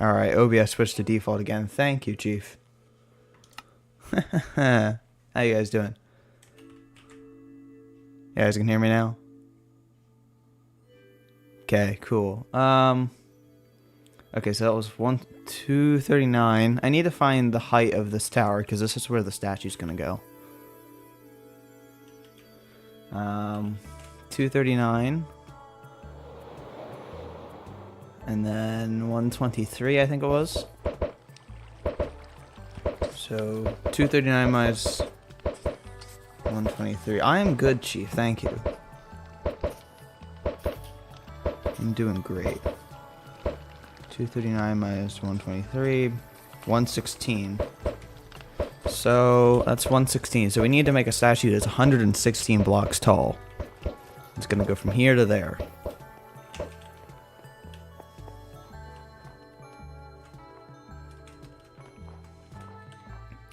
Alright, OBS switched to default again. Thank you, Chief. How you guys doing? You guys can hear me now? Okay, cool. Okay, so that was 239. I need to find the height of this tower, because this is where the statue's gonna go. 239. And then 123, I think it was. So 239 minus 123. I am good, Chief. Thank you. I'm doing great. 239 minus 123. 116. So that's 116. So we need to make a statue that's 116 blocks tall. It's going to go from here to there.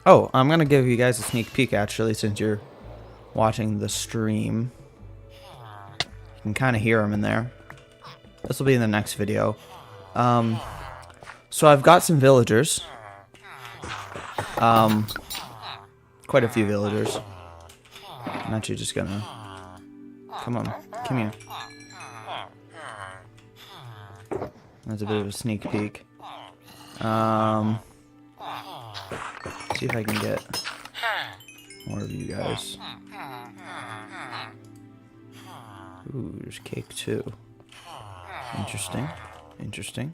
Oh, I'm going to give you guys a sneak peek, actually, since you're watching the stream. You can kind of hear them in there. This will be in the next video. So I've got some villagers. Quite a few villagers. I'm actually just going to... Come on, come here. That's a bit of a sneak peek. See if I can get more of you guys. Ooh, there's cake too. Interesting. Interesting.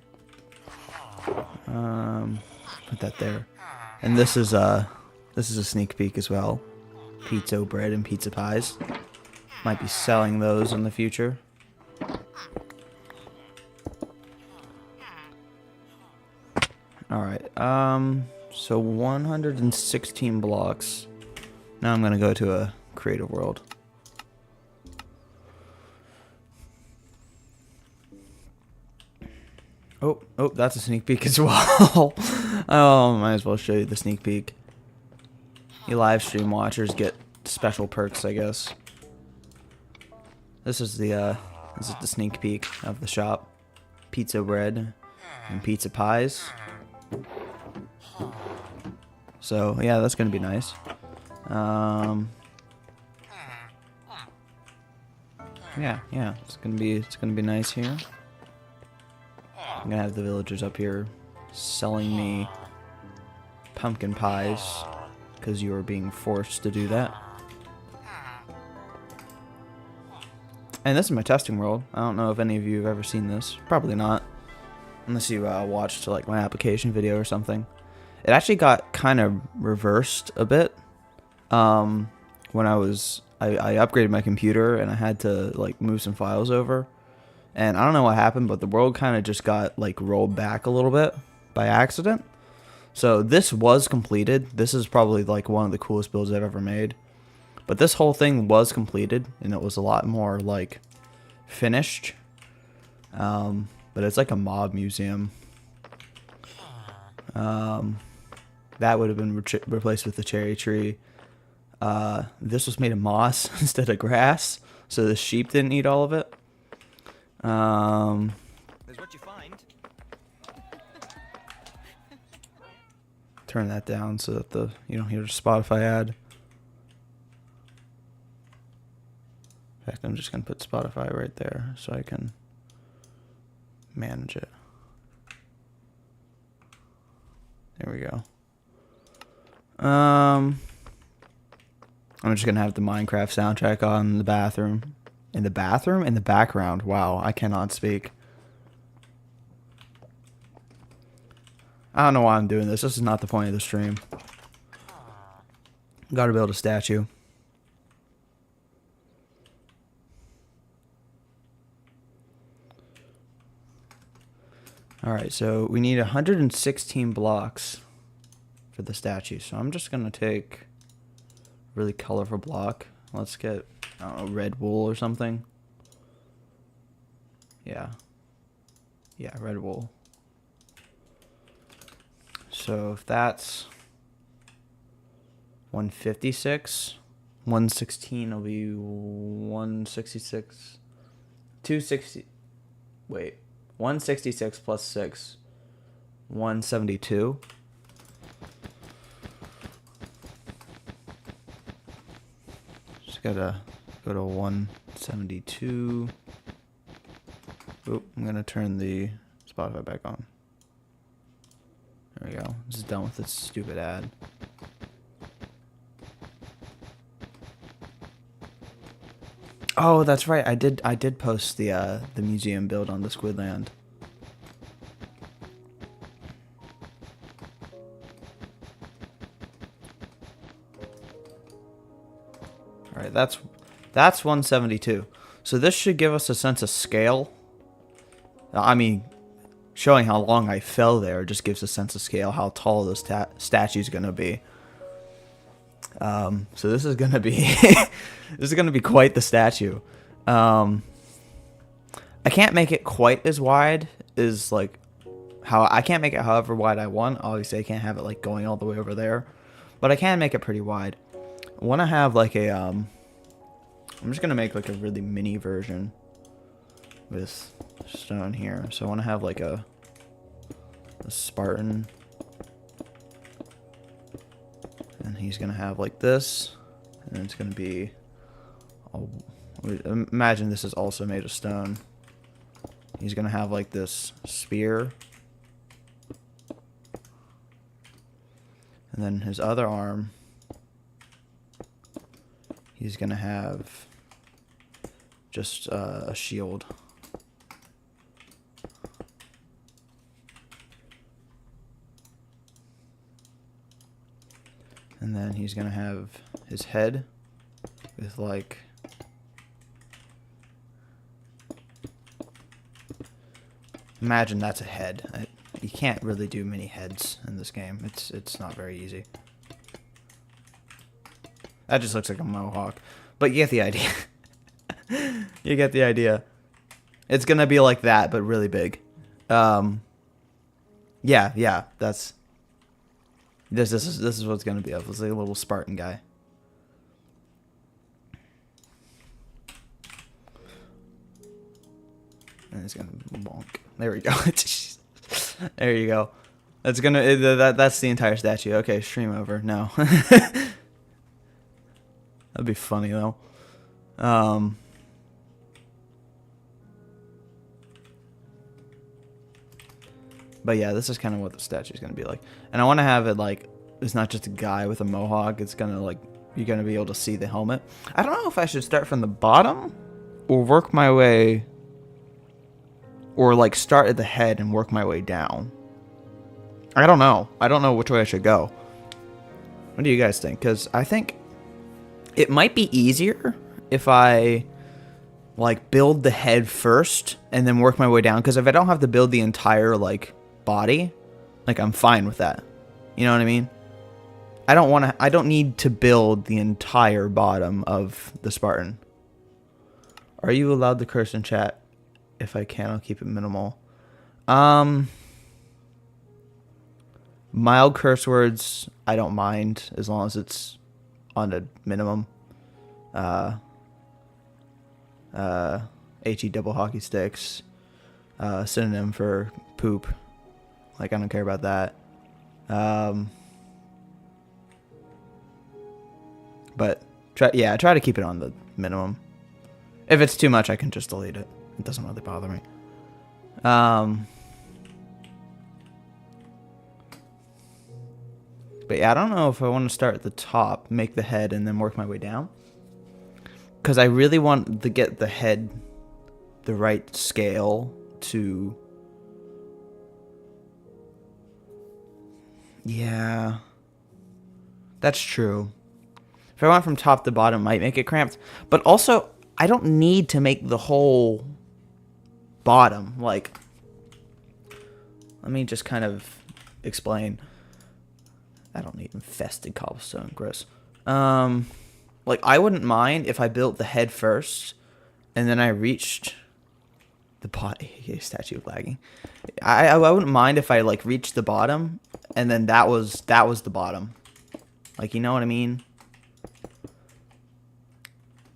Put that there. And this is a sneak peek as well. Pizza bread and pizza pies. Might be selling those in the future. Alright, so 116 blocks. Now I'm gonna go to a creative world. Oh, that's a sneak peek as well. Oh, might as well show you the sneak peek. You live stream watchers get special perks, I guess. This is the sneak peek of the shop. Pizza bread and pizza pies. So yeah, that's gonna be nice. Yeah, it's gonna be nice here. I'm gonna have the villagers up here selling me pumpkin pies because you are being forced to do that. And this is my testing world. I don't know if any of you have ever seen this. Probably not, unless you watched like my application video or something. It actually got kind of reversed a bit when I upgraded my computer and I had to like move some files over. And I don't know what happened, but the world kind of just got like rolled back a little bit by accident. So this was completed. This is probably like one of the coolest builds I've ever made. But this whole thing was completed and it was a lot more like finished. But it's like a mob museum. That would have been replaced with the cherry tree. This was made of moss instead of grass, so the sheep didn't eat all of it. Is what you find. Turn that down so that you don't hear the Spotify ad. In fact, I'm just gonna put Spotify right there so I can manage it. There we go. I'm just gonna have the Minecraft soundtrack on in the bathroom. In the bathroom? In the background. Wow, I cannot speak. I don't know why I'm doing this. This is not the point of the stream. Gotta build a statue. Alright, so we need 116 blocks for the statue. So I'm just going to take a really colorful block. Let's get, I don't know, red wool or something. Yeah, red wool. So if that's 156, 116 will be 166, 260, wait. 166 plus 6. 172. Just gotta go to 172. Oop, I'm gonna turn the Spotify back on. There we go. Just done with this stupid ad. Oh, that's right. I did post the museum build on the Squidland. All right, that's 172. So this should give us a sense of scale. I mean, showing how long I fell there just gives a sense of scale, how tall this statue's gonna be. So this is gonna be this is gonna be quite the statue. I can't make it quite as wide as like how I can't make it however wide I want. Obviously, I can't have it like going all the way over there, but I can make it pretty wide. I want to have like a I'm just gonna make like a really mini version with stone here. So I want to have like a Spartan. And he's gonna have like this, and it's gonna be. Imagine this is also made of stone. He's gonna have like this spear, and then his other arm. He's gonna have just a shield. And then he's gonna have his head with like imagine that's a head. You can't really do many heads in this game. It's not very easy. That just looks like a mohawk. But you get the idea. You get the idea. It's gonna be like that, but really big. Yeah, that's This is what it's gonna be. It's like a little Spartan guy. And it's gonna bonk. There we go. There you go. That's gonna that's the entire statue. Okay, stream over. No. That'd be funny though. But yeah, this is kind of what the statue is going to be like. And I want to have it like, it's not just a guy with a mohawk. It's going to like, you're going to be able to see the helmet. I don't know if I should start from the bottom or work my way, or like start at the head and work my way down. I don't know. I don't know which way I should go. What do you guys think? Because I think it might be easier if I like build the head first and then work my way down. Because if I don't have to build the entire like body, like I'm fine with that. You know what I mean? I don't need to build the entire bottom of the Spartan. Are you allowed to curse in chat? If I can, I'll keep it minimal. Mild curse words, I don't mind as long as it's on a minimum. HE double hockey sticks, synonym for poop. Like, I don't care about that. But try to keep it on the minimum. If it's too much, I can just delete it. It doesn't really bother me. But yeah, I don't know if I want to start at the top, make the head, and then work my way down. Because I really want to get the head the right scale to... Yeah. That's true. If I went from top to bottom, it might make it cramped. But also, I don't need to make the whole bottom. Like, let me just kind of explain. I don't need infested cobblestone, gross. Like, I wouldn't mind if I built the head first, and then I reached the body. Statue lagging. I wouldn't mind if I like reached the bottom, and then that was the bottom. Like, you know what I mean?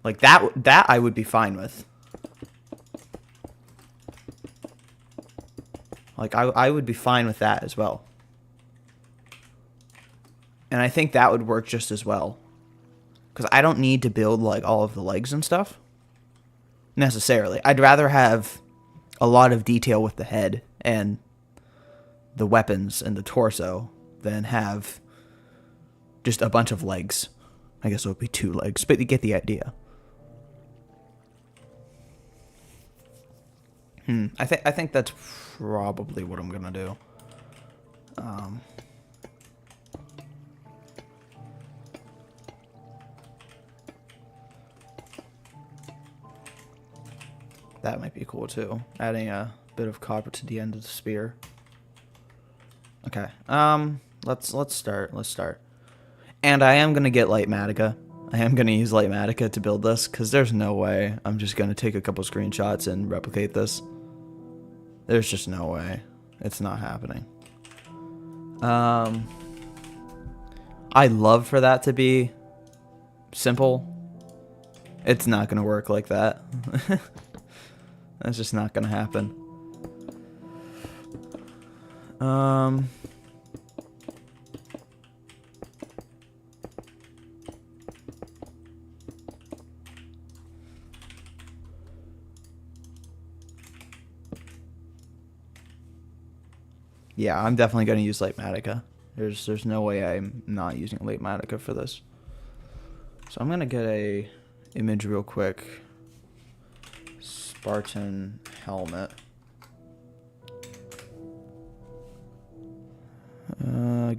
Like that I would be fine with. Like, I would be fine with that as well. And I think that would work just as well. Because I don't need to build, like, all of the legs and stuff. Necessarily. I'd rather have a lot of detail with the head and the weapons and the torso than have just a bunch of legs. I guess it would be 2 legs, but you get the idea. I think that's probably what I'm gonna do. That might be cool too. Adding a bit of copper to the end of the spear. Okay. Let's start. And I am gonna get light Matica. I am gonna use light Matica to build this because there's no way I'm just gonna take a couple screenshots and replicate this. There's just no way. It's not happening. I'd love for that to be simple. It's not gonna work like that. That's just not gonna happen. Yeah, I'm definitely gonna use light Matica. There's no way I'm not using light Matica for this. So I'm gonna get a image real quick. Spartan helmet.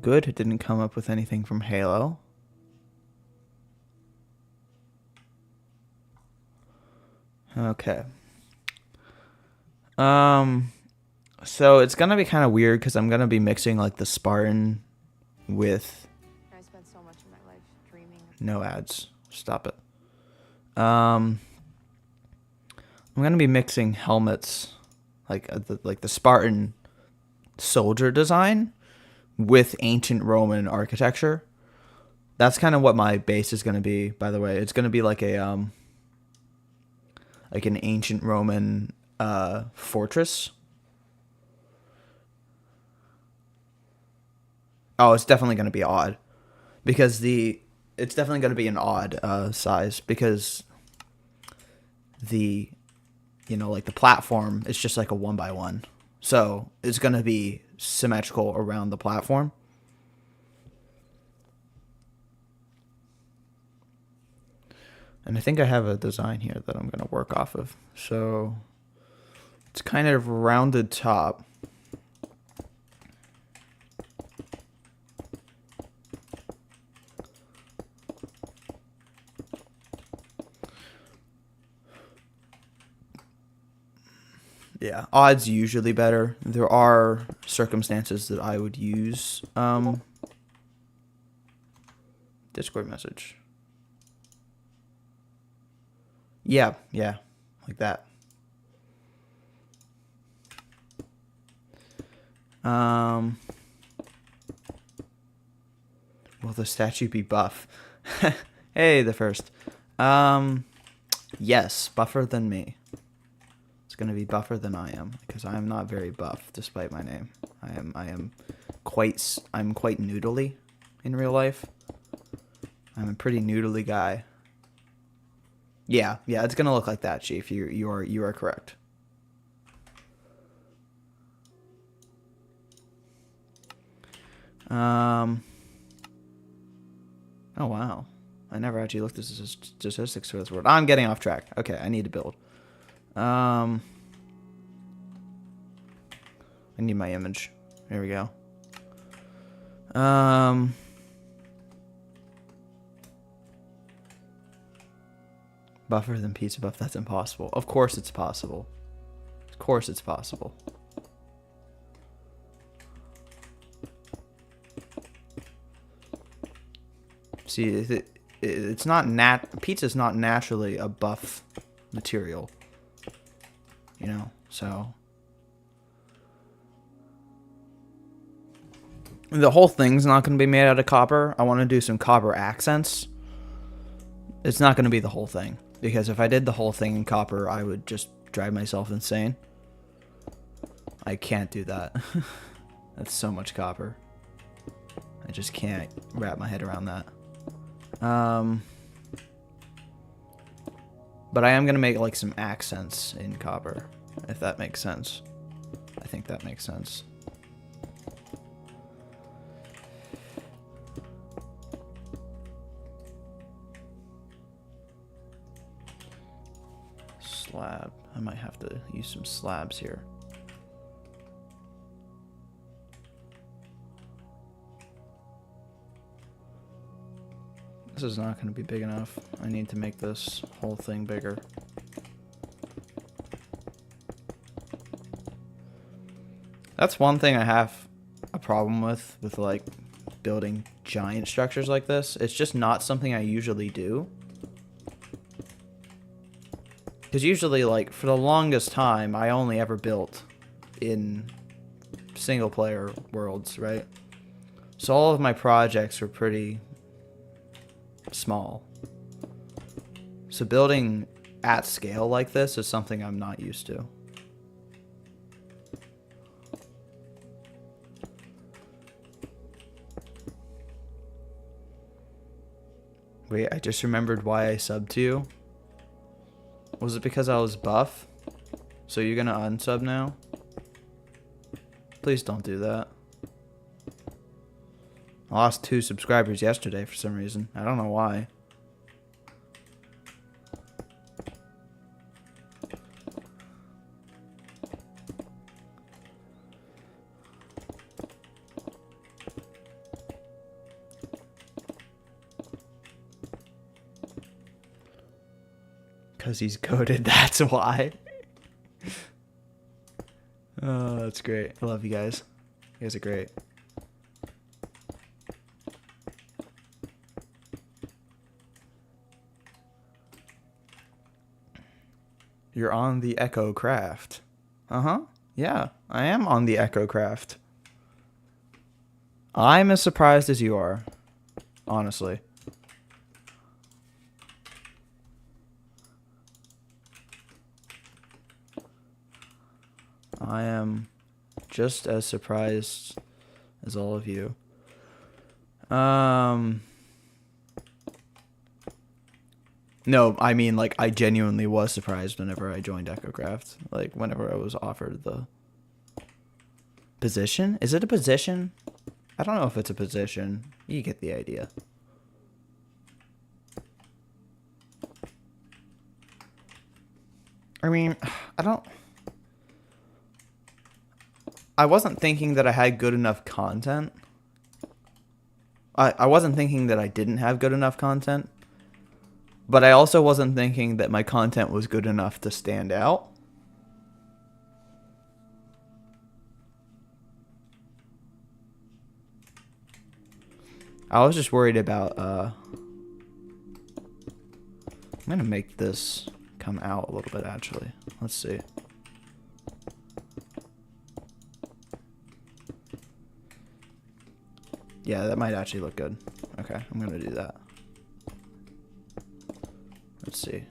Good. It didn't come up with anything from Halo. Okay. So it's gonna be kind of weird because I'm gonna be mixing like the Spartan with. I spent so much of my life dreaming. No ads. Stop it. I'm gonna be mixing helmets, like the Spartan soldier design, with ancient Roman architecture. That's kind of what my base is gonna be. By the way, it's gonna be like a like an ancient Roman fortress. Oh, it's definitely gonna be odd, because it's definitely gonna be an odd size because the like the platform is just like a 1x1, so it's gonna be symmetrical around the platform. And I think I have a design here that I'm gonna work off of. So it's kind of rounded top. Yeah, odd's usually better. There are circumstances that I would use Discord message. Yeah, like that. Will the statue be buff? Hey, the first. Yes, buffer than me. Going to be buffer than I am, because I am not very buff despite my name. I'm quite noodly in real life. I'm a pretty noodly guy. Yeah, it's gonna look like that, Chief. You are correct. Oh wow, I never actually looked at the statistics for this word. I'm getting off track. Okay, I need to build. I need my image. There we go. Buffer than pizza buff. That's impossible. Of course it's possible. Of course it's possible. See, it's not pizza's not naturally a buff material. So the whole thing's not going to be made out of copper. I want to do some copper accents. It's not going to be the whole thing, because if I did the whole thing in copper, I would just drive myself insane. I can't do that. That's so much copper. I just can't wrap my head around that. But I am going to make like some accents in copper, if that makes sense. I think that makes sense. Slab. I might have to use some slabs here. This is not going to be big enough. I need to make this whole thing bigger. That's one thing I have a problem with like building giant structures like this. It's just not something I usually do. Because usually, like, for the longest time, I only ever built in single player worlds, right? So all of my projects were pretty small. So building at scale like this is something I'm not used to. Wait, I just remembered why I subbed to you. Was it because I was buff? So you're gonna unsub now? Please don't do that. I lost 2 subscribers yesterday for some reason. I don't know why. Because he's goated, that's why. Oh, that's great. I love you guys. You guys are great. You're on the Echocraft. Uh-huh. Yeah, I am on the Echocraft. I'm as surprised as you are, honestly. I am just as surprised as all of you. No, I mean, like, I genuinely was surprised whenever I joined Echocraft. Like, whenever I was offered the position. Is it a position? I don't know if it's a position. You get the idea. I mean, I wasn't thinking that I had good enough content. I wasn't thinking that I didn't have good enough content. But I also wasn't thinking that my content was good enough to stand out. I was just worried about, I'm gonna make this come out a little bit, actually. Let's see. Yeah, that might actually look good. Okay, I'm gonna do that. Let's see.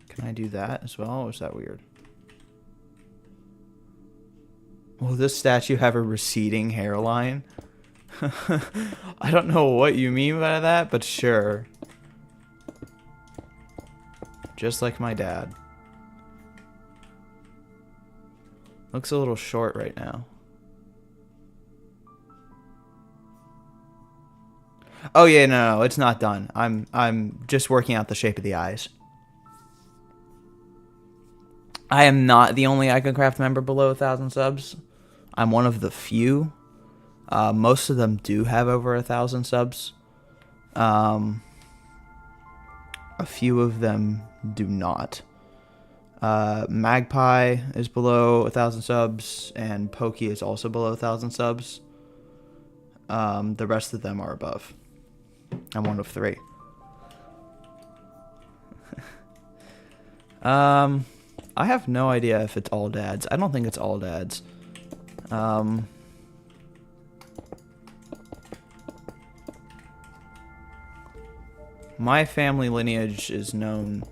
Can I do that as well, or is that weird? Will this statue have a receding hairline? I don't know what you mean by that, but sure. Just like my dad. Looks a little short right now. Oh yeah, no, it's not done. I'm just working out the shape of the eyes. I am not the only Echocraft member below 1,000 subs. I'm one of the few. Most of them do have over 1,000 subs. A few of them do not. Magpie is below 1,000 subs, and Pokey is also below 1,000 subs. The rest of them are above. I'm one of 3. I have no idea if it's all dads. I don't think it's all dads. My family lineage is known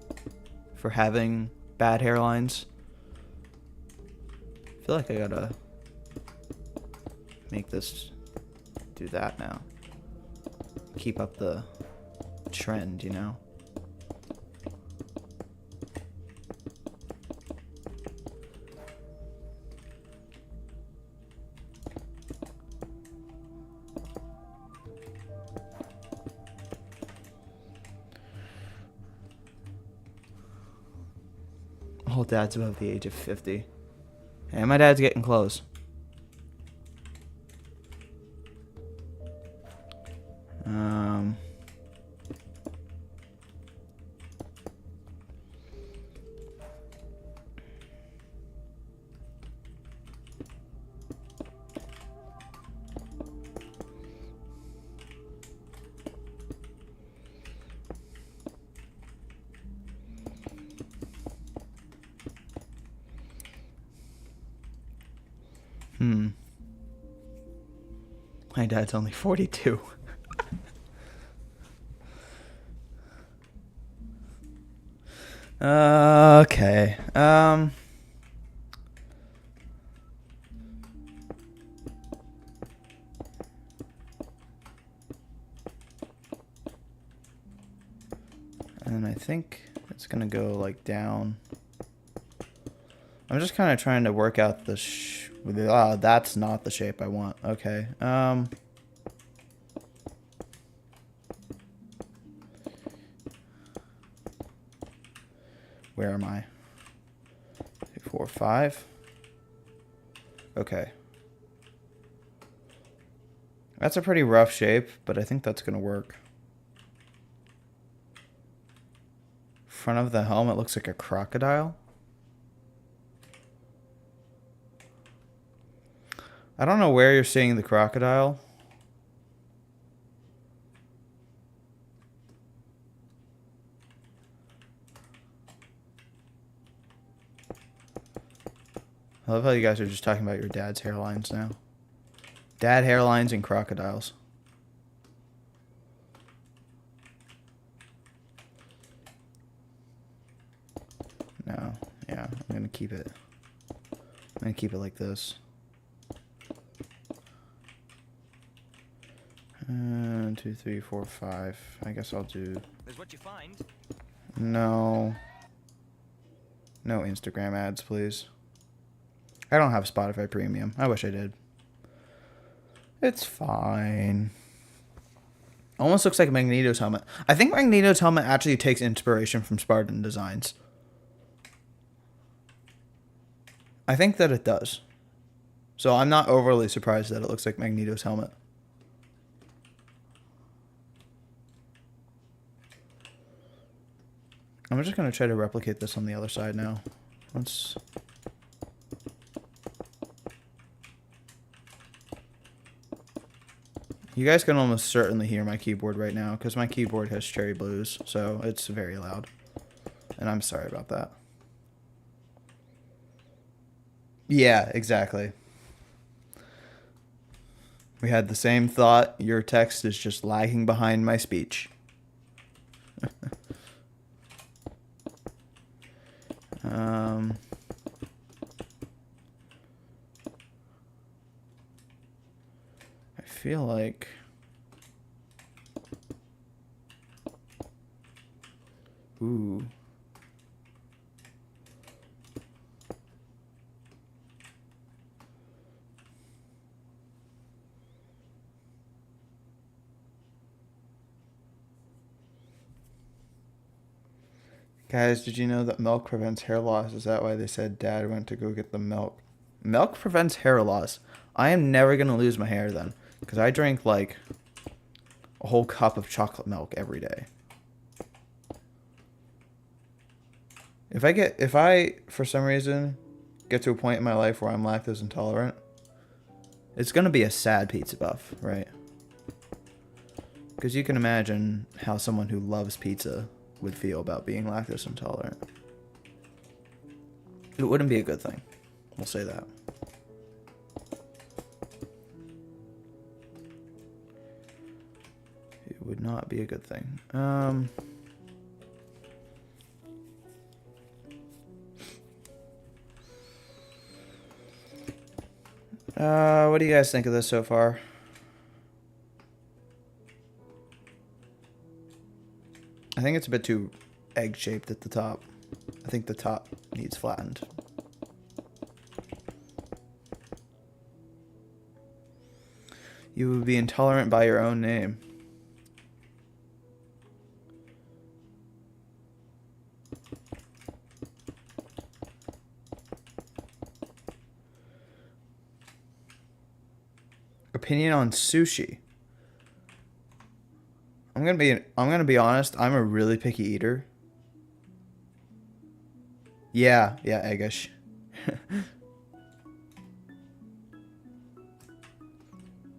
for having bad hairlines. I feel like I gotta make this do that now. Keep up the trend, you know? Oh, dad's above the age of 50. Hey, my dad's getting close. My dad's only 42. Okay. And I think it's gonna go like down. I'm just kind of trying to work out the that's not the shape I want. Okay. Where am I? 2, 4, 5. Okay. That's a pretty rough shape, but I think that's gonna work. Front of the helmet looks like a crocodile. I don't know where you're seeing the crocodile. I love how you guys are just talking about your dad's hairlines now. Dad hairlines and crocodiles. No, yeah, I'm gonna keep it. I'm gonna keep it like this. 1, 2, 3, 4, 5. I guess I'll do. There's what you find. No. No Instagram ads, please. I don't have Spotify Premium. I wish I did. It's fine. Almost looks like Magneto's helmet. I think Magneto's helmet actually takes inspiration from Spartan designs. I think that it does. So I'm not overly surprised that it looks like Magneto's helmet. I'm just going to try to replicate this on the other side now. Let's... You guys can almost certainly hear my keyboard right now because my keyboard has cherry blues, so it's very loud. And I'm sorry about that. Yeah, exactly. We had the same thought. Your text is just lagging behind my speech. I feel like... Ooh. Guys, did you know that milk prevents hair loss? Is that why they said Dad went to go get the milk? Milk prevents hair loss. I am never going to lose my hair then. Because I drink like a whole cup of chocolate milk every day. If I, for some reason, get to a point in my life where I'm lactose intolerant, it's going to be a sad pizza buff, right? Because you can imagine how someone who loves pizza would feel about being lactose intolerant. It wouldn't be a good thing. We'll say that. It would not be a good thing. What do you guys think of this so far? I think it's a bit too egg-shaped at the top. I think the top needs flattened. You would be intolerant by your own name. Opinion on sushi. I'm gonna be honest, I'm a really picky eater. Yeah, eggish.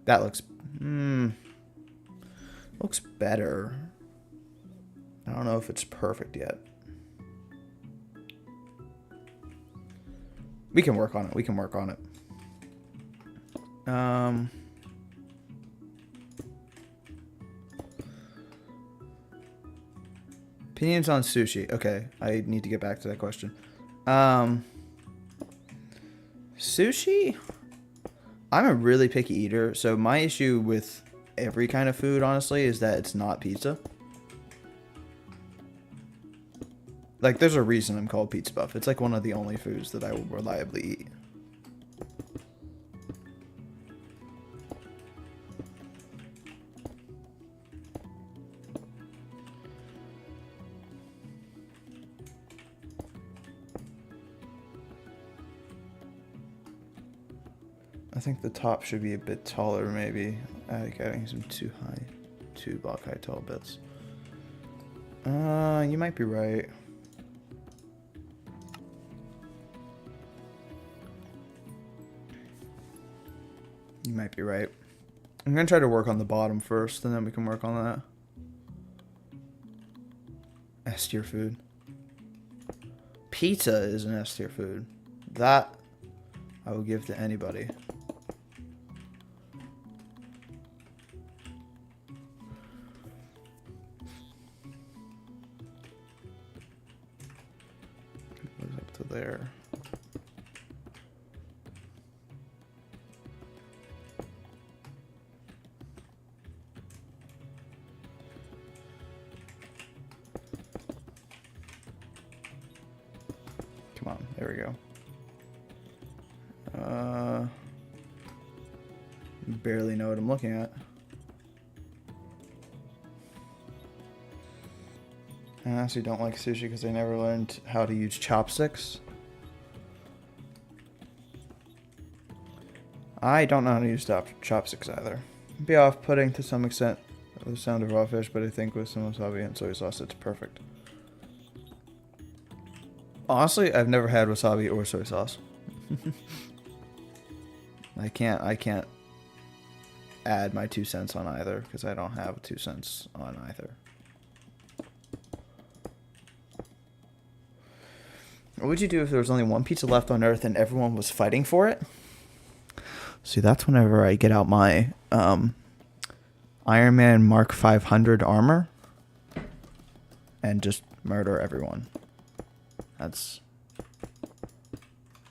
That looks looks better. I don't know if it's perfect yet. We can work on it. We can work on it. Opinions on sushi. Okay, I need to get back to that question. Sushi? I'm a really picky eater, so my issue with every kind of food, honestly, is that it's not pizza. Like, there's a reason I'm called Pizza Buff. It's like one of the only foods that I will reliably eat. I think the top should be a bit taller, maybe. Adding some two block high tall bits. You might be right. You might be right. I'm gonna try to work on the bottom first, and then we can work on that. S tier food. Pizza is an S tier food. That I will give to anybody. Goes up to there. Come on, there we go. Barely know what I'm looking at. I honestly don't like sushi because I never learned how to use chopsticks. I don't know how to use chopsticks either. It'd be off-putting to some extent with the sound of raw fish, but I think with some wasabi and soy sauce, it's perfect. Honestly, I've never had wasabi or soy sauce. I can't add my 2 cents on either because I don't have 2 cents on either. What would you do if there was only one pizza left on Earth and everyone was fighting for it? See, that's whenever I get out my Iron Man Mark 500 armor and just murder everyone. That's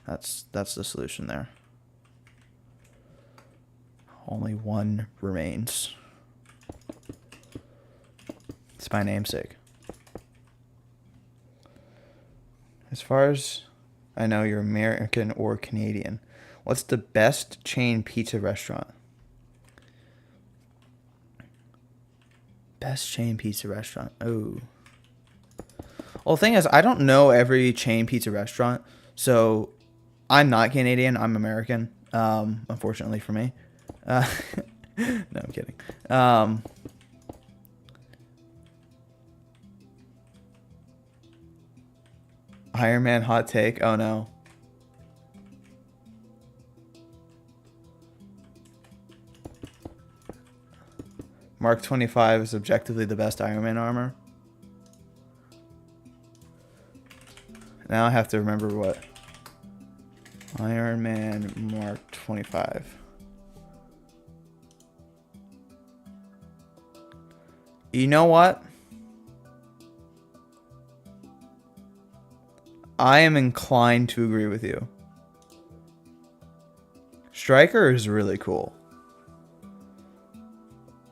the solution there. Only one remains. It's my namesake. As far as I know, you're American or Canadian. What's the best chain pizza restaurant? Best chain pizza restaurant. Oh. Well, the thing is, I don't know every chain pizza restaurant, so I'm not Canadian. I'm American, unfortunately for me. No, I'm kidding. Iron Man hot take. Oh, no. Mark 25 is objectively the best Iron Man armor. Now I have to remember what. Iron Man Mark 25. You know what? I am inclined to agree with you. Striker is really cool.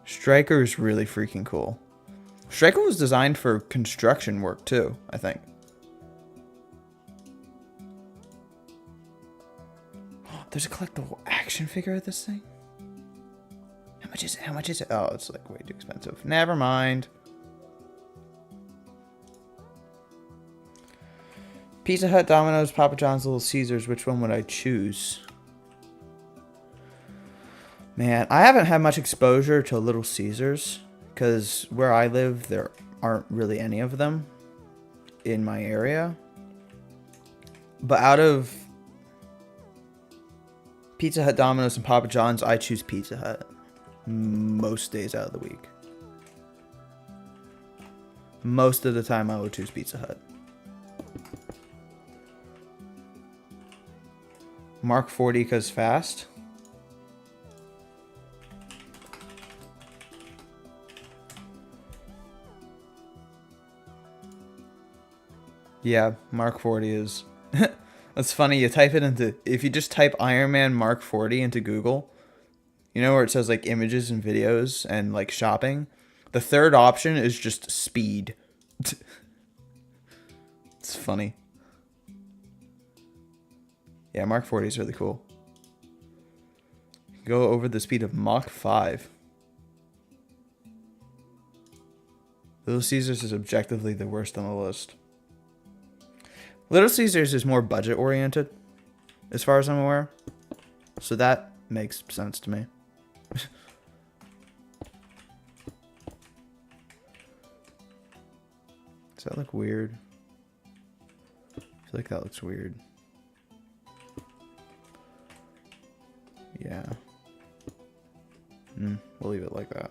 Striker is really freaking cool. Striker was designed for construction work too, I think. There's a collectible action figure of this thing. How much is it? How much is it? Oh, it's like way too expensive. Never mind. Pizza Hut, Domino's, Papa John's, Little Caesars. Which one would I choose? Man, I haven't had much exposure to Little Caesars because where I live, there aren't really any of them in my area. But out of Pizza Hut, Domino's, and Papa John's, I choose Pizza Hut most days out of the week. Most of the time, I would choose Pizza Hut. Mark 40 because fast. Yeah, Mark 40 is... That's funny, you type it into... If you just type Iron Man Mark 40 into Google, you know where it says like images and videos and like shopping? The third option is just speed. It's funny. Yeah, Mark 40 is really cool. Go over the speed of Mach 5. Little Caesars is objectively the worst on the list. Little Caesars is more budget oriented, as far as I'm aware. So that makes sense to me. Does that look weird? I feel like that looks weird. Yeah. We'll leave it like that.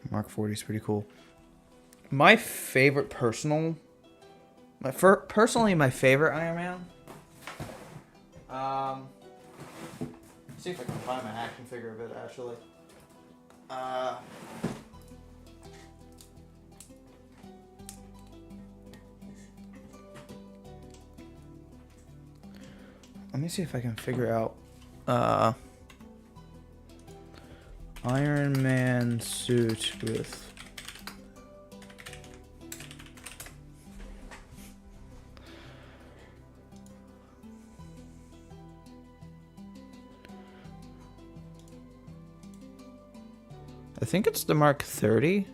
Mark 40 is pretty cool. My favorite personally, my favorite Iron Man. See if I can find my action figure of it actually. Let me see if I can figure out Iron Man suit with I think it's the Mark 30.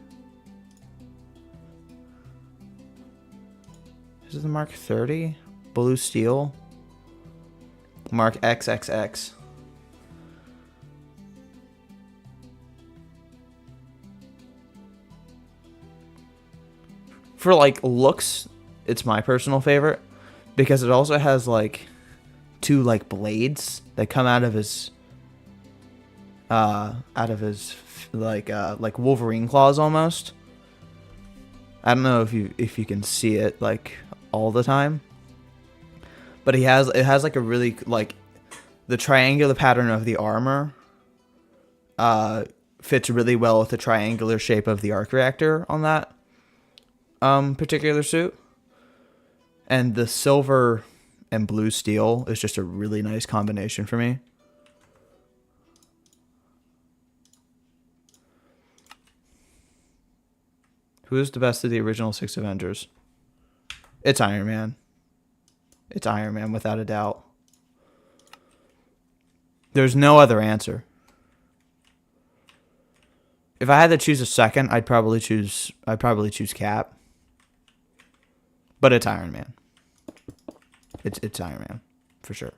Is it the Mark 30? Blue steel. Mark XXX. For like looks, it's my personal favorite because it also has like two like blades that come out of his like Wolverine claws almost. I don't know if you can see it like all the time. But it has like a really like the triangular pattern of the armor fits really well with the triangular shape of the arc reactor on that particular suit. And the silver and blue steel is just a really nice combination for me. Who is the best of the original 6 Avengers? It's Iron Man. It's Iron Man without a doubt. There's no other answer. If I had to choose a second, I'd probably choose Cap. But it's Iron Man. It's Iron Man for sure.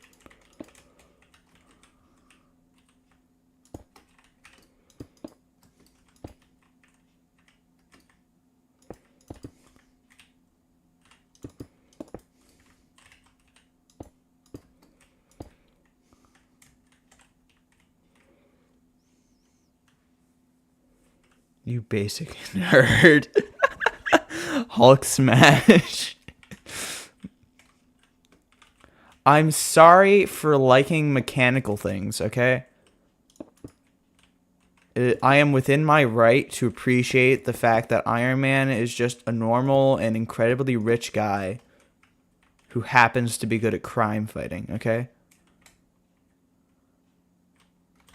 You basic nerd. Hulk smash. I'm sorry for liking mechanical things, okay? I am within my right to appreciate the fact that Iron Man is just a normal and incredibly rich guy who happens to be good at crime fighting, okay?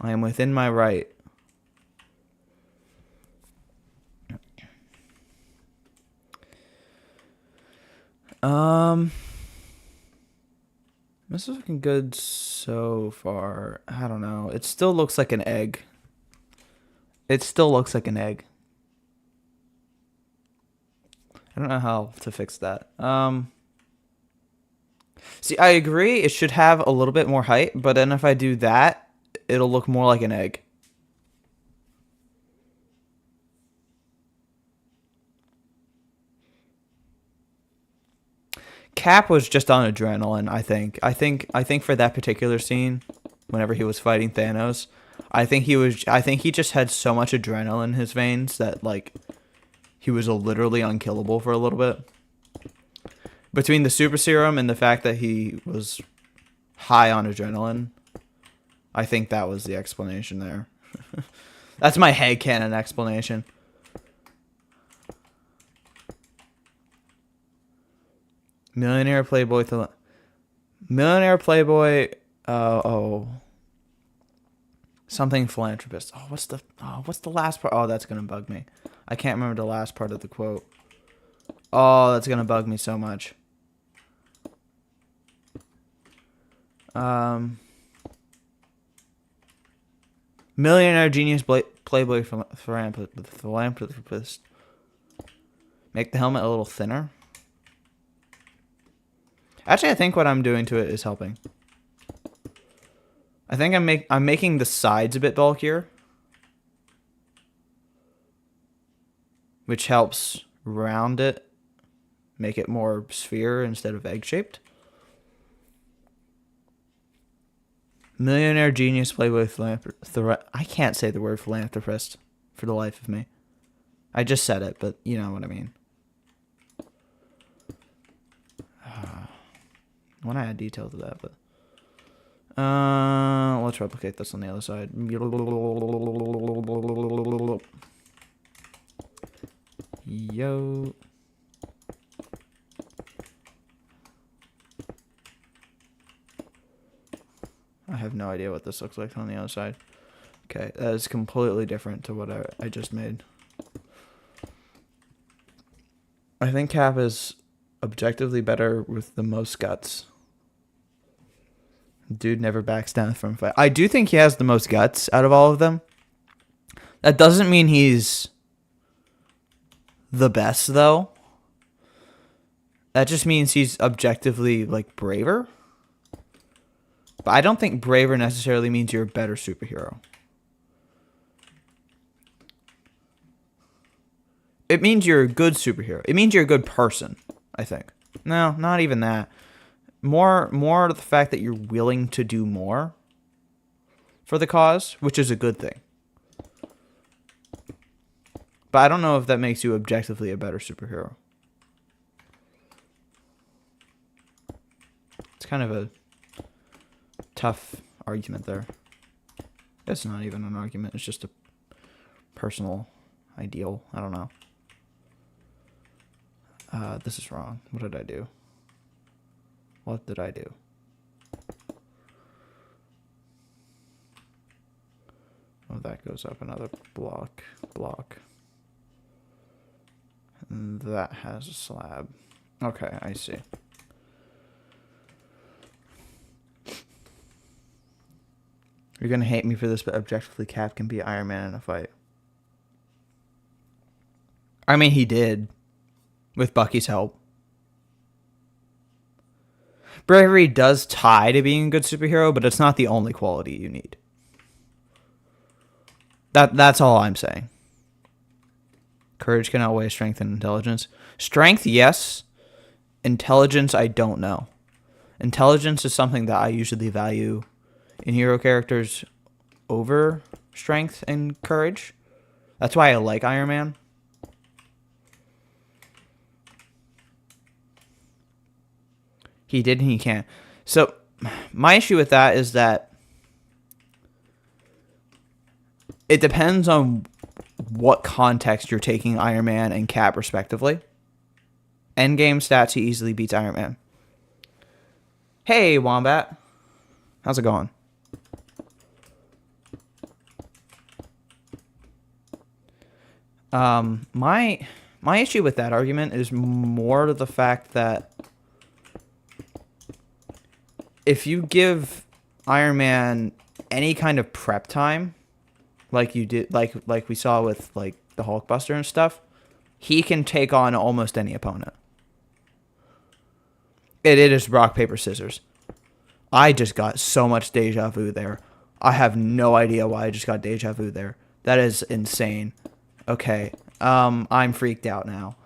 I am within my right. This is looking good so far. I don't know. It still looks like an egg. It still looks like an egg. I don't know how to fix that. See, I agree. It should have a little bit more height, but then if I do that, it'll look more like an egg. Cap was just on adrenaline, I think. I think for that particular scene, whenever he was fighting Thanos, I think he just had so much adrenaline in his veins that like he was literally unkillable for a little bit. Between the super serum and the fact that he was high on adrenaline, I think that was the explanation there. That's my headcanon explanation. Millionaire Playboy. Millionaire Playboy. Something philanthropist. What's the last part? Oh, that's gonna bug me. I can't remember the last part of the quote. Oh, that's gonna bug me so much. Millionaire genius Playboy philanthropist. Make the helmet a little thinner. Actually, I think what I'm doing to it is helping. I think I'm making the sides a bit bulkier, which helps round it, make it more sphere instead of egg-shaped. Millionaire genius Playboy philanthropist. I can't say the word philanthropist for the life of me. I just said it, but you know what I mean. I want to add detail to that, but let's replicate this on the other side. Yo. I have no idea what this looks like on the other side. Okay, that is completely different to what I just made. I think Cap is objectively better with the most guts. Dude never backs down from a fight. I do think he has the most guts out of all of them. That doesn't mean he's the best, though. That just means he's objectively, like, braver. But I don't think braver necessarily means you're a better superhero. It means you're a good superhero. It means you're a good person, I think. No, not even that. More the fact that you're willing to do more for the cause, which is a good thing. But I don't know if that makes you objectively a better superhero. It's kind of a tough argument there. It's not even an argument. It's just a personal ideal. I don't know. This is wrong. What did I do? What did I do? Oh, that goes up another block. And that has a slab. Okay, I see. You're gonna hate me for this, but objectively Cap can be Iron Man in a fight. I mean, he did. With Bucky's help. Bravery does tie to being a good superhero, but it's not the only quality you need. That's all I'm saying. Courage can outweigh strength and intelligence. Strength, yes. Intelligence, I don't know. Intelligence is something that I usually value in hero characters over strength and courage. That's why I like Iron Man. He did and he can't. So my issue with that is that it depends on what context you're taking Iron Man and Cap respectively. Endgame stats, he easily beats Iron Man. Hey, Wombat. How's it going? My issue with that argument is more to the fact that if you give Iron Man any kind of prep time, like you did, like we saw with like the Hulkbuster and stuff, he can take on almost any opponent. It is rock, paper, scissors. I just got so much deja vu there. I have no idea why I just got deja vu there. That is insane. Okay. I'm freaked out now.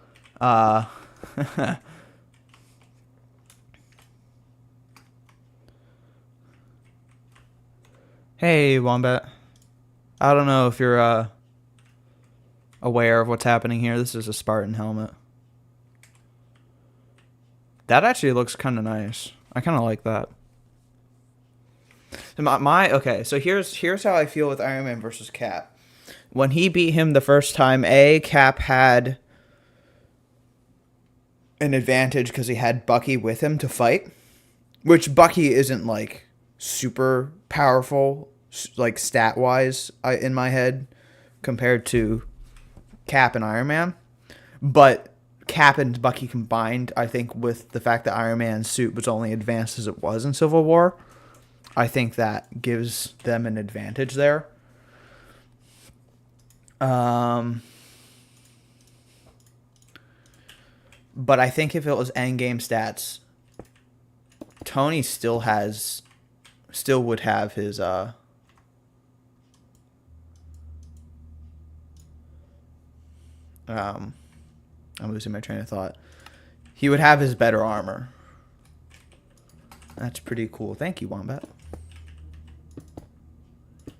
Hey, Wombat. I don't know if you're aware of what's happening here. This is a Spartan helmet. That actually looks kind of nice. I kind of like that. Okay, so here's how I feel with Iron Man versus Cap. When he beat him the first time, Cap had an advantage because he had Bucky with him to fight, which Bucky isn't like super powerful, like stat wise, in my head, compared to Cap and Iron Man. But Cap and Bucky combined, I think, with the fact that Iron Man's suit was only advanced as it was in Civil War, I think that gives them an advantage there. But I think if it was endgame stats, Tony still would have his I'm losing my train of thought. He would have his better armor. That's pretty cool. Thank you, Wombat.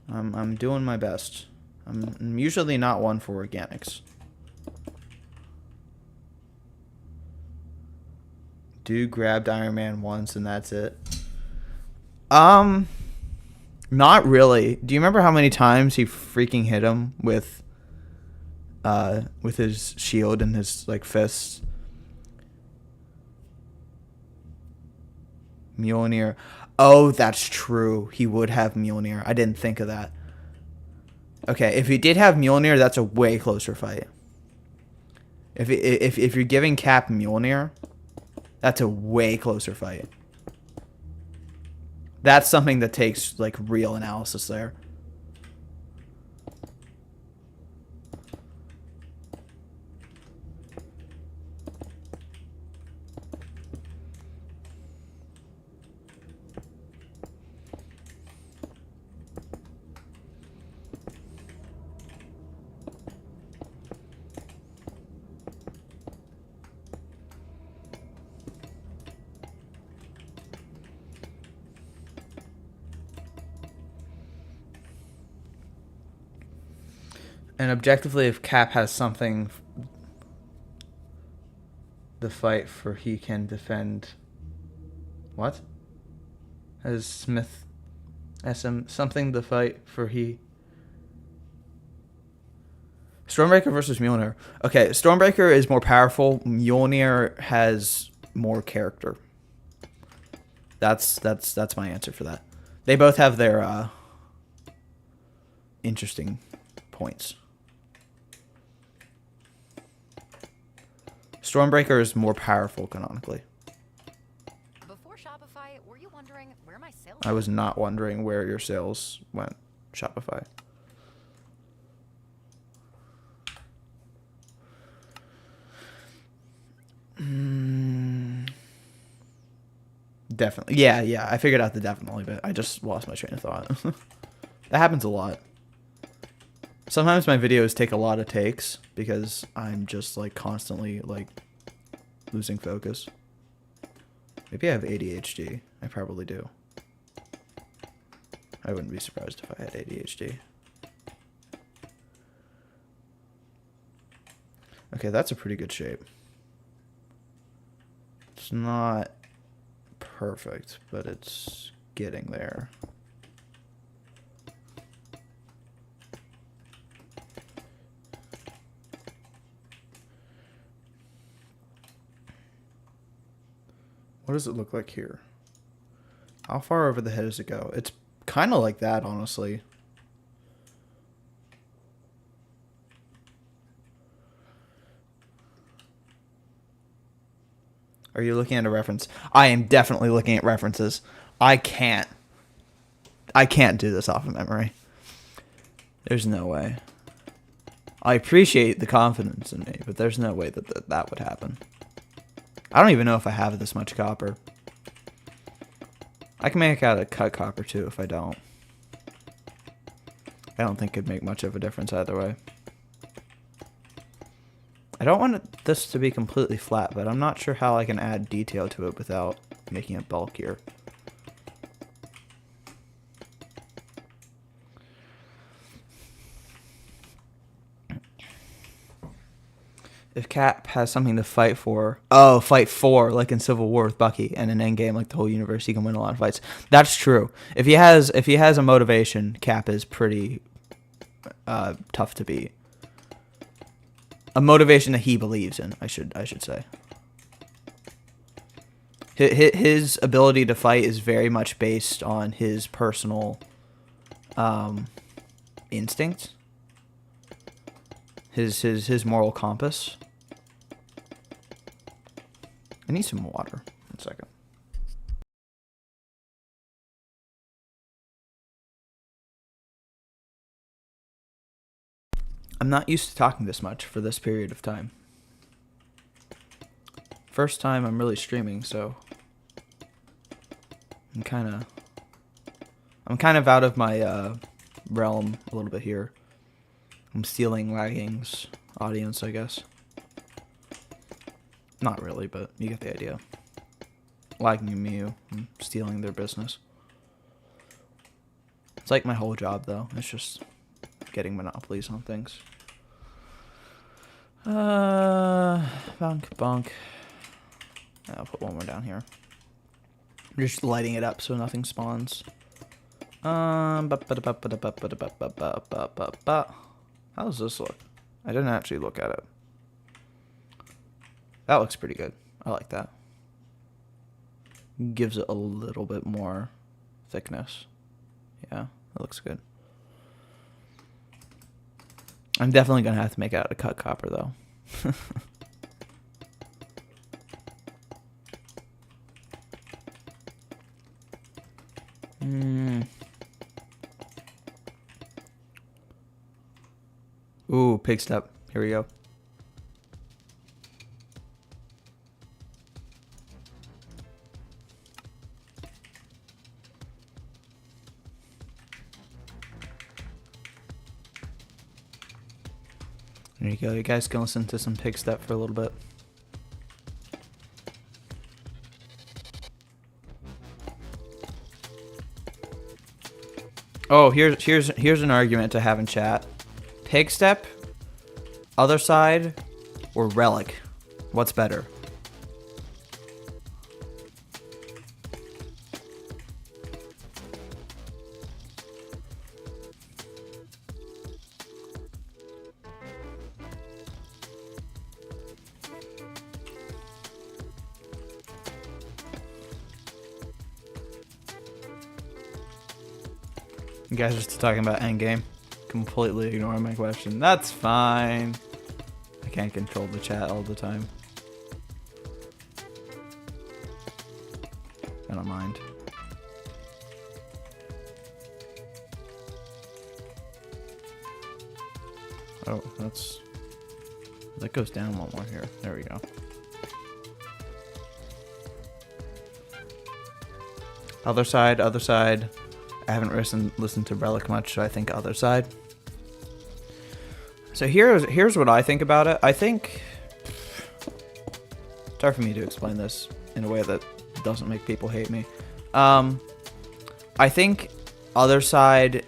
I'm doing my best. I'm usually not one for organics. Dude grabbed Iron Man once and that's it. Not really. Do you remember how many times he freaking hit him with his shield and his like fists? Mjolnir. Oh, that's true. He would have Mjolnir. I didn't think of that. Okay, if he did have Mjolnir, that's a way closer fight. If you're giving Cap Mjolnir, that's a way closer fight. That's something that takes like real analysis there. And objectively, if Cap has something the fight for, he can defend. What? Has Smith SM something the fight for he? Stormbreaker versus Mjolnir. Okay, Stormbreaker is more powerful. Mjolnir has more character. That's my answer for that. They both have their interesting points. Stormbreaker is more powerful canonically. Before Shopify, were you wondering where my sales? I was not wondering where your sales went, Shopify. Definitely. Yeah. I figured out the definitely bit. I just lost my train of thought. That happens a lot. Sometimes my videos take a lot of takes because I'm just like constantly like losing focus. Maybe I have ADHD. I probably do. I wouldn't be surprised if I had ADHD. Okay, that's a pretty good shape. It's not perfect, but it's getting there. What does it look like here? How far over the head does it go? It's kind of like that, honestly. Are you looking at a reference? I am definitely looking at references. I can't do this off of memory. There's no way. I appreciate the confidence in me, but there's no way that that would happen. I don't even know if I have this much copper. I can make out a cut copper too if I don't. I don't think it'd make much of a difference either way. I don't want this to be completely flat, but I'm not sure how I can add detail to it without making it bulkier. If Cap has something to fight for, fight for, like in Civil War with Bucky, and in Endgame, like the whole universe, he can win a lot of fights. That's true. If he has a motivation, Cap is pretty tough to beat. A motivation that he believes in, I should say. His ability to fight is very much based on his personal instincts. His moral compass. I need some water. 1 second. I'm not used to talking this much for this period of time. First time I'm really streaming, so I'm kind of out of my realm a little bit here. I'm stealing Lagging's audience, I guess. Not really, but you get the idea. Lagging and Mew, I'm stealing their business. It's like my whole job, though. It's just getting monopolies on things. Bonk. I'll put one more down here. I'm just lighting it up so nothing spawns. How does this look? I didn't actually look at it. That looks pretty good. I like that. Gives it a little bit more thickness. Yeah, that looks good. I'm definitely going to have to make out a cut copper, though. Ooh, pig step. Here we go. There you go. You guys can listen to some pig step for a little bit. Oh, here's an argument to have in chat. Pig step, other side, or relic? What's better? You guys are just talking about endgame. Completely ignoring my question. That's fine. I can't control the chat all the time. I don't mind. Oh, that goes down one more here. There we go. Other side, other side. I haven't listened to Relic much, so I think other side. So here's what I think about it. I think it's hard for me to explain this in a way that doesn't make people hate me. I think other side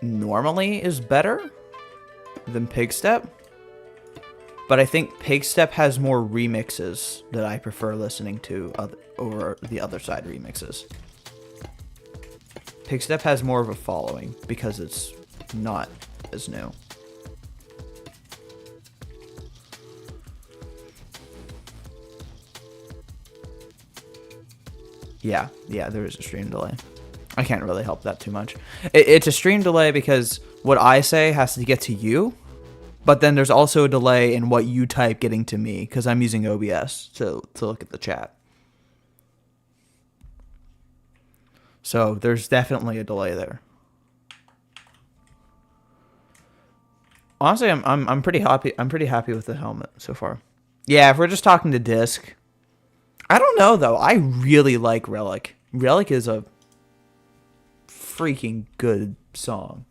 normally is better than Pigstep, but I think Pigstep has more remixes that I prefer listening to over the other side remixes. Pigstep has more of a following because it's not as new. Yeah, there is a stream delay. I can't really help that too much. It's a stream delay because what I say has to get to you, But then there's also a delay in what you type getting to me because I'm using OBS to look at the chat. So there's definitely a delay there. Honestly, I'm pretty happy. I'm pretty happy with the helmet so far. Yeah, if we're just talking to disc, I don't know though. I really like Relic. Relic is a freaking good song.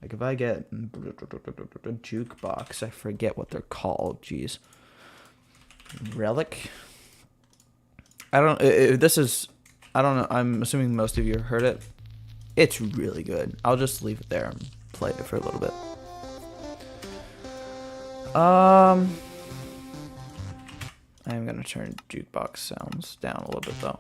Like if I get jukebox, I forget what they're called. Jeez, Relic. I don't. This is. I don't know. I'm assuming most of you heard it. It's really good. I'll just leave it there and play it for a little bit. I'm gonna turn jukebox sounds down a little bit though.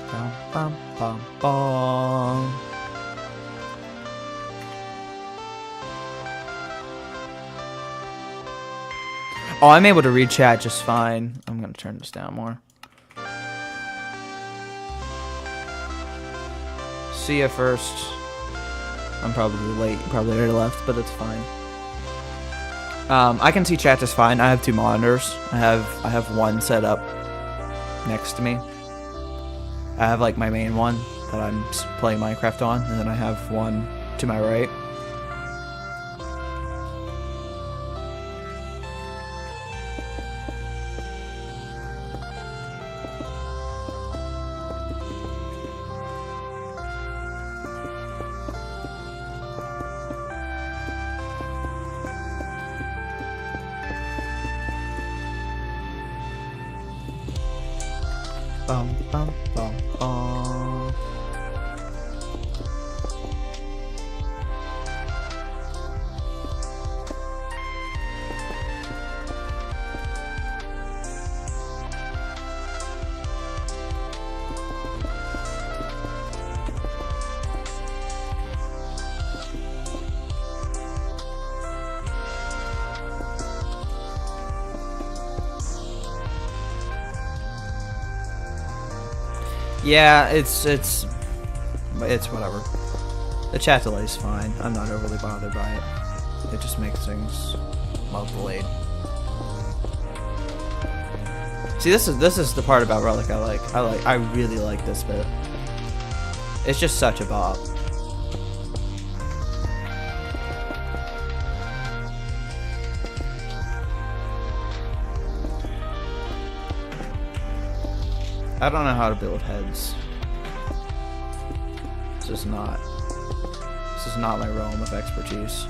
Bum, bum, bum, bum. Oh, I'm able to read chat just fine. I'm gonna turn this down more. See ya first. I'm probably late. Probably already left, but it's fine. I can see chat just fine. I have two monitors. I have one set up next to me. I have like my main one that I'm playing Minecraft on, and then I have one to my right. Bum, bum, bum, bum. Yeah, it's whatever. The chat delay is fine. I'm not overly bothered by it. It just makes things well delayed. See, this is the part about Relic I like. I really like this bit. It's just such a bop. I don't know how to build heads. This is not my realm of expertise.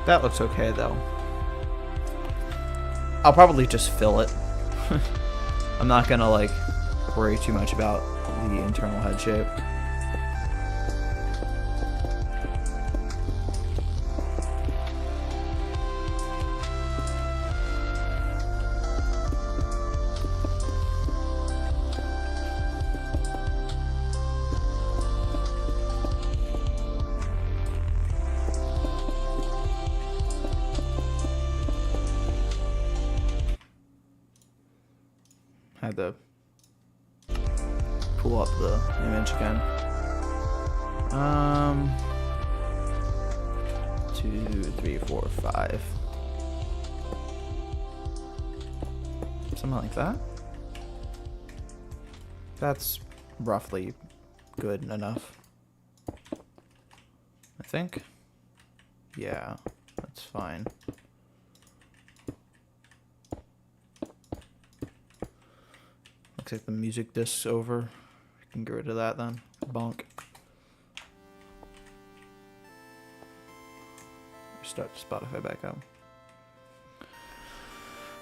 That looks okay though. I'll probably just fill it. I'm not gonna like worry too much about the internal head shape. Had to pull up the image again. 2, 3, 4, 5. Something like that. That's roughly good enough, I think. Yeah, that's fine. Looks like the music disc's over. I can get rid of that then. Bonk. Start Spotify back up.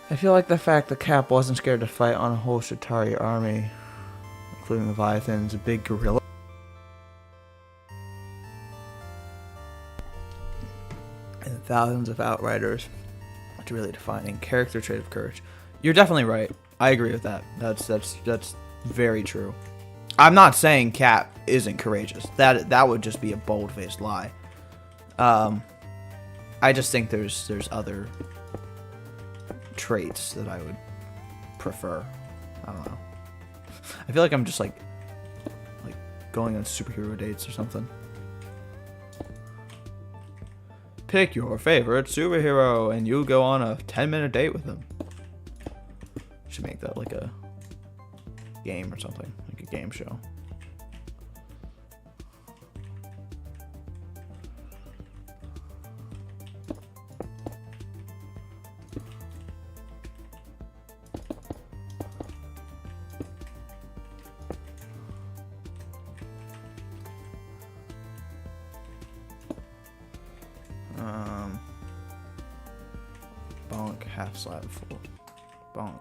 I feel like the fact that Cap wasn't scared to fight on a whole Shatari army, including Leviathans, a big gorilla, and thousands of outriders, really defining character trait of courage. You're definitely right. I agree with that. That's very true. I'm not saying Cap isn't courageous. That would just be a bold-faced lie. I just think there's other traits that I would prefer. I don't know. I feel like I'm just like going on superhero dates or something. Pick your favorite superhero and you go on a 10-minute date with them. Should make that like a game or something, like a game show. Bonk half slab full. Bonk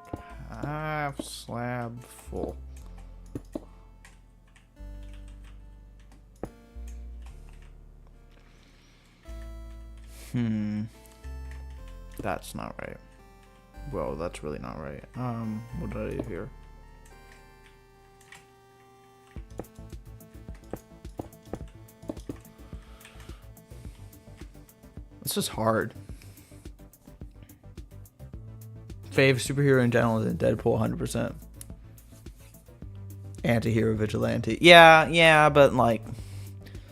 half slab full. That's not right. Well, that's really not right. What did I do here? This is hard. Fave superhero in general is Deadpool 100%. Anti-hero vigilante. Yeah, but like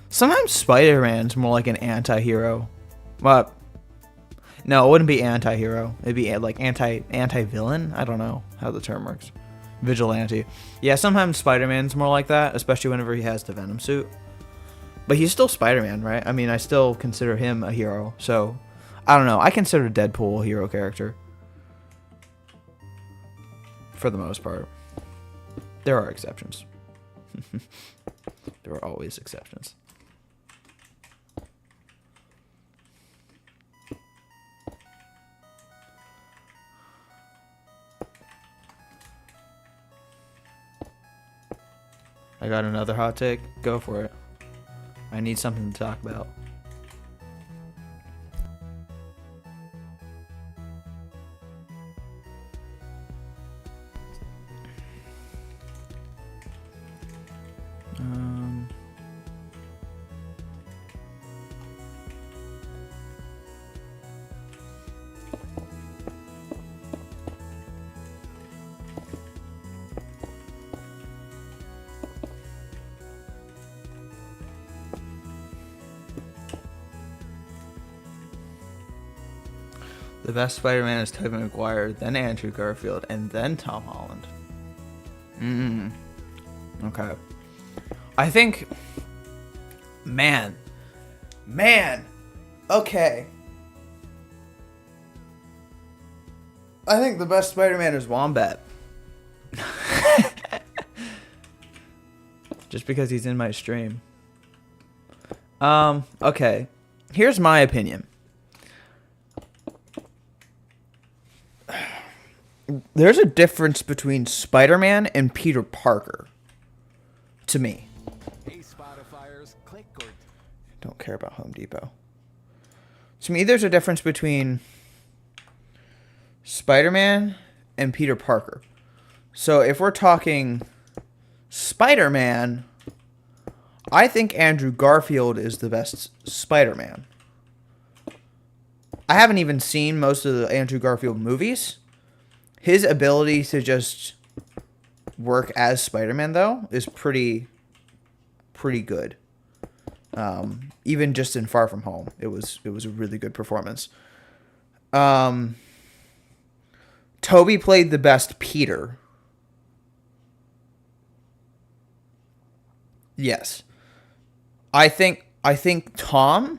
sometimes Spider-Man's more like an anti-hero. But no, it wouldn't be anti-hero. It'd be like anti-villain. I don't know how the term works. Vigilante. Yeah, sometimes Spider-Man's more like that, especially whenever he has the Venom suit. But he's still Spider-Man, right? I mean, I still consider him a hero. So, I don't know. I consider Deadpool a hero character. For the most part. There are exceptions. There are always exceptions. I got another hot take. Go for it. I need something to talk about. The best Spider-Man is Tobey Maguire, then Andrew Garfield, and then Tom Holland. Okay. I think... Man. Okay. I think the best Spider-Man is Wombat. Just because he's in my stream. Okay. Here's my opinion. There's a difference between Spider-Man and Peter Parker. To me. Hey, Spotifyers, click or... Don't care about Home Depot. To me, there's a difference between Spider-Man and Peter Parker. So if we're talking Spider-Man, I think Andrew Garfield is the best Spider-Man. I haven't even seen most of the Andrew Garfield movies. His ability to just work as Spider-Man, though, is pretty good. Even just in Far From Home, it was a really good performance. Tobey played the best Peter. Yes. I think Tom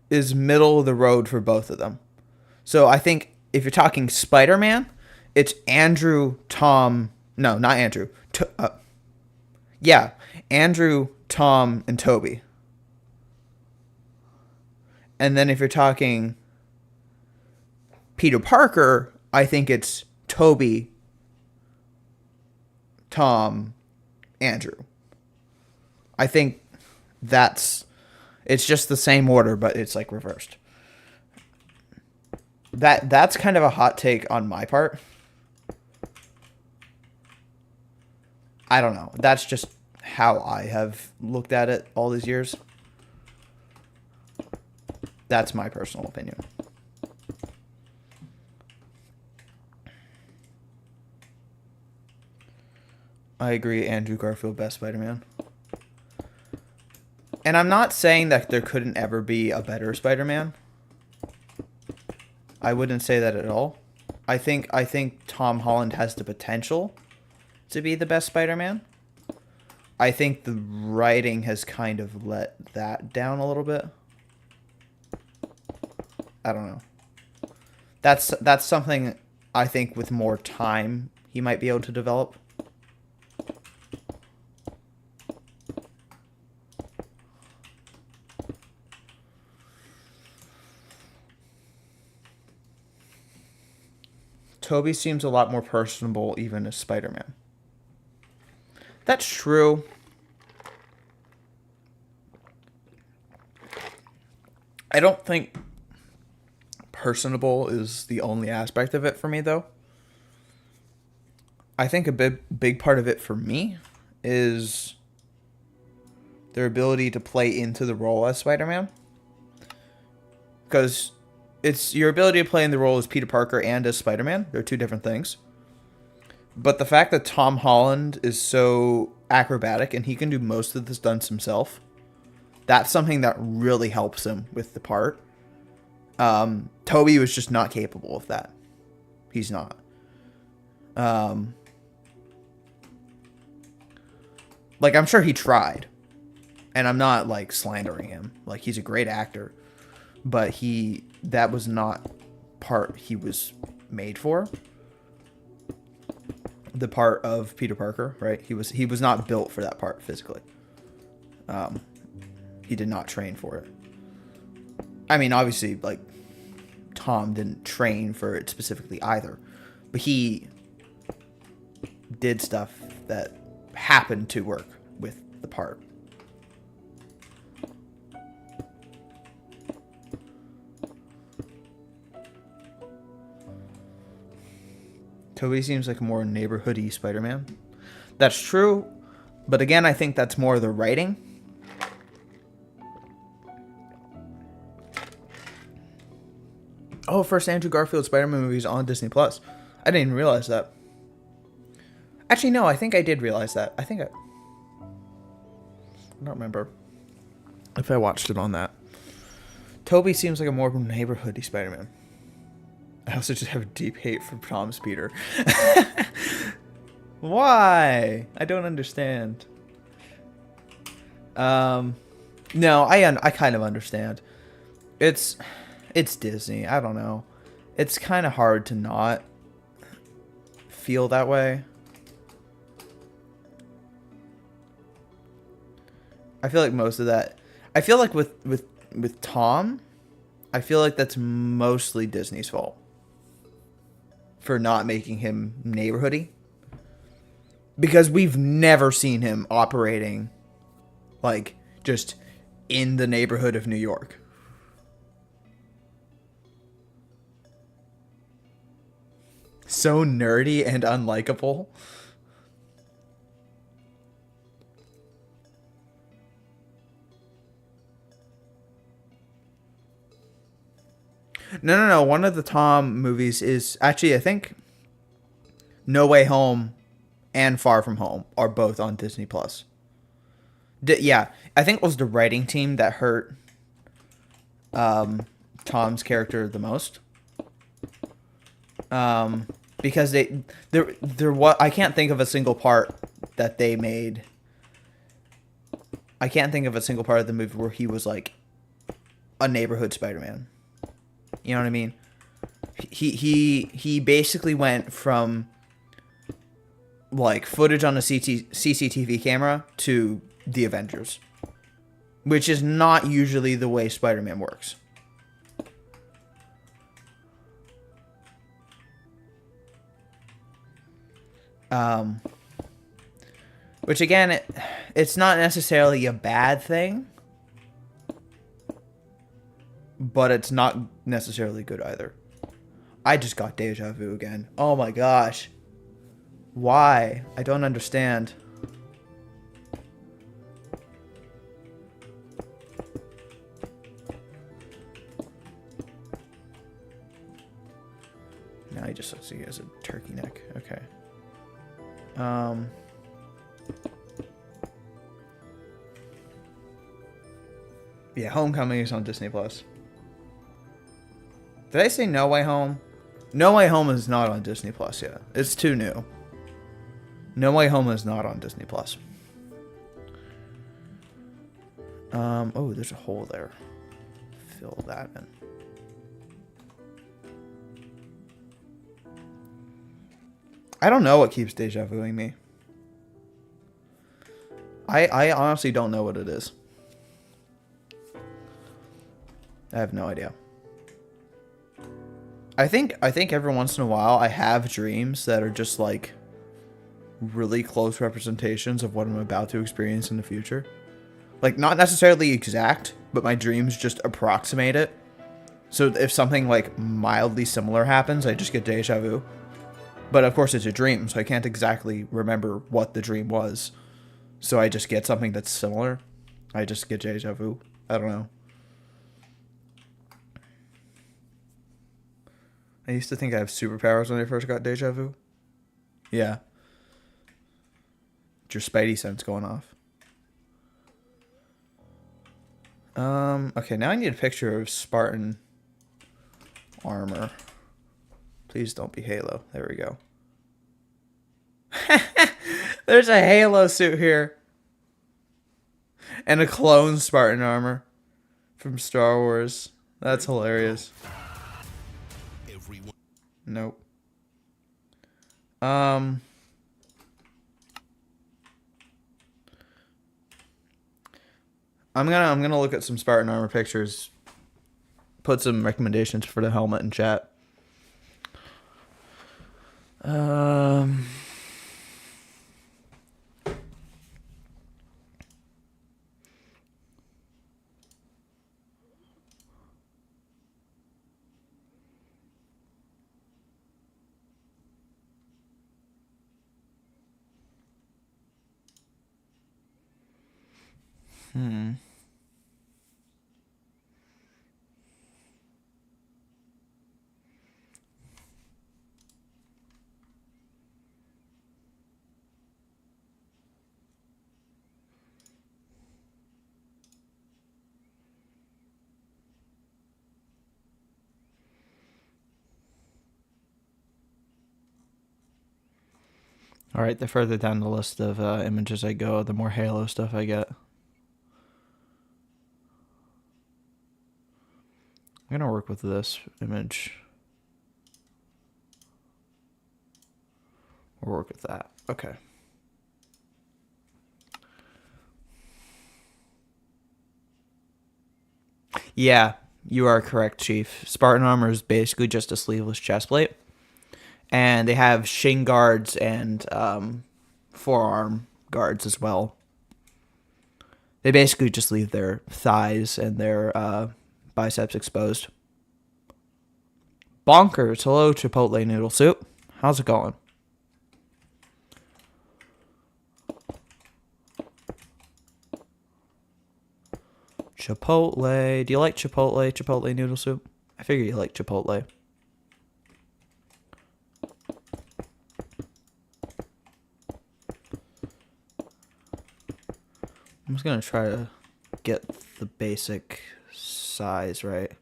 is middle of the road for both of them. So I think if you're talking Spider-Man, it's Andrew, Tom... No, not Andrew. Andrew, Tom, and Tobey. And then if you're talking Peter Parker, I think it's Tobey, Tom, Andrew. I think it's just the same order, but it's like reversed. That's kind of a hot take on my part. I don't know. That's just how I have looked at it all these years. That's my personal opinion. I agree, Andrew Garfield, best Spider-Man. And I'm not saying that there couldn't ever be a better Spider-Man. I wouldn't say that at all. I think Tom Holland has the potential to be the best Spider-Man. I think the writing has kind of let that down a little bit. I don't know. That's something I think with more time he might be able to develop. Toby seems a lot more personable even as Spider-Man. That's true. I don't think personable is the only aspect of it for me, though. I think a big part of it for me is their ability to play into the role as Spider-Man. Because it's your ability to play in the role as Peter Parker and as Spider-Man. They're two different things. But the fact that Tom Holland is so acrobatic and he can do most of the stunts himself, that's something that really helps him with the part. Toby was just not capable of that. He's not. Like, I'm sure he tried. And I'm not, like, slandering him. Like, he's a great actor. But that was not part he was made for. The part of Peter Parker, right? He was not built for that part physically. He did not train for it. I mean, obviously, like, Tom didn't train for it specifically either. But he did stuff that happened to work with the part. Toby seems like a more neighborhoody Spider-Man. That's true, but again, I think that's more the writing. Oh, first Andrew Garfield Spider-Man movie is on Disney Plus. I didn't even realize that. Actually, no, I think I did realize that. I don't remember if I watched it on that. Toby seems like a more neighborhoody Spider-Man. I also just have a deep hate for Tom's Peter. Why? I don't understand. No, I kind of understand. It's Disney. I don't know. It's kind of hard to not feel that way. I feel like most of that. I feel like with Tom, I feel like that's mostly Disney's fault for not making him neighborhoody. Because we've never seen him operating like just in the neighborhood of New York. So nerdy and unlikable. No. One of the Tom movies is actually, I think, No Way Home and Far From Home are both on Disney Plus. Yeah, I think it was the writing team that hurt Tom's character the most. Because I can't think of a single part that they made. I can't think of a single part of the movie where he was like a neighborhood Spider-Man. You know what I mean? He basically went from like footage on a CCTV camera to the Avengers, which is not usually the way Spider-Man works. Which again, it's not necessarily a bad thing, but it's not necessarily good either. I just got deja vu again. Oh my gosh. Why? I don't understand. Now he just looks like he has a turkey neck. Okay. Yeah, Homecoming is on Disney Plus. Did I say No Way Home? No Way Home is not on Disney Plus yet. It's too new. No Way Home is not on Disney Plus. Oh, there's a hole there. Fill that in. I don't know what keeps deja vuing me. I honestly don't know what it is. I have no idea. I think every once in a while I have dreams that are just like really close representations of what I'm about to experience in the future. Like not necessarily exact, but my dreams just approximate it. So if something like mildly similar happens, I just get deja vu. But of course it's a dream, so I can't exactly remember what the dream was. So I just get something that's similar. I just get deja vu. I don't know. I used to think I have superpowers when I first got deja vu. Yeah. It's your spidey sense going off. Okay, now I need a picture of Spartan armor. Please don't be Halo. There we go. There's a Halo suit here. And a clone Spartan armor from Star Wars. That's hilarious. Nope. I'm gonna look at some Spartan armor pictures. Put some recommendations for the helmet in chat. All right, the further down the list of images I go, the more Halo stuff I get. I'm gonna work with this image. We'll work with that. Okay. Yeah, you are correct, Chief. Spartan armor is basically just a sleeveless chestplate. And they have shin guards and forearm guards as well. They basically just leave their thighs and their biceps exposed. Bonkers. Hello, Chipotle noodle soup. How's it going? Chipotle. Do you like Chipotle? Chipotle noodle soup? I figure you like Chipotle. I'm just gonna try to get the basic size right.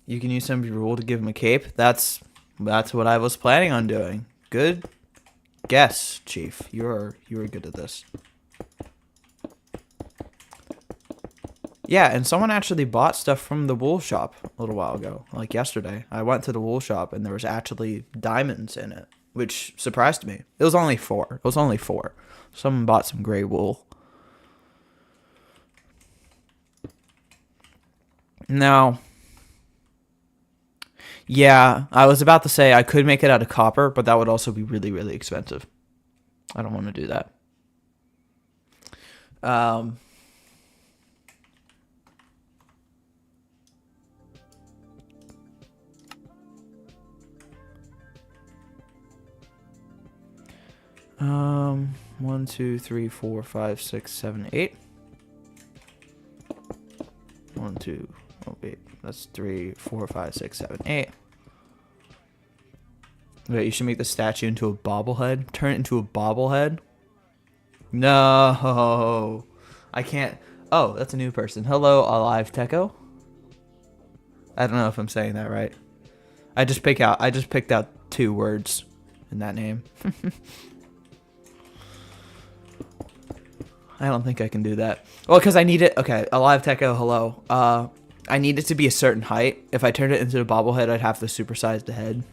You can use some of your rule to give him a cape. That's what I was planning on doing. Good guess, Chief. You are good at this. Yeah, and someone actually bought stuff from the wool shop a little while ago, like yesterday. I went to the wool shop and there was actually diamonds in it, which surprised me. It was only 4. It was only 4. Someone bought some gray wool. Now, yeah, I was about to say I could make it out of copper, but that would also be really, really expensive. I don't want to do that. 1, 2, 3, 4, 5, 6, 7, 8. 1, 2. Oh wait, that's 3, 4, 5, 6, 7, 8. Wait, you should make the statue into a bobblehead. Turn it into a bobblehead. No, I can't. Oh, that's a new person. Hello, Alive Techo. I don't know if I'm saying that right. I just picked out 2 words in that name. I don't think I can do that. Well, because I need it. Okay, Alive Techo, hello. I need it to be a certain height. If I turned it into a bobblehead, I'd have to supersize the head.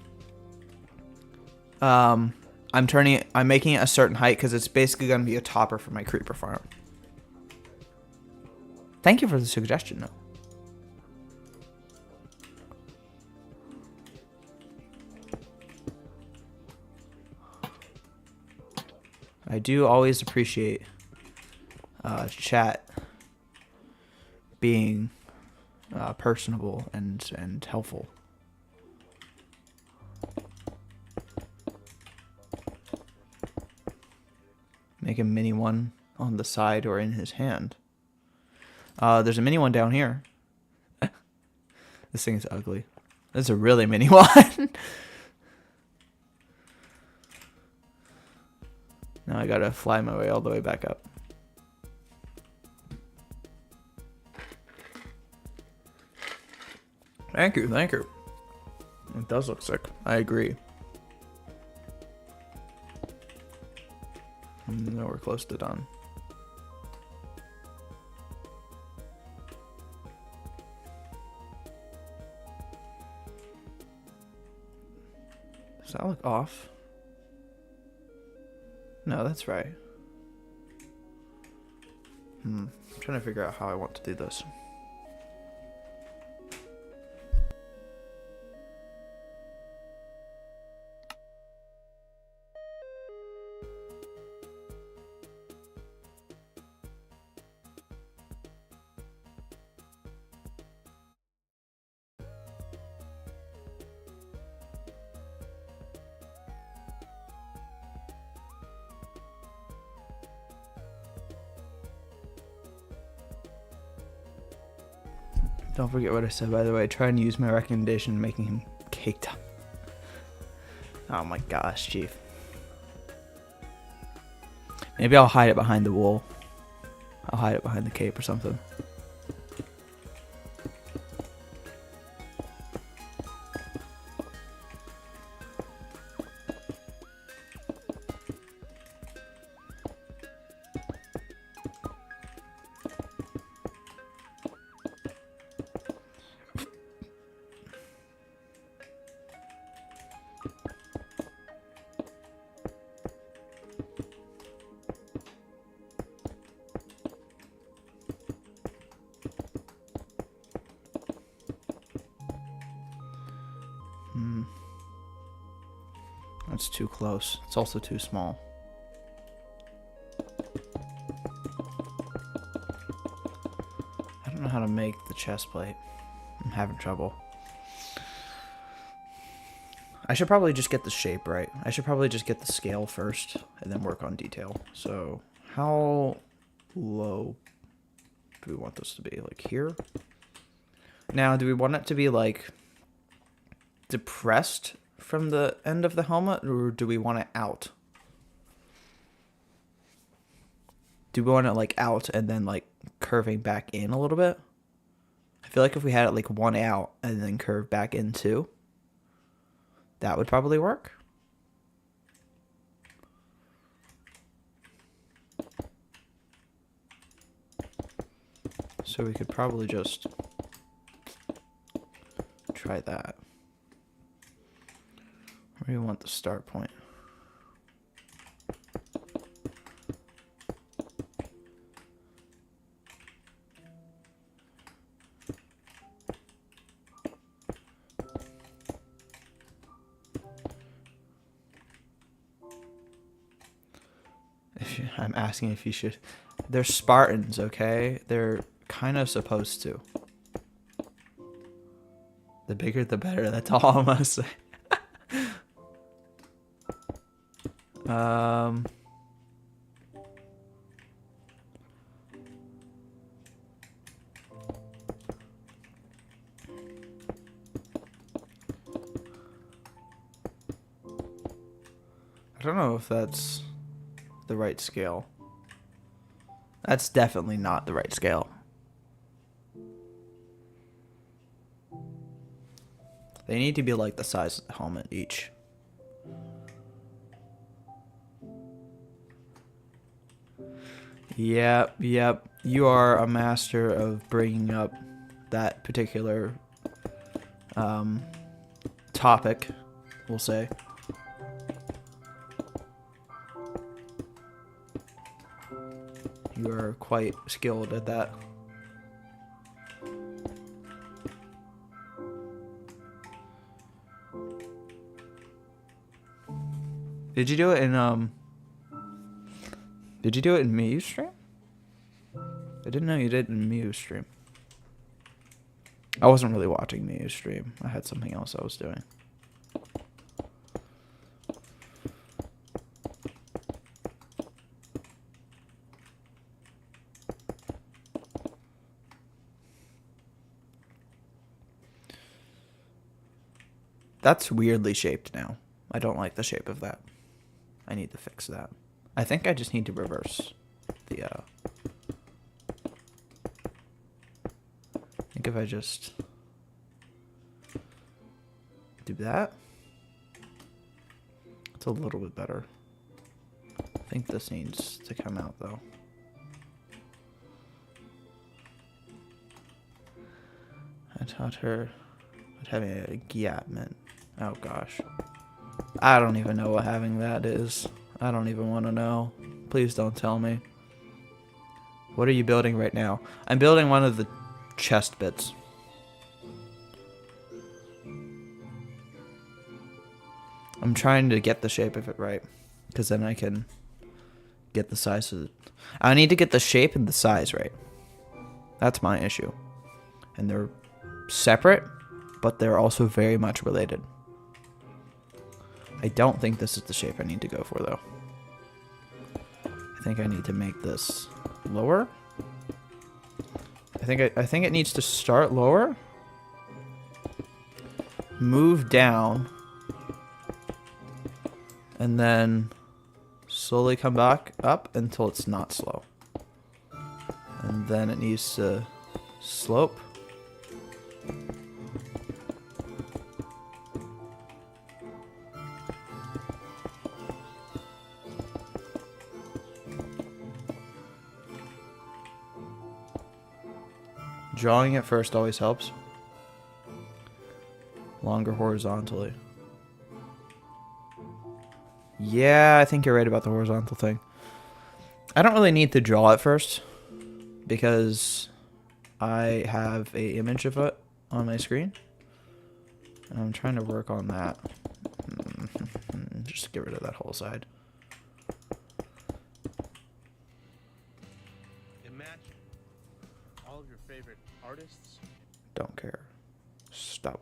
I'm making it a certain height because it's basically going to be a topper for my creeper farm. Thank you for the suggestion, though. I do always appreciate chat being personable and helpful. Make a mini one on the side or in his hand. There's a mini one down here. This thing is ugly. This is a really mini one. Now I gotta fly my way all the way back up. Thank you, thank you. It does look sick. I agree. No, we're close to done. Does that look off? No, that's right. I'm trying to figure out how I want to do this. Don't forget what I said, by the way. Try and use my recommendation making him caked up. Oh my gosh, Chief. Maybe I'll hide it behind the wool. I'll hide it behind the cape or something. That's too close. It's also too small. I don't know how to make the chest plate. I'm having trouble. I should probably just get the shape right. I should probably just get the scale first and then work on detail. So how low do we want this to be? Like here? Now, do we want it to be like depressed from the end of the helmet, or do we want it out? Do we want it like out and then like curving back in a little bit? I feel like if we had it like one out and then curve back in two, that would probably work. So we could probably just try that. Where do you want the start point? I'm asking if you should. They're Spartans, okay? They're kind of supposed to. The bigger the better, that's all I'm gonna say. I don't know if that's the right scale. That's definitely not the right scale. They need to be like the size of the helmet each. Yep. You are a master of bringing up that particular topic, we'll say. You are quite skilled at that. Did you do it in Miyu's stream? I didn't know you did it in Miyu's stream. I wasn't really watching Miyu's stream. I had something else I was doing. That's weirdly shaped now. I don't like the shape of that. I need to fix that. I think I just need to reverse the, I think if I just do that, it's a little bit better. I think this needs to come out though. I taught her what having a gap meant. Oh gosh. I don't even know what having that is. I don't even want to know. Please don't tell me. What are you building right now? I'm building one of the chest bits. I'm trying to get the shape of it right, because then I can get the size of it. I need to get the shape and the size right. That's my issue. And they're separate, but they're also very much related. I don't think this is the shape I need to go for, though. I think I need to make this lower. I think it needs to start lower, move down, and then slowly come back up until it's not slow. And then it needs to slope. Drawing it first always helps. Longer horizontally. Yeah, I think you're right about the horizontal thing. I don't really need to draw it first, because I have an image of it on my screen. And I'm trying to work on that. Just get rid of that whole side. Imagine all of your favorite artists. Don't care. Stop.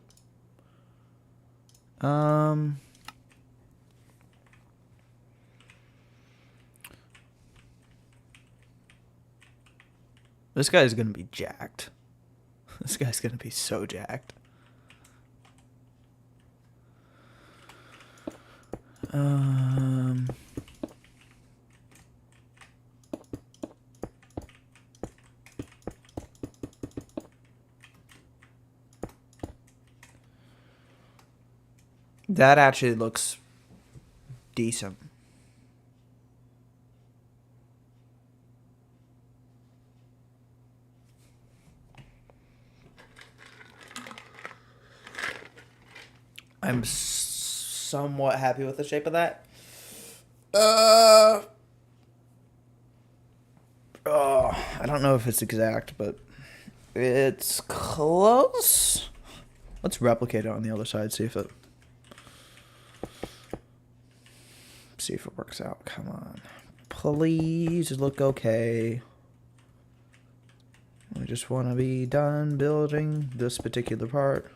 This guy's gonna be jacked. This guy's gonna be so jacked. That actually looks decent. I'm somewhat happy with the shape of that. I don't know if it's exact, but it's close. Let's replicate it on the other side, see if it works out. Come on. Please look okay. I just want to be done building this particular part.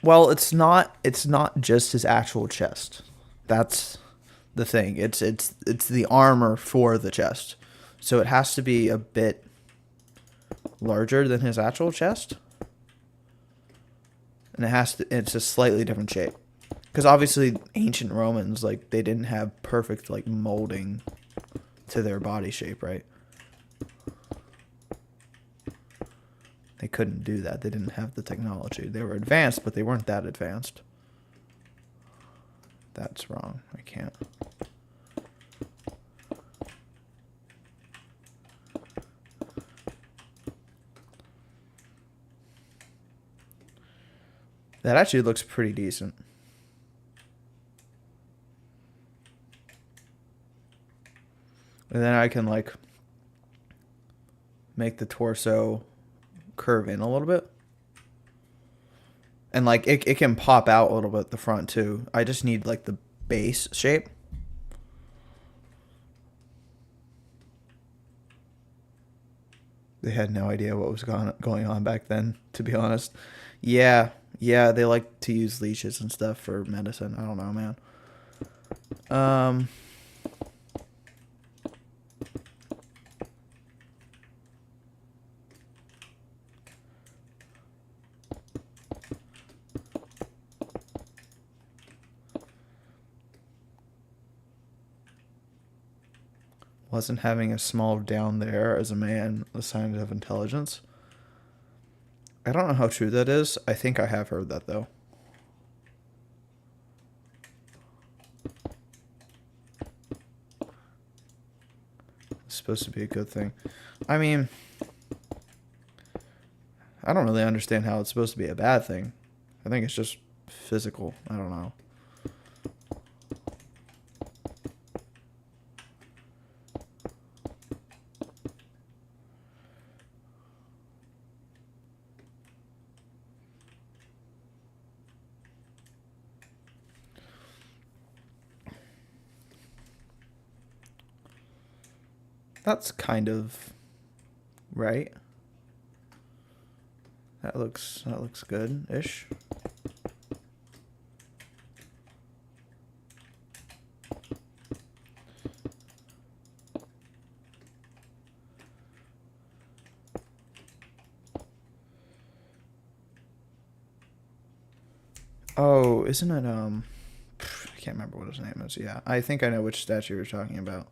Well, it's not just his actual chest. That's the thing. It's the armor for the chest. So it has to be a bit larger than his actual chest. And it's a slightly different shape. Because obviously ancient Romans, like, they didn't have perfect, like, molding to their body shape, right? They couldn't do that. They didn't have the technology. They were advanced, but they weren't that advanced. That's wrong. I can't. That actually looks pretty decent. And then I can, like, make the torso curve in a little bit. And, like, it can pop out a little bit at the front, too. I just need, like, the base shape. They had no idea what was going on back then, to be honest. Yeah, they like to use leashes and stuff for medicine. I don't know, man. Wasn't having a small down there as a man a sign of intelligence? I don't know how true that is. I think I have heard that, though. It's supposed to be a good thing. I mean, I don't really understand how it's supposed to be a bad thing. I think it's just physical. I don't know. That's kind of right. That looks good-ish. Oh, isn't it I can't remember what his name is. Yeah, I think I know which statue you're talking about.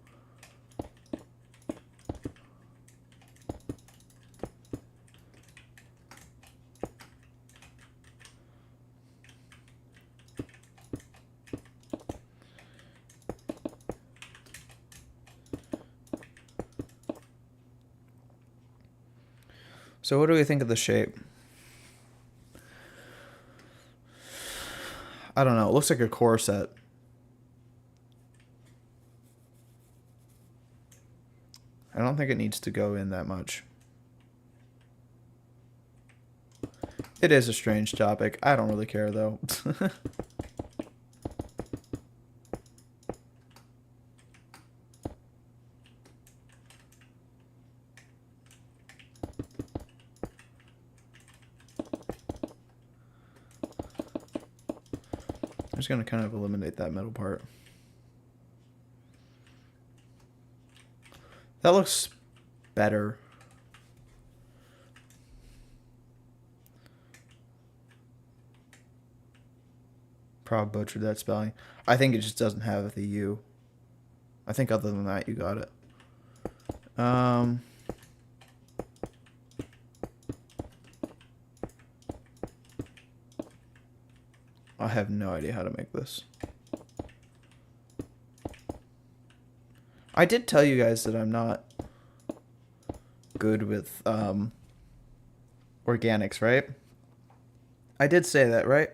So what do we think of the shape? I don't know. It looks like a corset. I don't think it needs to go in that much. It is a strange topic. I don't really care, though. I'm just going to kind of eliminate that middle part. That looks better. Probably butchered that spelling. I think it just doesn't have the U. I think other than that, you got it. I have no idea how to make this. I did tell you guys that I'm not good with organics, right? I did say that, right?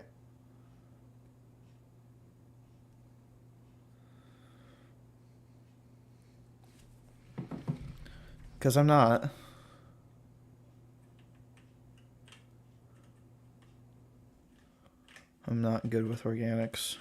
Because I'm not. I'm not good with organics.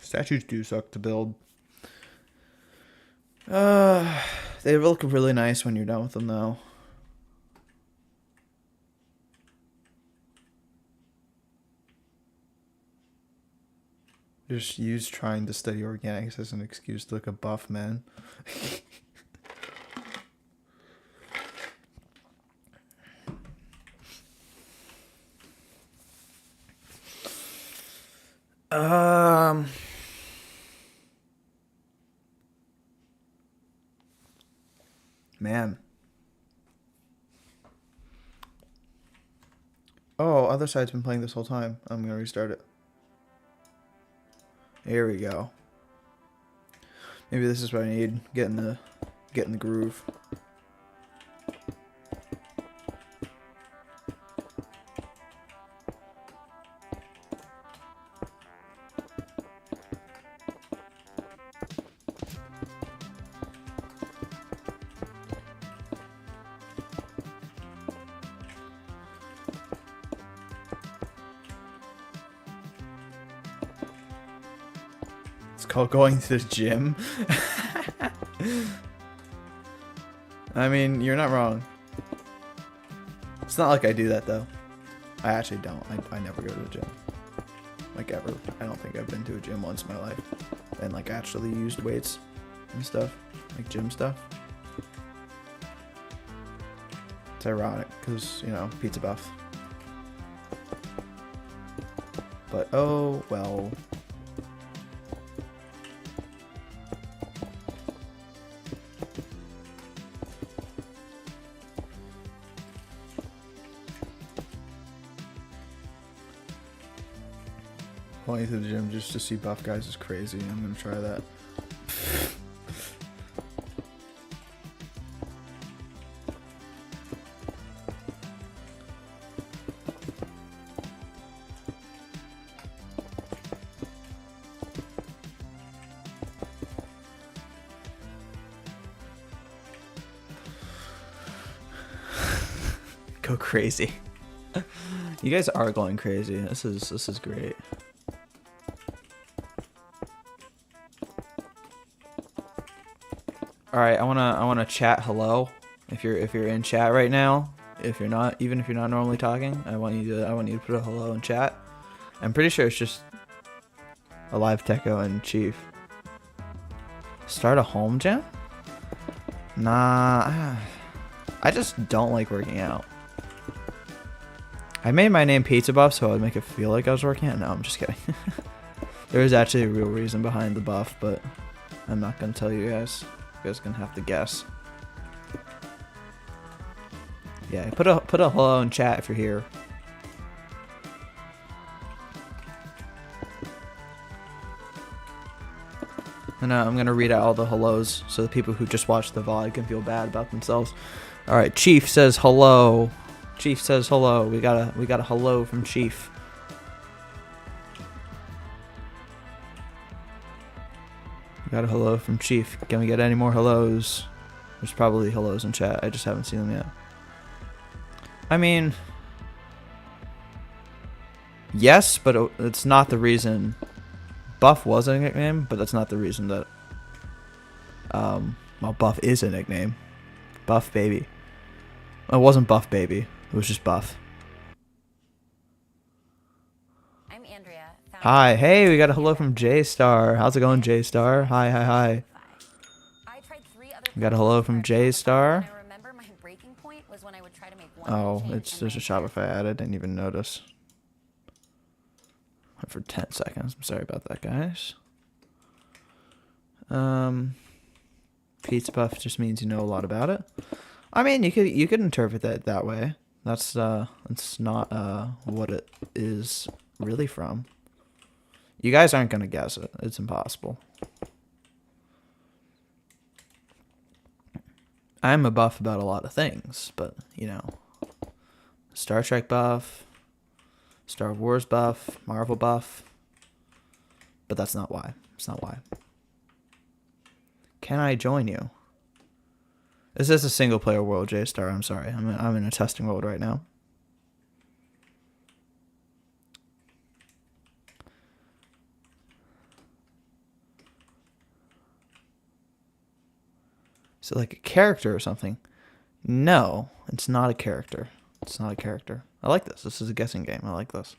Statues do suck to build. They look really nice when you're done with them, though. Just use trying to study organics as an excuse to look a buff man. Man. Oh, other side's been playing this whole time. I'm gonna restart it. Here we go. Maybe this is what I need. Get in the groove. It's called going to the gym. I mean, you're not wrong. It's not like I do that though. I actually don't. I never go to the gym. Like ever. I don't think I've been to a gym once in my life. And like actually used weights and stuff. Like gym stuff. It's ironic because, you know, pizza buff. But oh well. Going to the gym just to see buff guys is crazy. I'm gonna try that. Go crazy. You guys are going crazy. This is great. All right, I wanna chat hello. If you're in chat right now, if you're not, even if you're not normally talking, I want you to put a hello in chat. I'm pretty sure it's just Alive Techo and Chief. Start a home gym? Nah, I just don't like working out. I made my name Pizza Buff so I would make it feel like I was working out. No, I'm just kidding. There is actually a real reason behind the buff, but I'm not gonna tell you guys. You guys are gonna have to guess. Yeah, put a hello in chat if you're here. And I'm gonna read out all the hellos so the people who just watched the VOD can feel bad about themselves. All right, Chief says hello. Chief says hello. We got a hello from Chief. We got a hello from Chief. Can we get any more hellos? There's probably hellos in chat. I just haven't seen them yet. I mean, yes, but it's not the reason. Buff was a nickname, but that's not the reason that. Well, Buff is a nickname. Buff Baby. It wasn't Buff Baby. It was just Buff. I'm Andrea. Hi. Hey, we got a hello from J-Star. How's it going, J-Star? Hi, hi, hi. We got a hello from J-Star. Oh, there's a Shopify ad. I didn't even notice. Went for 10 seconds. I'm sorry about that, guys. Pizza Buff just means you know a lot about it. I mean, you could interpret that way. That's not what it is really from. You guys aren't gonna guess it. It's impossible. I'm a buff about a lot of things, but you know, Star Trek buff, Star Wars buff, Marvel buff. But that's not why. It's not why. Can I join you? This is a single player world, J-Star. I'm sorry. I'm in a testing world right now. Is it like a character or something? No, it's not a character. It's not a character. I like this. This is a guessing game. I like this.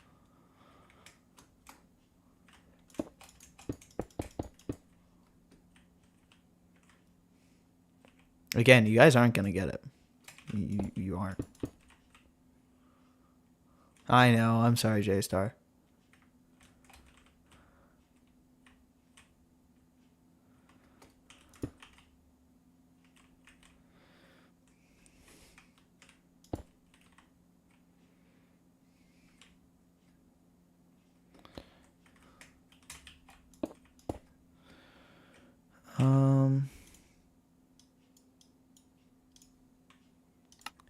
Again, you guys aren't going to get it. You aren't. I know. I'm sorry, J-Star.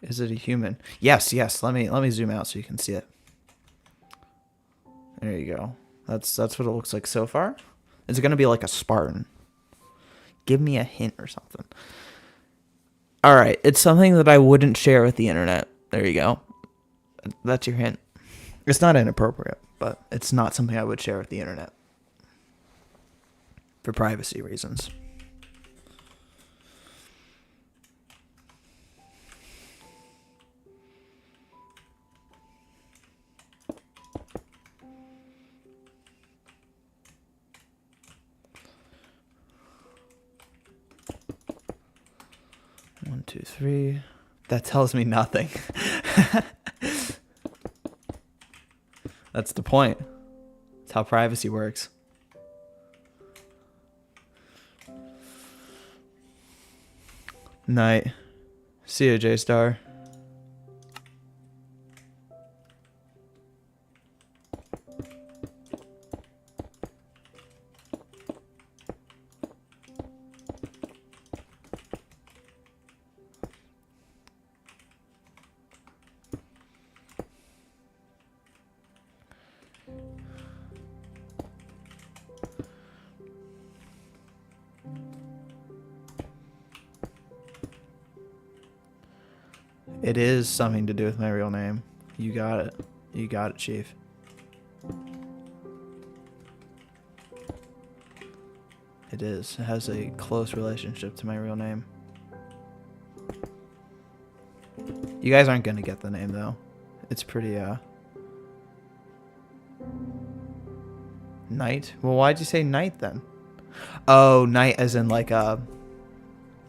Is it a human? Yes, yes. Let me zoom out so you can see it. There you go. That's what it looks like so far. Is it gonna be like a Spartan? Give me a hint or something. All right, it's something that I wouldn't share with the internet. There you go. That's your hint. It's not inappropriate, but it's not something I would share with the internet for privacy reasons. One, two, three. That tells me nothing. That's the point. That's how privacy works. Night. See you, J-Star. It is something to do with my real name. You got it. You got it, Chief. It is. It has a close relationship to my real name. You guys aren't gonna get the name though. It's pretty Knight? Well, why'd you say Knight then? Oh, Knight as in like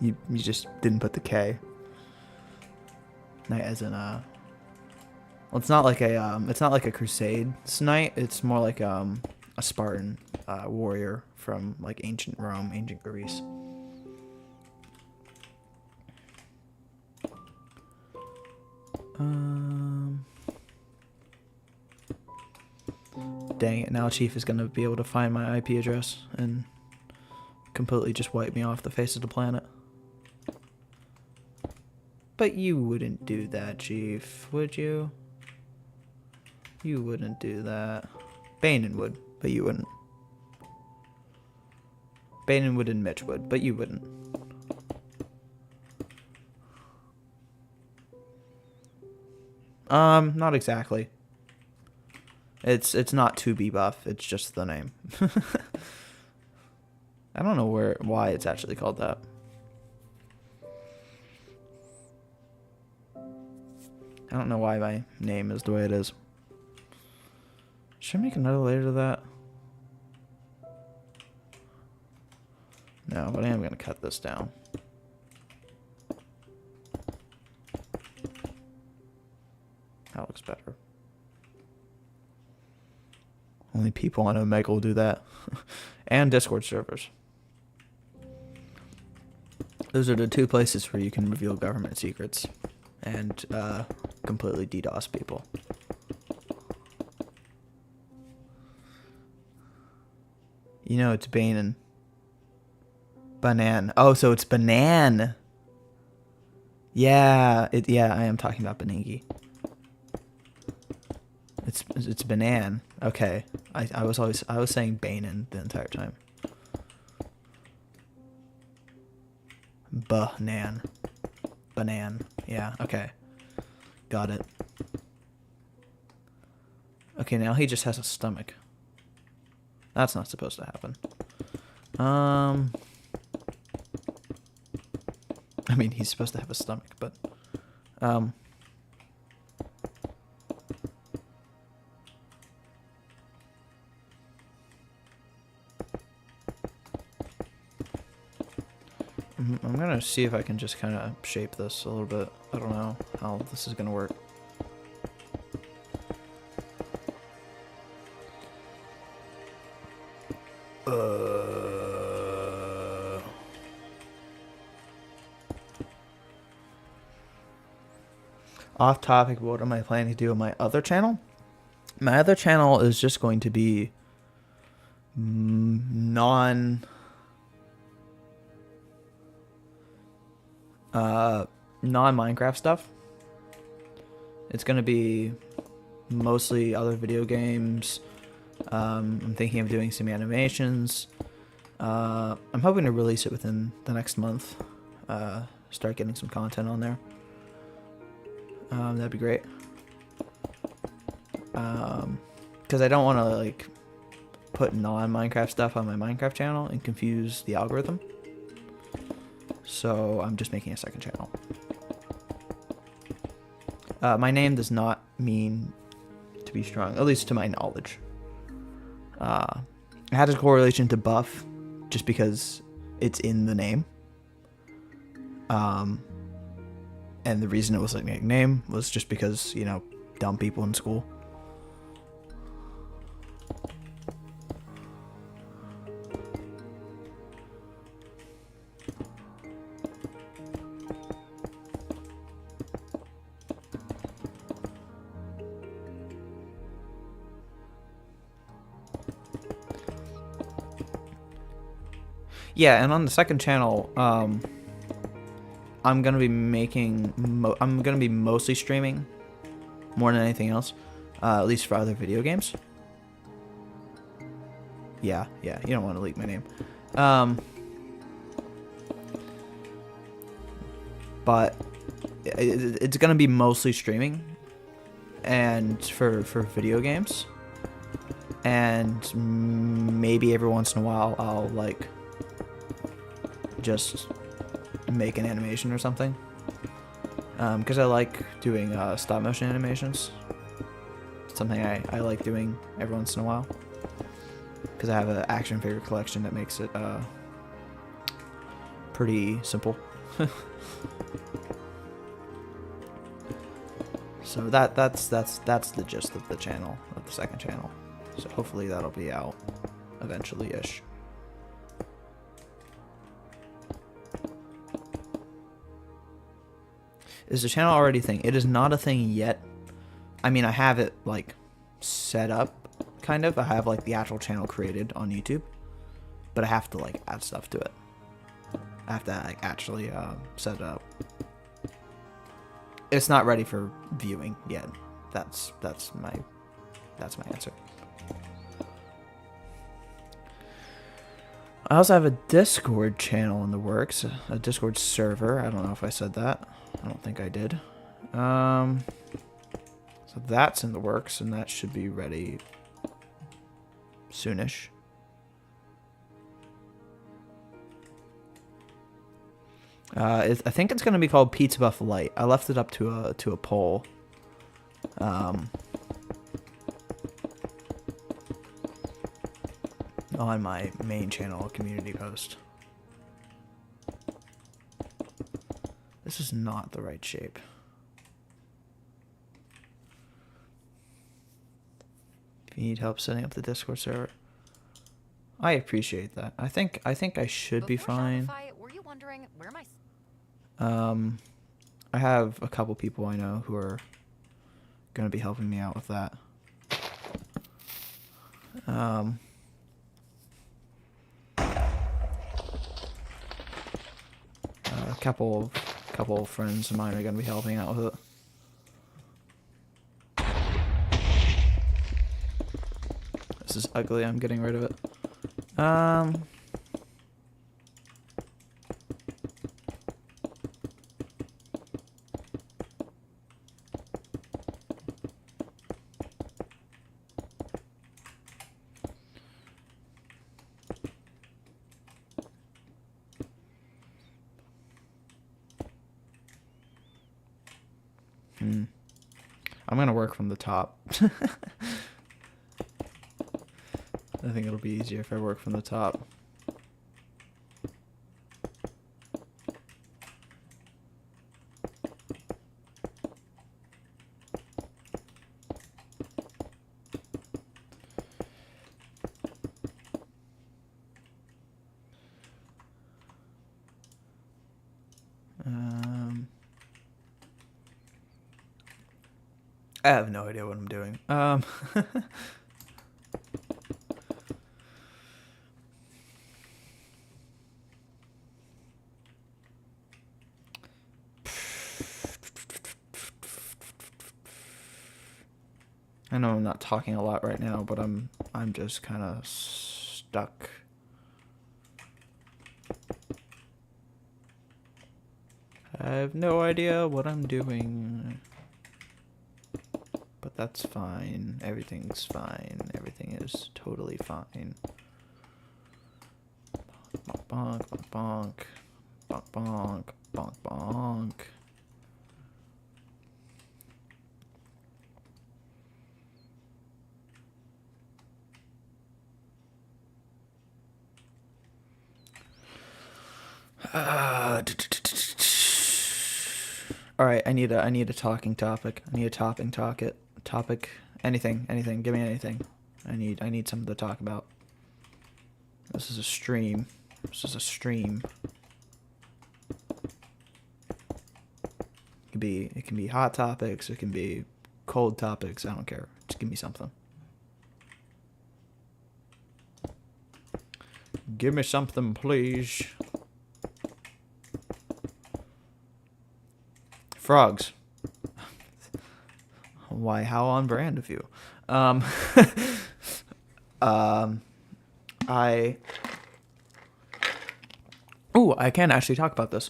you just didn't put the K. Knight as in well, it's not like a crusade knight. It's more like a Spartan warrior from like ancient Rome, ancient Greece. Dang it, now Chief is gonna be able to find my IP address and completely just wipe me off the face of the planet. But you wouldn't do that, Chief, would you? You wouldn't do that. Banin would, but you wouldn't. Banin would and Mitch would, but you wouldn't. Not exactly. It's not 2B buff, it's just the name. I don't know why it's actually called that. I don't know why my name is the way it is. Should I make another layer to that? No, but I am going to cut this down. That looks better. Only people on Omega will do that. And Discord servers. Those are the two places where you can reveal government secrets and completely DDoS people. You know it's Banan. Banan. Oh, so it's Banan. Yeah, I am talking about Benigi. It's Banan. Okay. I was saying Banan the entire time. Banan. Banan. Yeah, okay. Got it. Okay, now he just has a stomach. That's not supposed to happen. I mean, he's supposed to have a stomach, but I'm gonna see if I can just kind of shape this a little bit. I don't know how this is gonna work. Off topic, what am I planning to do on my other channel? My other channel is just going to be non-Minecraft stuff. It's going to be mostly other video games. I'm thinking of doing some animations. I'm hoping to release it within the next month. Start getting some content on there. That'd be great. Because I don't want to like put non-Minecraft stuff on my Minecraft channel and confuse the algorithm. So I'm just making a second channel. My name does not mean to be strong, at least to my knowledge. It has a correlation to buff just because it's in the name. And the reason it was a nickname was just because, you know, dumb people in school. Yeah, and on the second channel, I'm gonna be making. I'm gonna be mostly streaming, more than anything else, at least for other video games. Yeah, you don't want to leak my name. But it's gonna be mostly streaming, and for video games, and maybe every once in a while I'll like just make an animation or something, because I like doing stop motion animations. It's something I like doing every once in a while, because I have an action figure collection that makes it pretty simple. So that's the gist of the channel, of the second channel. So hopefully that'll be out eventually-ish. Is the channel already a thing? It is not a thing yet. I mean, I have it like set up, kind of. I have like the actual channel created on YouTube, but I have to like add stuff to it. I have to like actually set it up. It's not ready for viewing yet. That's my answer. I also have a Discord channel in the works, a Discord server. I don't know if I said that. I don't think I did. So that's in the works, and that should be ready soonish. I think it's going to be called Pizza Buff Light. I left it up to a poll. On my main channel community post. This is not the right shape. If you need help setting up the Discord server, I appreciate that. I think I should be fine. Shopify, were you wondering where my I have a couple people I know who are going to be helping me out with that. A couple of friends of mine are going to be helping out with it. This is ugly. I'm getting rid of it. I'm gonna work from the top. I think it'll be easier if I work from the top. I have no idea what I'm doing. I know I'm not talking a lot right now, but I'm just kind of stuck. I have no idea what I'm doing. But that's fine. Everything's fine. Everything is totally fine. Bonk, bonk, bonk. Bonk, bonk, bonk, bonk. All right, I need a talking topic. I need a topic. Anything. Give me anything. I need something to talk about. This is a stream. It can be hot topics. It can be cold topics. I don't care. Just give me something. Give me something, please. Frogs. Why, how on brand of you. I can actually talk about this.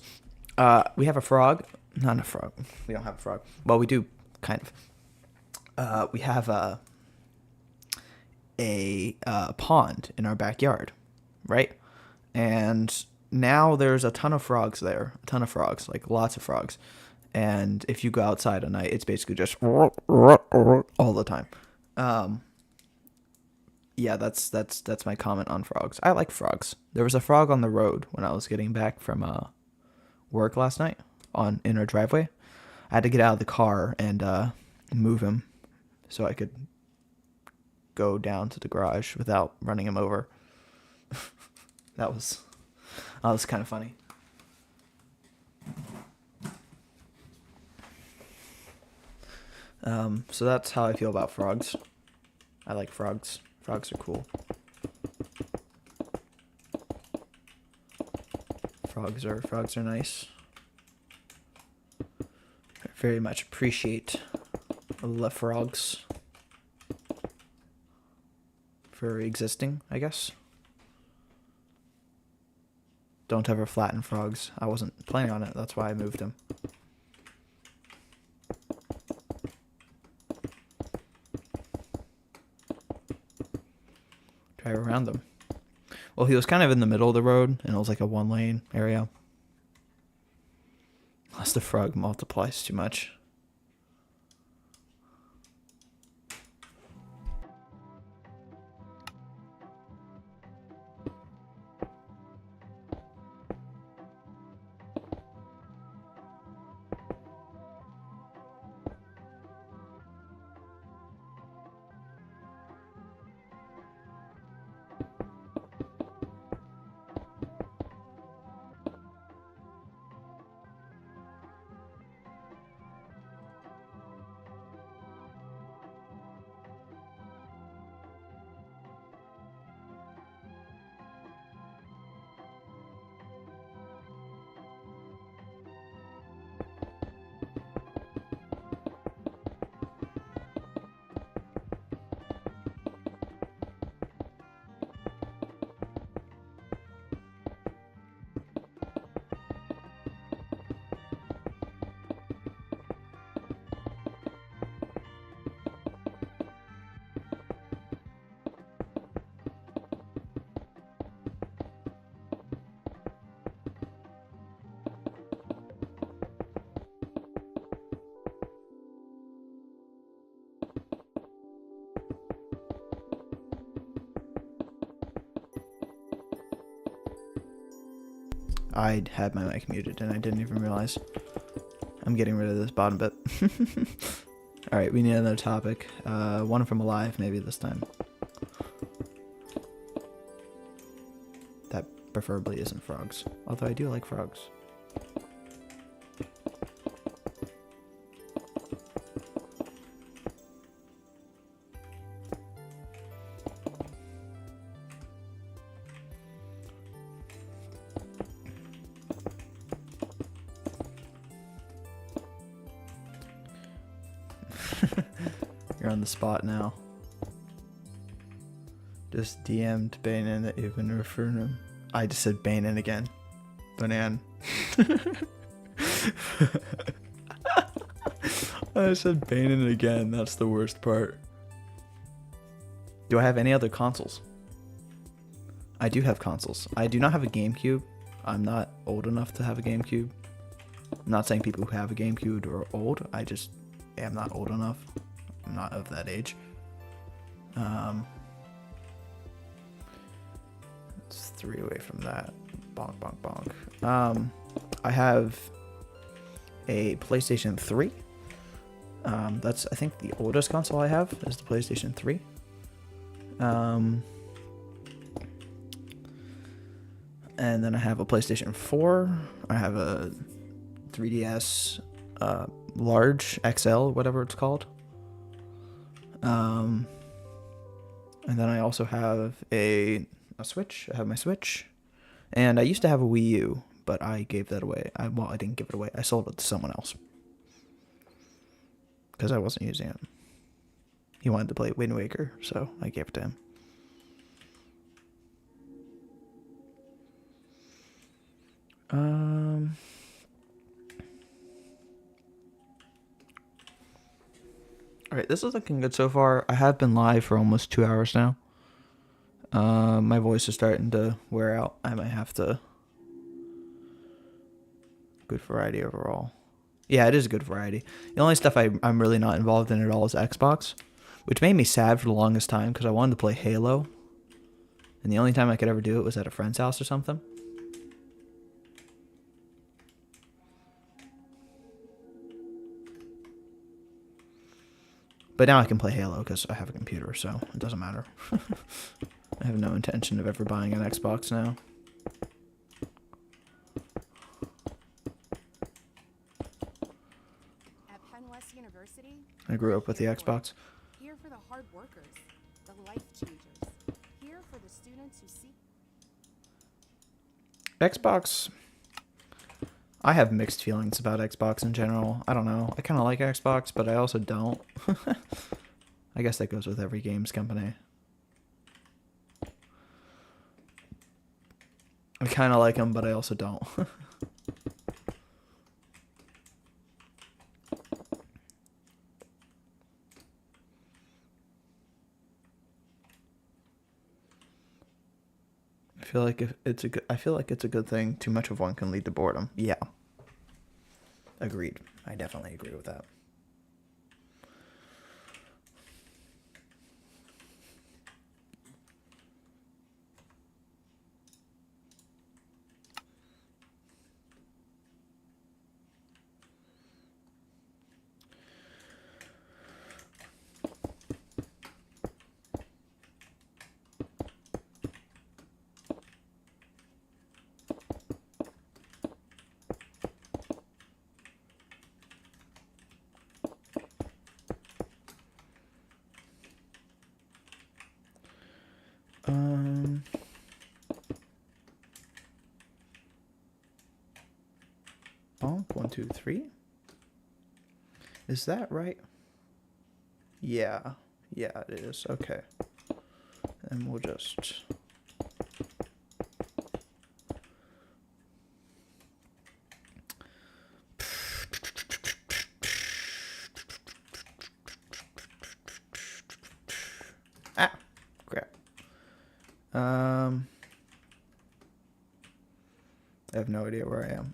We have a frog. Not a frog. We don't have a frog. Well, we do, kind of. We have a pond in our backyard, right? And now there's a ton of frogs there. Like lots of frogs. And if you go outside at night, it's basically just all the time. Yeah, that's my comment on frogs. I like frogs. There was a frog on the road when I was getting back from work last night in our driveway. I had to get out of the car and move him so I could go down to the garage without running him over. That was kind of funny. So that's how I feel about frogs. I like frogs. Frogs are cool. Frogs are nice. I very much appreciate the frogs for existing, I guess. Don't ever flatten frogs. I wasn't planning on it. That's why I moved him. Drive around them. Well, he was kind of in the middle of the road, and it was like a one-lane area. Unless the frog multiplies too much. I had my mic muted and I didn't even realize. I'm getting rid of this bottom bit. Alright, we need another topic. One from Alive, maybe this time. That preferably isn't frogs. Although I do like frogs. You're on the spot now. Just DM'd Banan that you've been referring to him. I just said Banan again. Banan. I said Banan again. That's the worst part. Do I have any other consoles? I do have consoles. I do not have a GameCube. I'm not old enough to have a GameCube. I'm not saying people who have a GameCube are old. I just am not old enough. I'm not of that age. It's 3 away from that. Bonk, bonk, bonk. I have a PlayStation 3. That's, I think, the oldest console I have is the PlayStation 3. And then I have a PlayStation 4. I have a 3DS large XL, whatever it's called. And then I also have a Switch. I have my Switch. And I used to have a Wii U, but I gave that away. Well, I didn't give it away. I sold it to someone else. Because I wasn't using it. He wanted to play Wind Waker, so I gave it to him. Alright, this is looking good so far. I have been live for almost 2 hours now. My voice is starting to wear out. I might have to... Good variety overall. Yeah, it is a good variety. The only stuff I'm really not involved in at all is Xbox, which made me sad for the longest time because I wanted to play Halo. And the only time I could ever do it was at a friend's house or something. But now I can play Halo because I have a computer, so it doesn't matter. I have no intention of ever buying an Xbox now. At Penn West University, I grew up with the Xbox. here for the hard workers, the life changers, here for the students who seek. Xbox. I have mixed feelings about Xbox in general. I don't know. I kind of like Xbox, but I also don't. I guess that goes with every games company. I kind of like them, but I also don't. I feel like it's a good thing. Too much of one can lead to boredom. Yeah. Agreed. I definitely agree with that. Bonk, 1, 2, 3. Is that right? Yeah. Yeah, it is. Okay. And we'll just... Ah! Crap. I have no idea where I am.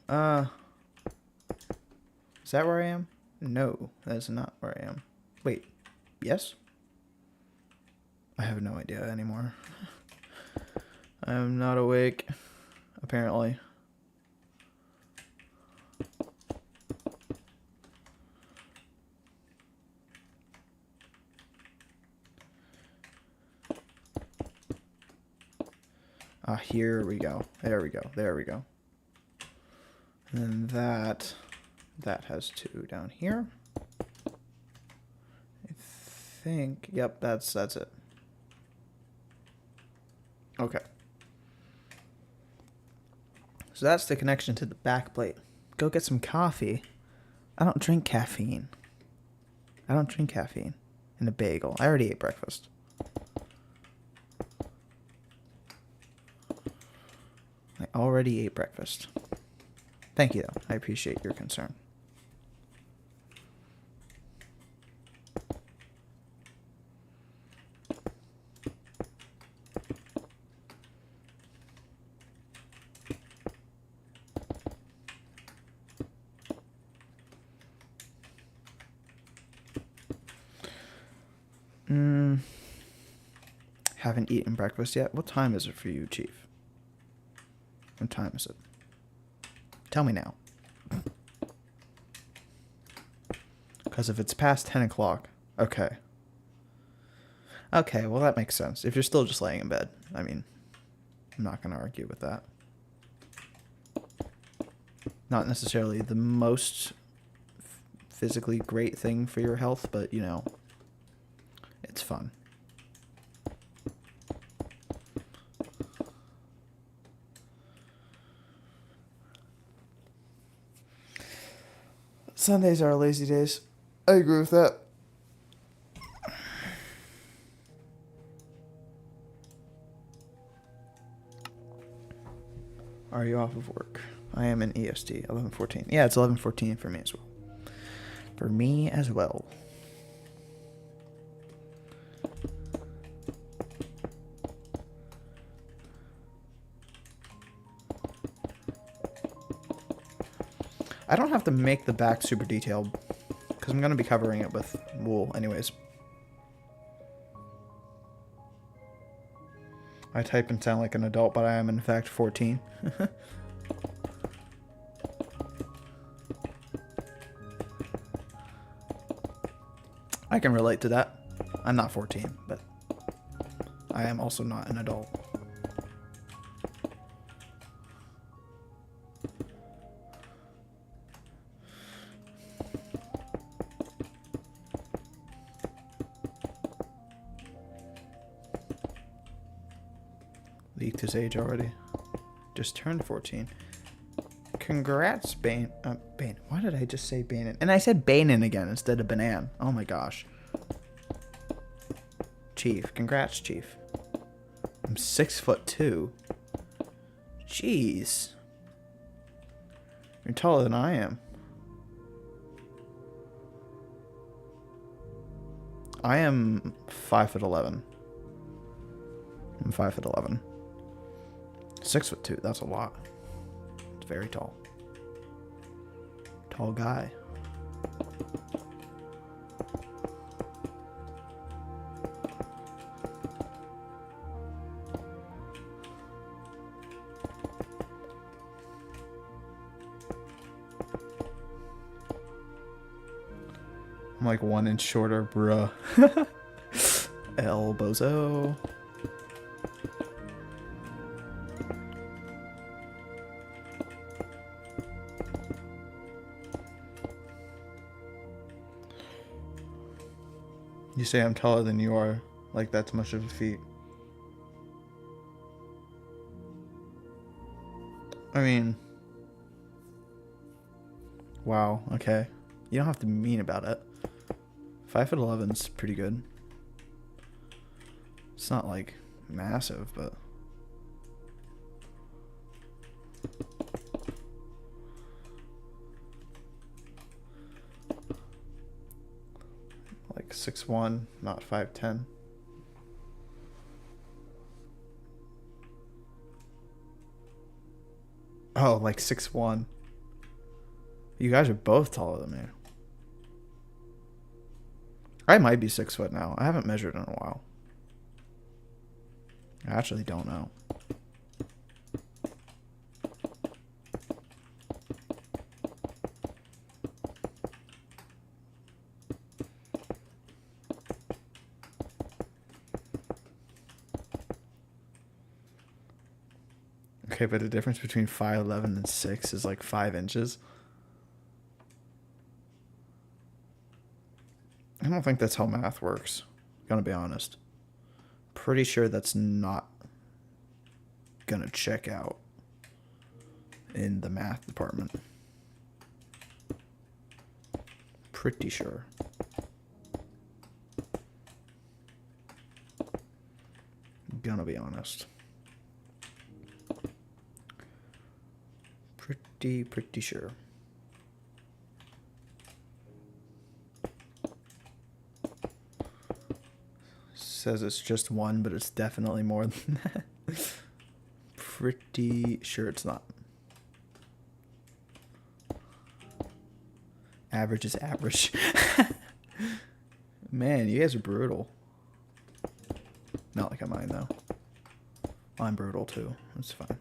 Is that where I am? No, that's not where I am. Wait, yes? I have no idea anymore. I am not awake, apparently. Here we go. There we go. There we go. And then that has 2 down here. I think, yep, that's it. Okay. So that's the connection to the back plate. Go get some coffee. I don't drink caffeine. I don't drink caffeine. And a bagel. I already ate breakfast. I already ate breakfast. Thank you, though. I appreciate your concern. Haven't eaten breakfast yet. What time is it for you, Chief? What time is it? Tell me now. Because if it's past 10 o'clock... Okay. Okay, well that makes sense. If you're still just laying in bed. I mean, I'm not going to argue with that. Not necessarily the most physically great thing for your health, but, you know, it's fun. Sundays are lazy days. I agree with that. Are you off of work? I am in EST, 11:14. Yeah, it's 11:14 for me as well. For me as well. I don't have to make the back super detailed because I'm going to be covering it with wool anyways. I type and sound like an adult, but I am in fact 14. I can relate to that. I'm not 14, but I am also not an adult. Leaked his age already. Just turned 14. Congrats, Bane. Bane. Why did I just say Banin? And I said Banin again instead of Banan. Oh my gosh. Chief. Congrats, Chief. I'm 6'2". Jeez. You're taller than I am. I am 5'11". I'm 5'11". 6'2". That's a lot. It's very tall. Tall guy. I'm like 1 inch shorter, bruh. El Bozo. You say I'm taller than you are, like that's much of a feat. I mean, wow, okay. You don't have to be mean about it. 5'11's pretty good. It's not like massive, but like 6'1", not 5'10". Oh, like 6'1". You guys are both taller than me. I might be 6 foot now. I haven't measured in a while. I actually don't know. Okay, but the difference between 5'11" and 6 is like 5 inches. I don't think that's how math works. Gonna be honest. Pretty sure that's not gonna check out in the math department. Pretty sure. Gonna be honest. Pretty sure. Says it's just 1, but it's definitely more than that. Pretty sure it's not. Average is average. Man, you guys are brutal. Not like I mind, though. I'm brutal, too. It's fine.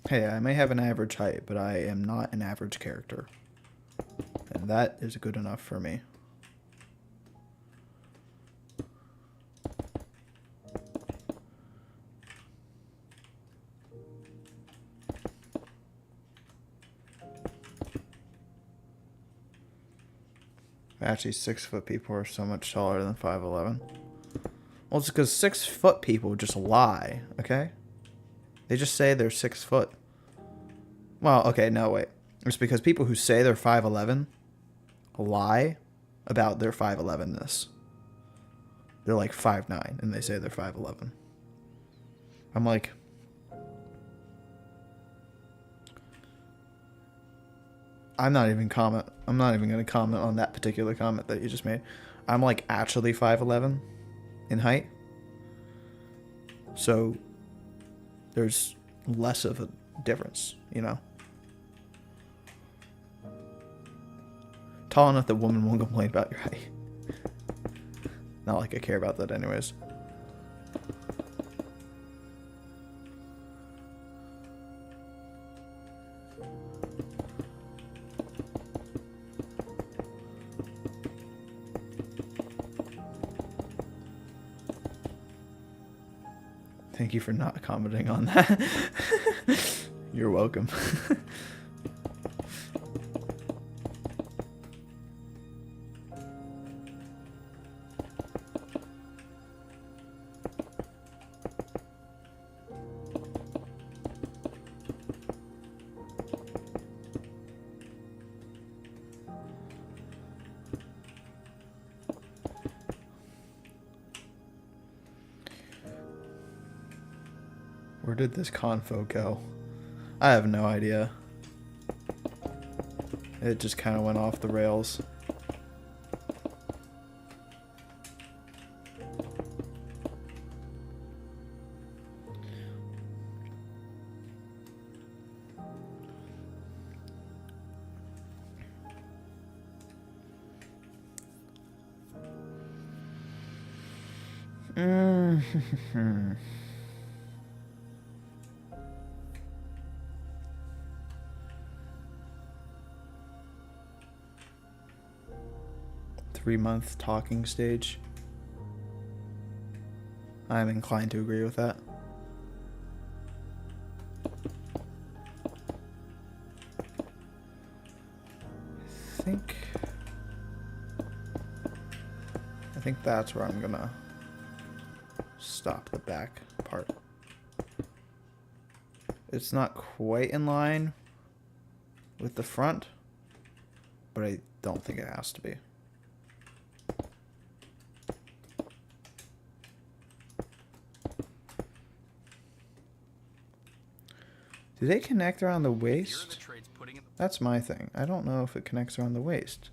Hey, I may have an average height, but I am not an average character. And that is good enough for me. Actually, 6-foot people are so much taller than 5'11". Well, it's because 6-foot people just lie, okay? They just say they're 6 foot. Well, okay, no, wait. It's because people who say they're 5'11" lie about their 5'11"-ness. They're like 5'9", and they say they're 5'11". I'm like... I'm not even going to comment on that particular comment that you just made. I'm like actually 5'11" in height. So there's less of a difference, you know? Tall enough that women won't complain about your height. Not like I care about that anyways. Thank you for not commenting on that. You're welcome. Where did this convo go? I have no idea. It just kind of went off the rails. Three-month talking stage. I'm inclined to agree with that. I think that's where I'm gonna stop the back part. It's not quite in line with the front, but I don't think it has to be. Do they connect around the waist? That's my thing. I don't know if it connects around the waist.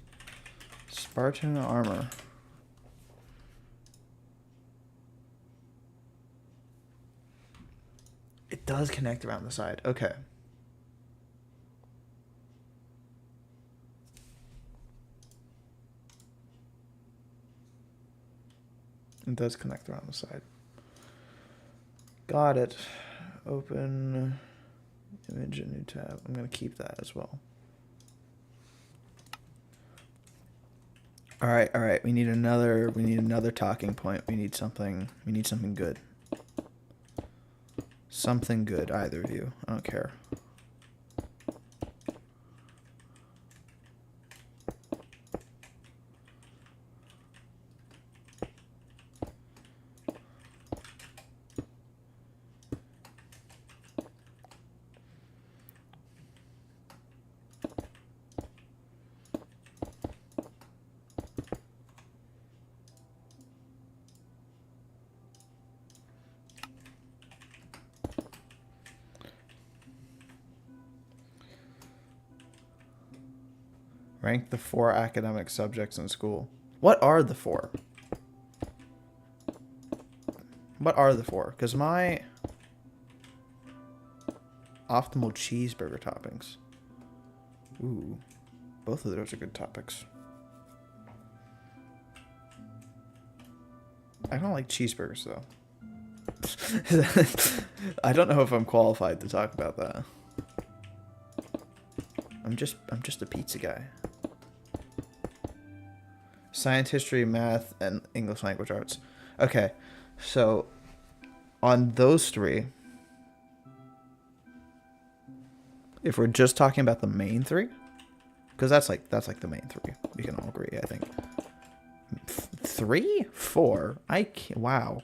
Spartan armor. It does connect around the side. Okay. It does connect around the side. Got it. Open image, a new tab. I'm going to keep that as well. All right, all right. We need another talking point. We need something good. Something good, either of you. I don't care. Rank the 4 academic subjects in school. What are the 4? What are the 4? Because my optimal cheeseburger toppings. Ooh, both of those are good topics. I don't like cheeseburgers though. I don't know if I'm qualified to talk about that. I'm just a pizza guy. Science, history, math, and English language arts. Okay, so on those 3, if we're just talking about the main 3, because that's like the main 3, we can all agree. I think 3, 4. I can't, wow.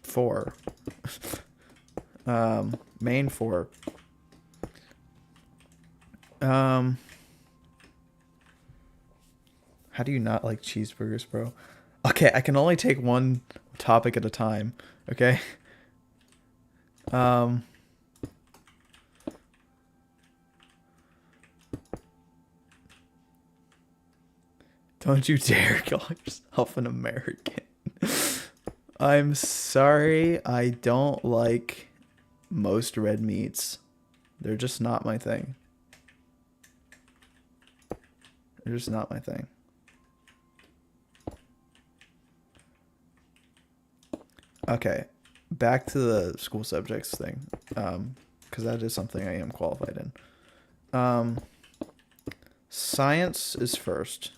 4. Main 4. How do you not like cheeseburgers, bro? Okay, I can only take one topic at a time, okay? Don't you dare call yourself an American. I'm sorry, I don't like most red meats. They're just not my thing. They're just not my thing. Okay, back to the school subjects thing, because that is something I am qualified in. Science is first,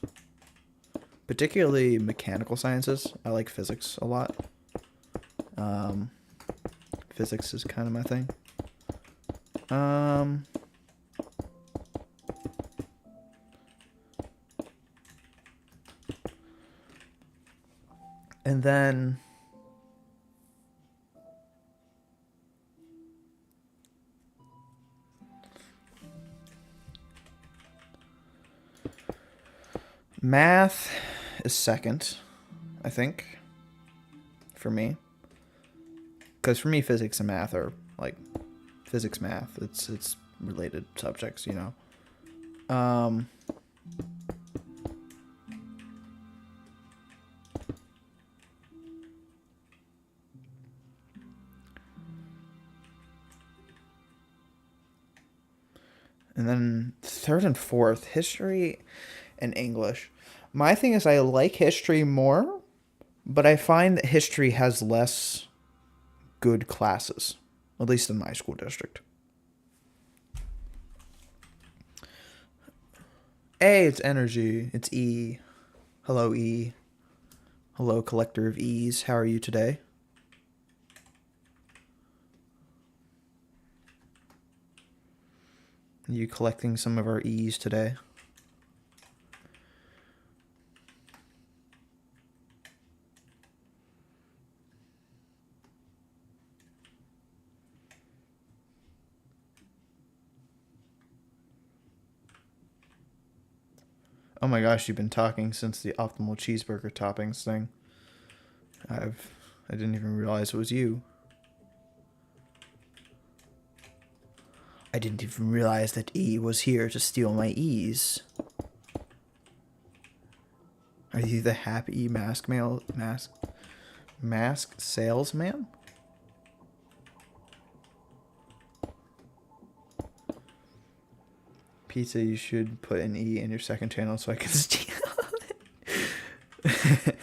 particularly mechanical sciences. I like physics a lot. Physics is kind of my thing. And then math is second, I think, for me. Because for me, physics and math are like physics, math. It's related subjects, you know. And then third and fourth, history and English. My thing is I like history more, but I find that history has less good classes, at least in my school district. A, it's energy. It's E. Hello, E. Hello, collector of E's. How are you today? Are you collecting some of our E's today? Oh my gosh, you've been talking since the optimal cheeseburger toppings thing. I didn't even realize it was you. I didn't even realize that E was here to steal my E's. Are you the happy mask salesman? Pizza, you should put an E in your second channel so I can steal it.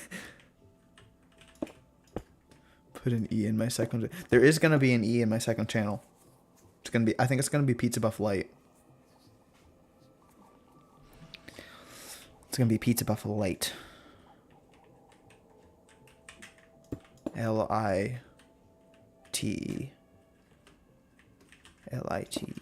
Put an E in my second. There is gonna be an E in my second channel. It's gonna be. I think it's gonna be Pizza Buff Light. It's gonna be Pizza Buff Light. L-I-T. L-I-T.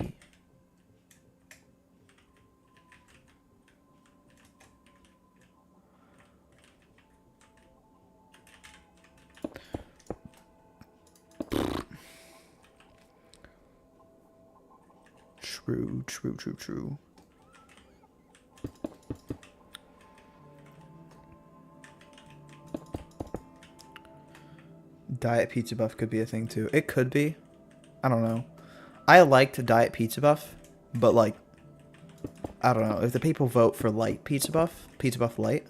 True, true, true, true. Diet Pizza Buff could be a thing too. It could be. I don't know. I liked Diet Pizza Buff, but like, I don't know. If the people vote for Light Pizza Buff Light,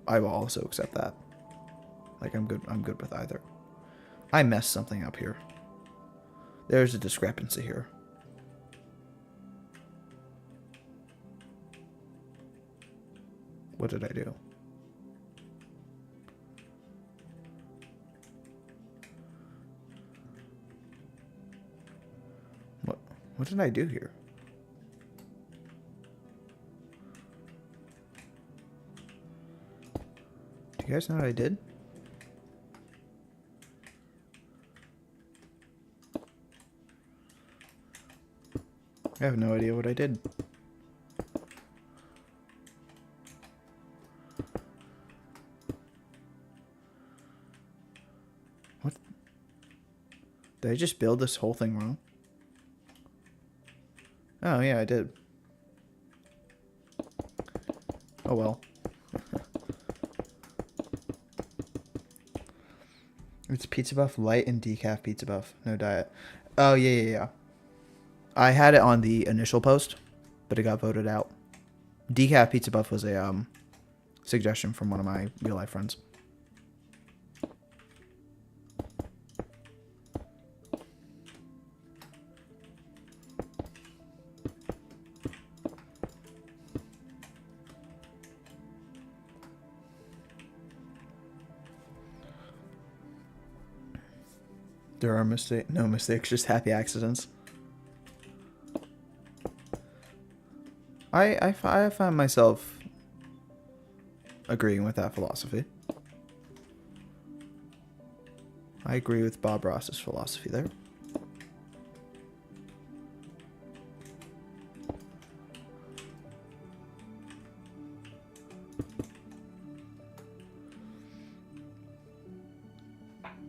I will also accept that. Like, I'm good with either. I messed something up here. There's a discrepancy here. What did I do? What did I do here? Do you guys know what I did? I have no idea what I did. What? Did I just build this whole thing wrong? Oh, yeah, I did. Oh, well. It's Pizza Buff Light and Decaf Pizza Buff. No diet. Oh, yeah. I had it on the initial post, but it got voted out. Decaf Pizza Buff was a suggestion from one of my real-life friends. There are no mistakes, just happy accidents. I find myself agreeing with that philosophy. I agree with Bob Ross's philosophy there.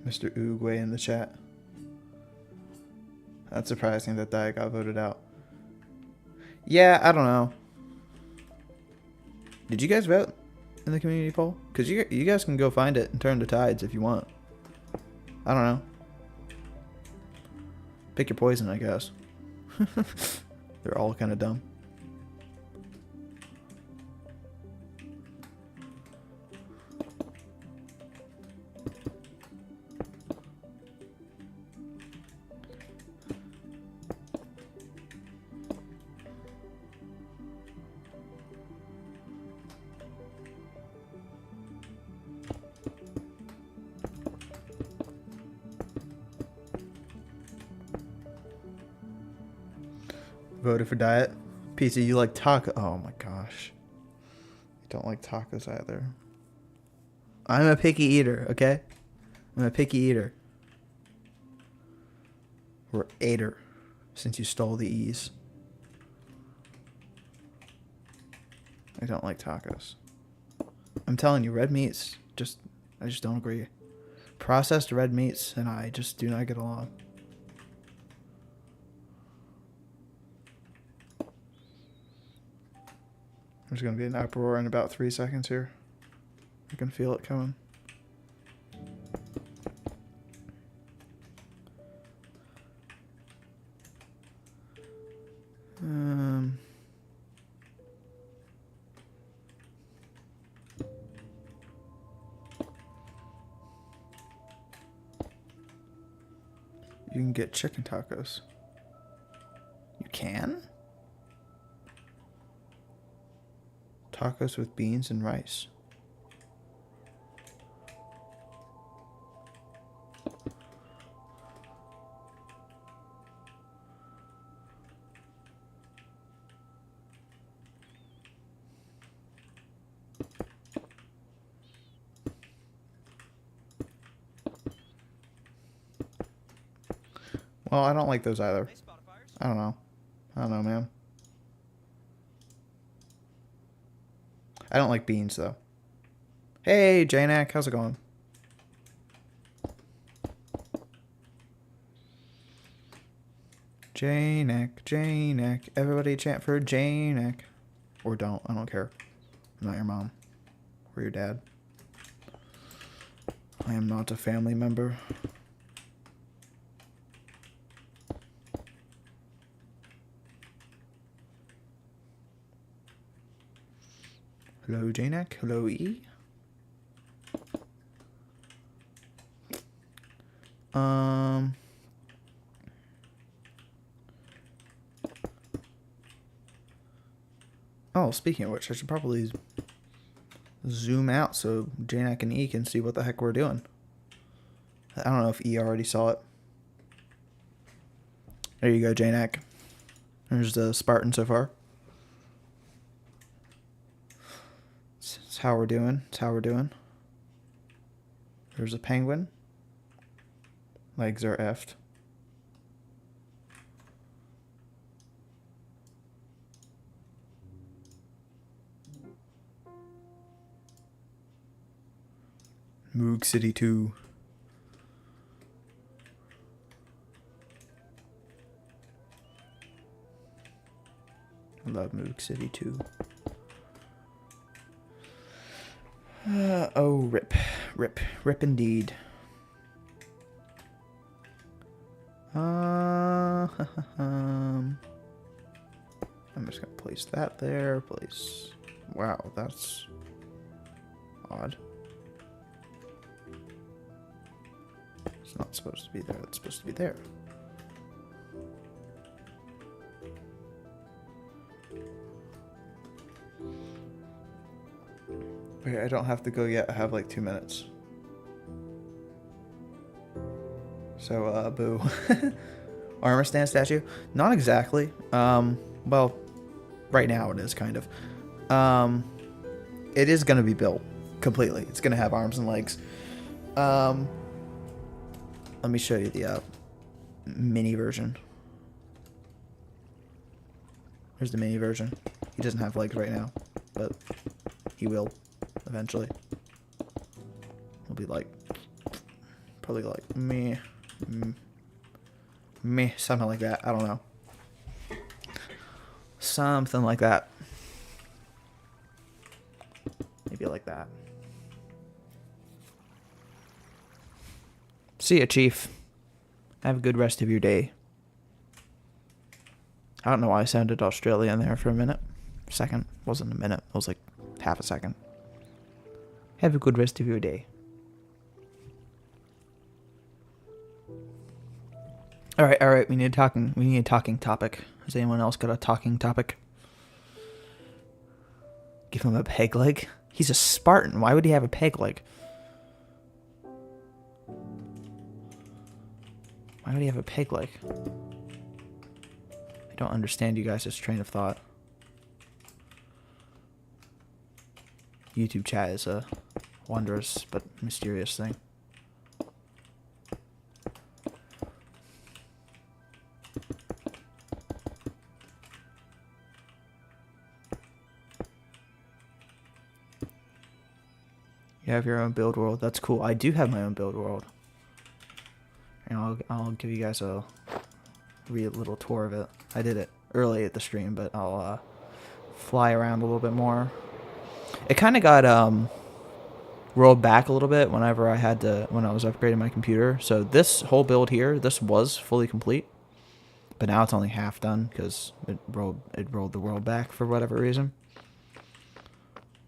Mr. Uruguay in the chat. That's surprising that Diet got voted out. Yeah, I don't know. Did you guys vote in the community poll? Because you guys can go find it and turn the tides if you want. I don't know. Pick your poison, I guess. They're all kind of dumb. Voted for diet. Pizza, you like taco? Oh my gosh. I don't like tacos either. I'm a picky eater, okay? I'm a picky eater. Or ater, since you stole the E's. I don't like tacos. I'm telling you, red meats, I just don't agree. Processed red meats and I just do not get along. There's going to be an uproar in about 3 seconds here. I can feel it coming. You can get chicken tacos. You can? Tacos with beans and rice. Well, I don't like those either. I don't know. I don't know, man. I don't like beans, though. Hey, Janak, how's it going? Janak, Janak. Everybody chant for Janak. Or don't. I don't care. I'm not your mom. Or your dad. I am not a family member. Hello, Janak. Hello, E. Oh, speaking of which, I should probably zoom out so Janak and E can see what the heck we're doing. I don't know if E already saw it. There you go, Janak. There's the Spartan so far. It's how we're doing. It's how we're doing. There's a penguin. Legs are effed. Moog City 2. I love Moog City 2. Oh, rip. Rip. Rip indeed. I'm just gonna place that there. Place. Wow, that's odd. It's not supposed to be there. It's supposed to be there. Wait, I don't have to go yet. I have like 2 minutes. So, boo. Armor stand statue? Not exactly. Well, right now it is kind of. It is going to be built completely. It's going to have arms and legs. Let me show you the mini version. Here's the mini version. He doesn't have legs right now, but he will eventually. He'll be like, probably like me, something like that. I don't know. Something like that. Maybe like that. See ya, Chief. Have a good rest of your day. I don't know why I sounded Australian there for a minute. Second. Wasn't a minute. It was like half a second. Have a good rest of your day. Alright, we need a talking topic. Has anyone else got a talking topic? Give him a peg leg? He's a Spartan. Why would he have a peg leg? Why would he have a peg leg? I don't understand you guys' train of thought. YouTube chat is a wondrous but mysterious thing. You have your own build world. That's cool. I do have my own build world. And I'll give you guys a little tour of it. I did it early at the stream, but I'll fly around a little bit more. It kind of got rolled back a little bit when I was upgrading my computer. So this whole build here, this was fully complete, but now it's only half done because it rolled the world back for whatever reason.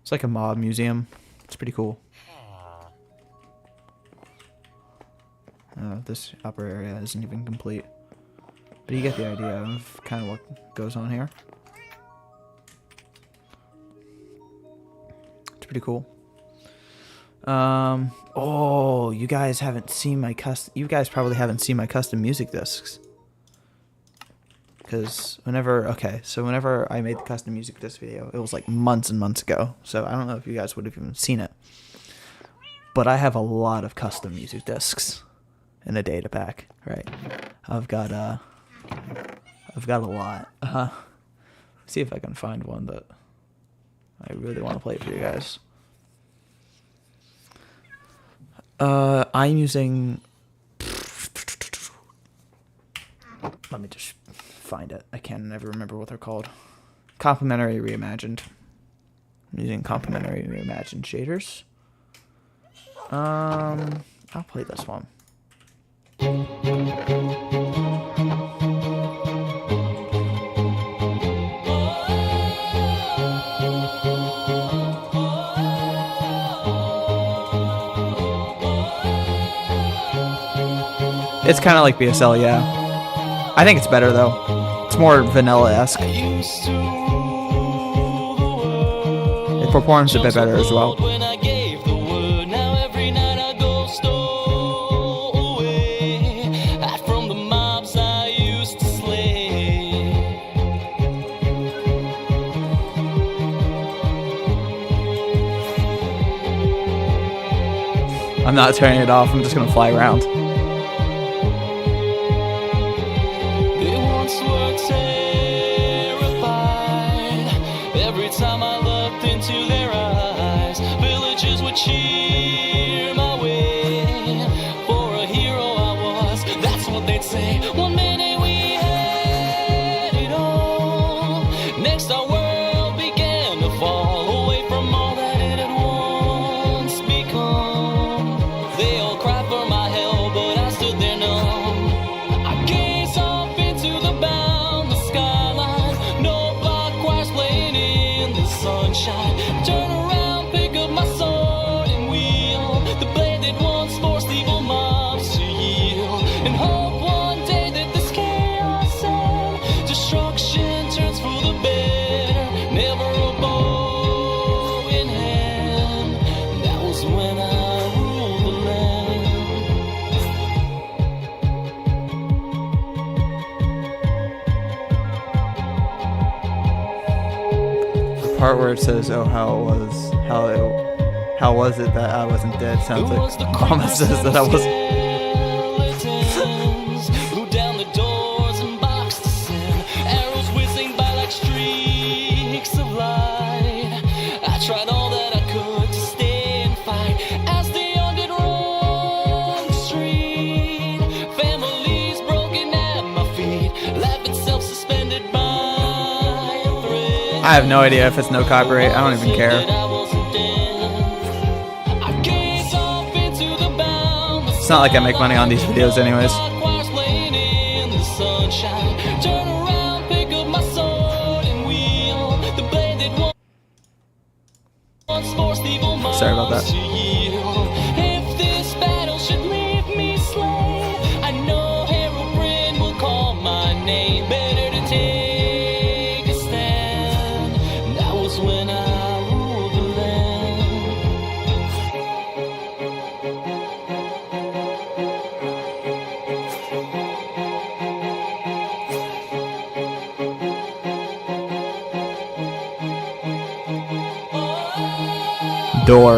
It's like a mob museum. It's pretty cool. This upper area isn't even complete, but you get the idea of kind of what goes on here. It's pretty cool. Oh, you guys haven't seen my You guys probably haven't seen my custom music discs. Because whenever I made the custom music disc video, it was like months and months ago. So I don't know if you guys would have even seen it. But I have a lot of custom music discs. in a data pack, right? I've got a lot. See if I can find one that I really want to play for you guys. I'm using. Let me just find it. I can never remember what they're called. Complementary Reimagined. I'm using Complementary Reimagined shaders. I'll play this one. It's kind of like BSL, yeah. I think it's better though. It's more vanilla-esque. It performs a bit better as well. I'm not turning it off, I'm just gonna fly around. Every time I looked into their eyes, villages would cheer my way. For a hero I was, that's what they'd say. One minute we had it all, next our world began to fall away from all that it had once become. They all cried for my help, but I stood there numb. I gazed off into the boundless skyline, no block choirs playing in the sunshine. Turn around, pick up my sword and wheel the blade that once forced evil mobs to yield, and hope one day that this chaos and destruction turns for the better, never a bow in hand. That was when I ruled the land. The part where it says, "Oh, how was it that I wasn't dead?" Sounds like Mama says that I was. Blew down the doors and boxed us in, arrows whizzing by like streaks of light. I tried all that I could to stay and fight as the undead roamed the street. Families broken at my feet, life itself suspended by a thread. I have no idea if it's no copyright. I don't even care. It's not like I make money on these videos anyways. Sorry about that. If this battle should leave me slain, I know Herobrine will call my name. Better to take a stand. That was when I ruled the land. Door.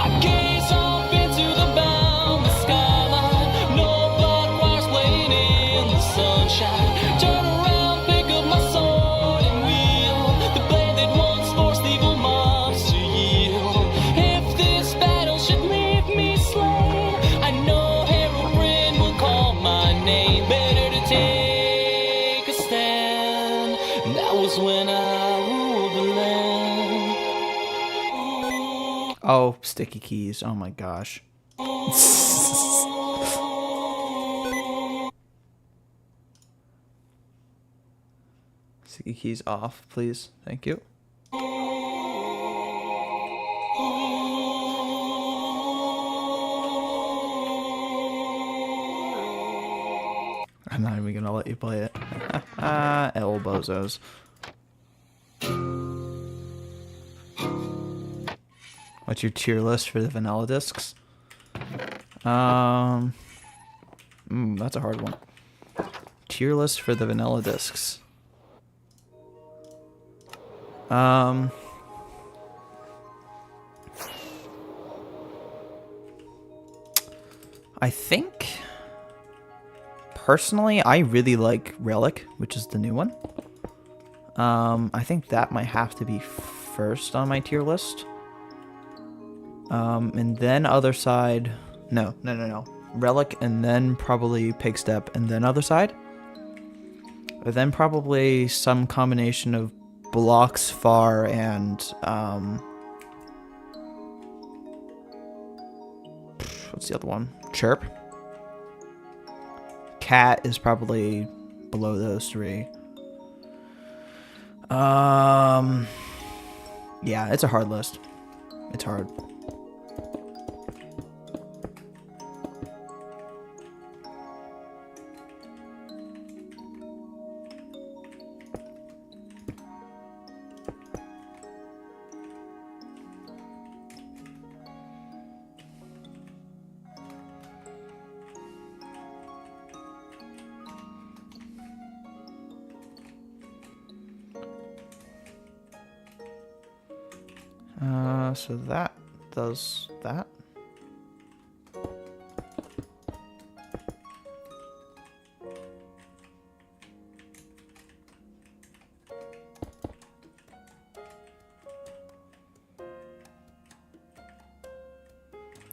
I gaze off into the boundless skyline, no blood choirs playing in the sunshine. Turn around, pick up my sword and wield the blade that once forced evil mobs to yield. If this battle should leave me slain, I know Herobrine will call my name. Better to take a stand. That was when I ruled the land. Oh, sticky keys. Oh my gosh. Sticky keys off, please. Thank you. I'm not even gonna let you play it. Elbozos. What's your tier list for the vanilla discs? That's a hard one. tier list for the vanilla discs. I think, personally, I really like Relic, which is the new one. I think that might have to be first on my tier list. And then other side, no. Relic, and then probably Pig Step, and then other side. And then probably some combination of Blocks Far and, what's the other one? Chirp. Cat is probably below those three. Yeah, it's a hard list. It's hard. So that does that.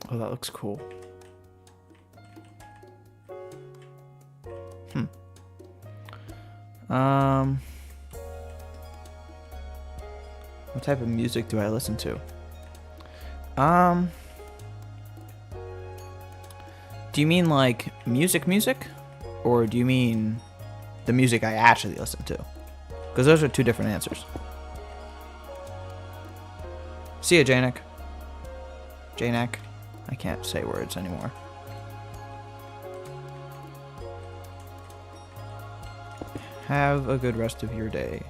Oh, that looks cool. What type of music do I listen to? Do you mean like music? Or do you mean the music I actually listen to? Because those are two different answers. See ya, Janek. Janek. I can't say words anymore. Have a good rest of your day.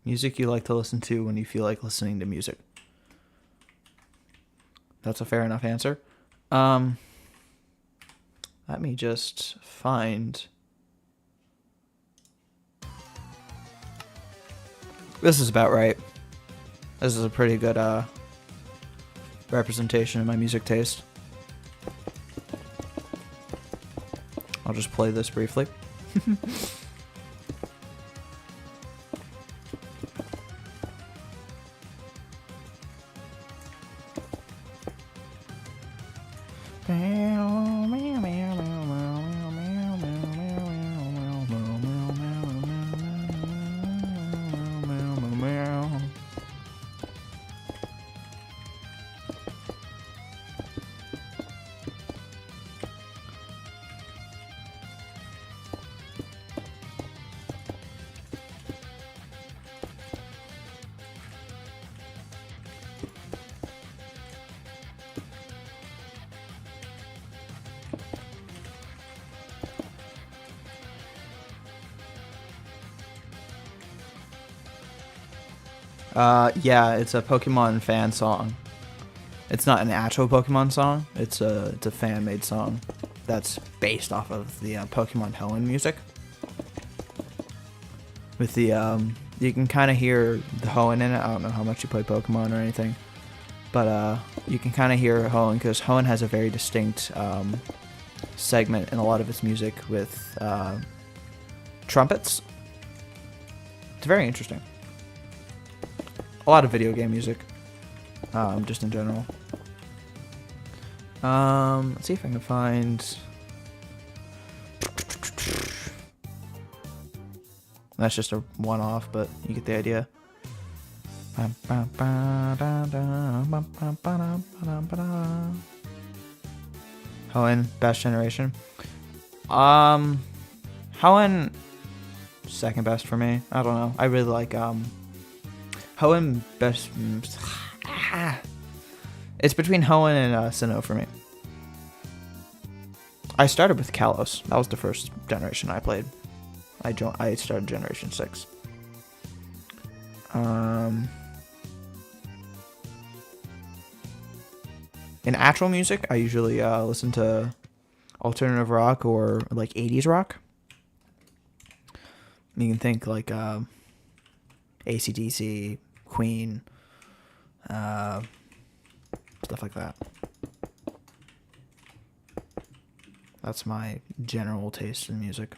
Music you like to listen to when you feel like listening to music. That's a fair enough answer. Let me just find... This is about right. This is a pretty good representation of my music taste. I'll just play this briefly. Yeah, it's a Pokemon fan song. It's not an actual Pokemon song. It's a fan-made song that's based off of the Pokemon Hoenn music. With the you can kind of hear the Hoenn in it. I don't know how much you play Pokemon or anything, but you can kind of hear Hoenn because Hoenn has a very distinct segment in a lot of its music with trumpets. It's very interesting. A lot of video game music, just in general. Let's see if I can find... That's just a one-off, but you get the idea. Hoenn, best generation. Hoenn, second best for me. I don't know. I really like Hoenn best. It's between Hoenn and Sinnoh for me. I started with Kalos. That was the first generation I played. I started Generation 6. In actual music, I usually listen to alternative rock or like 80s rock. You can think like AC/DC, Queen, stuff like that. That's my general taste in music.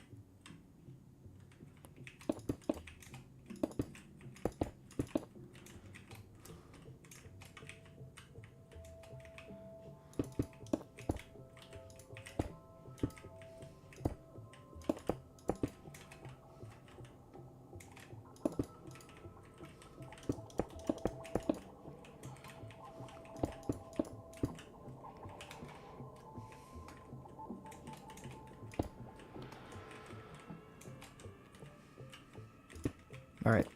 All right.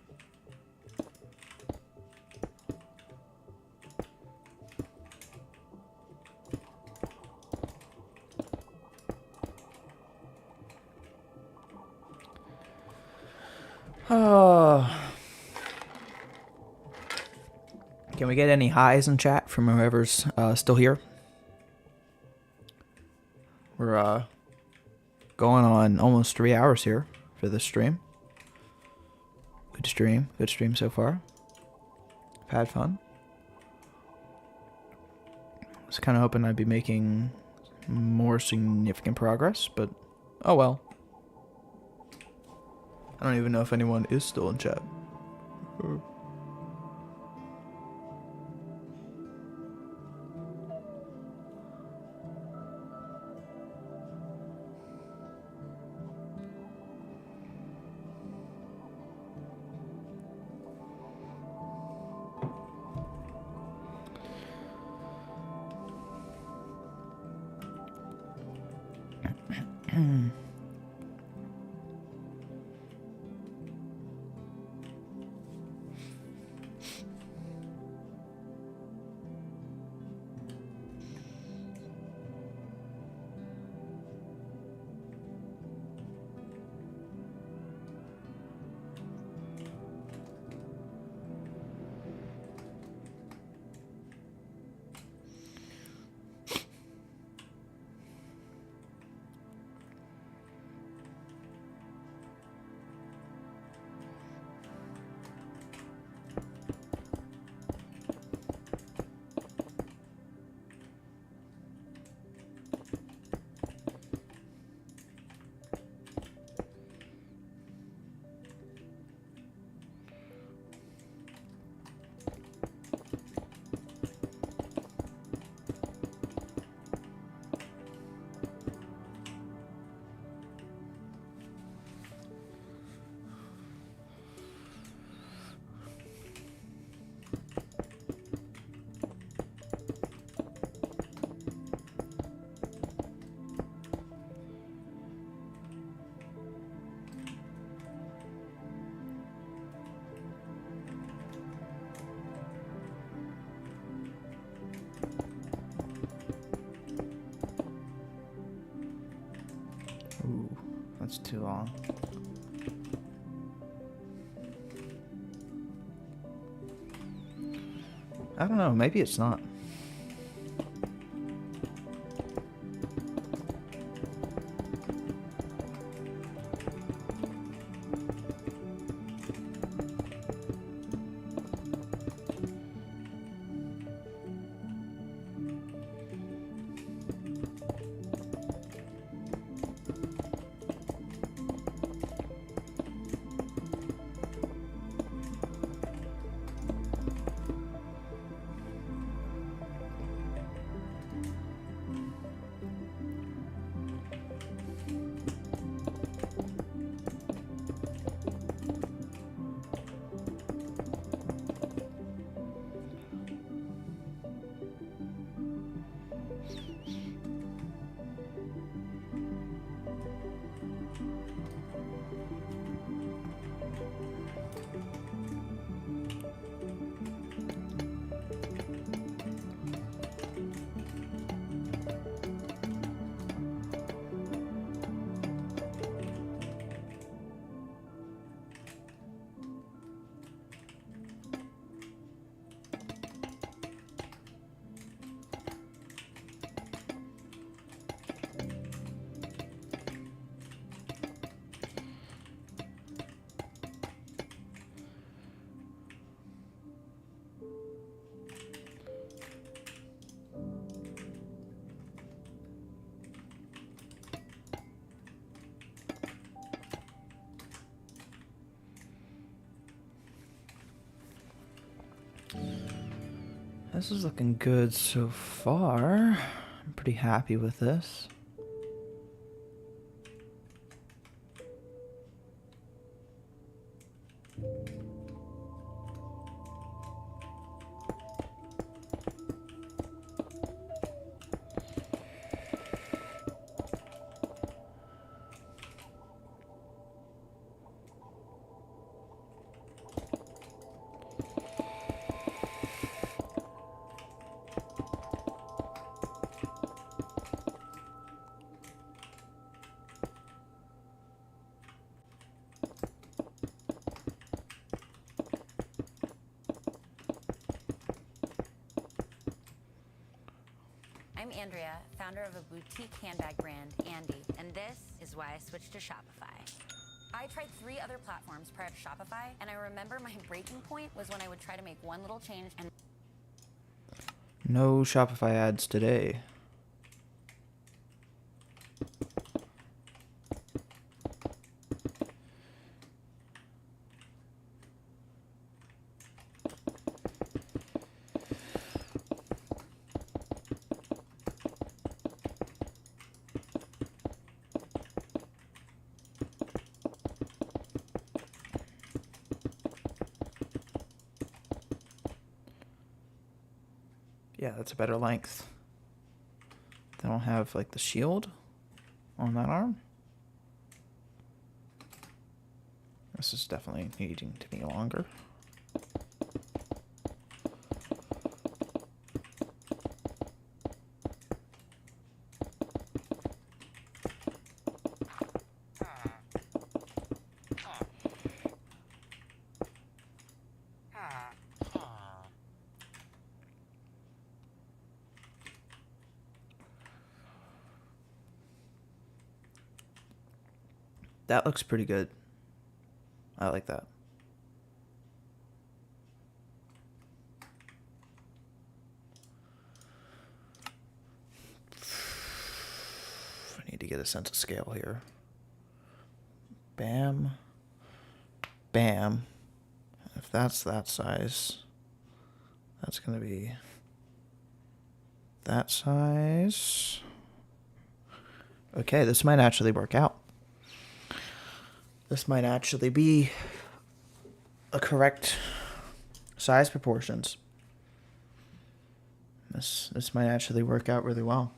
Can we get any highs in chat from whoever's still here? We're going on almost 3 hours here for this stream. Good stream so far. I've had fun. I was kind of hoping I'd be making more significant progress, but oh well. I don't even know if anyone is still in chat. Ooh, that's too long. I don't know, maybe it's not. This is looking good so far. I'm pretty happy with this. I'm Andrea, founder of a boutique handbag brand, Andy, and this is why I switched to Shopify. I tried 3 other platforms prior to Shopify, and I remember my breaking point was when I would try to make one little change and No Shopify ads today. Yeah, that's a better length. They don't have like the shield on that arm. This is definitely needing to be longer. That looks pretty good. I like that. I need to get a sense of scale here. Bam. Bam. If that's that size, that's going to be that size. Okay, this might actually work out. This might actually be a correct size proportions. This might actually work out really well.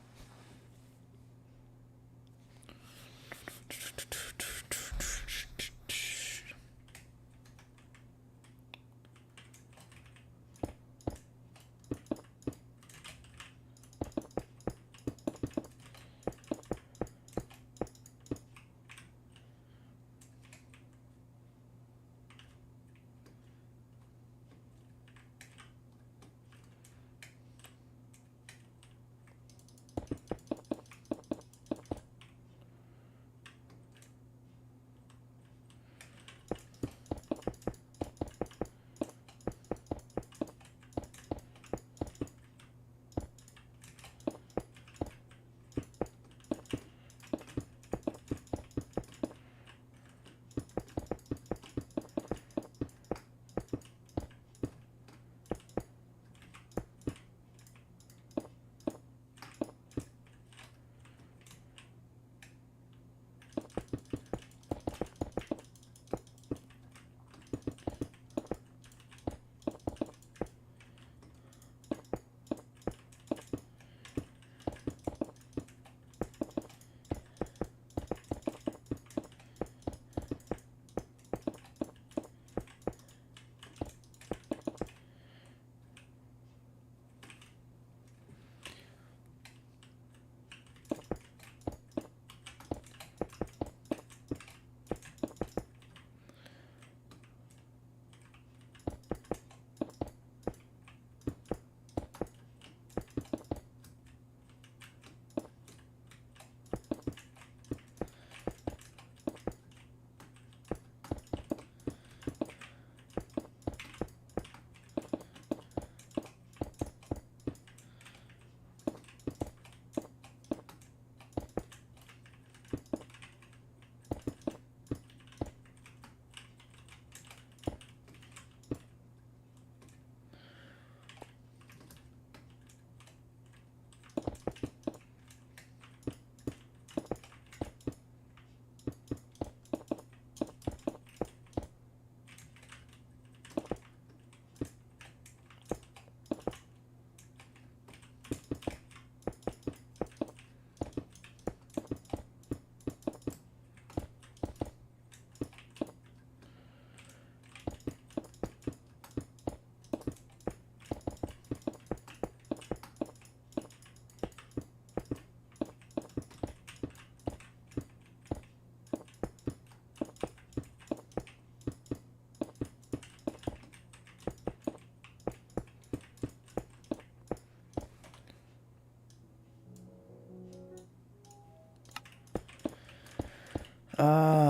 Um.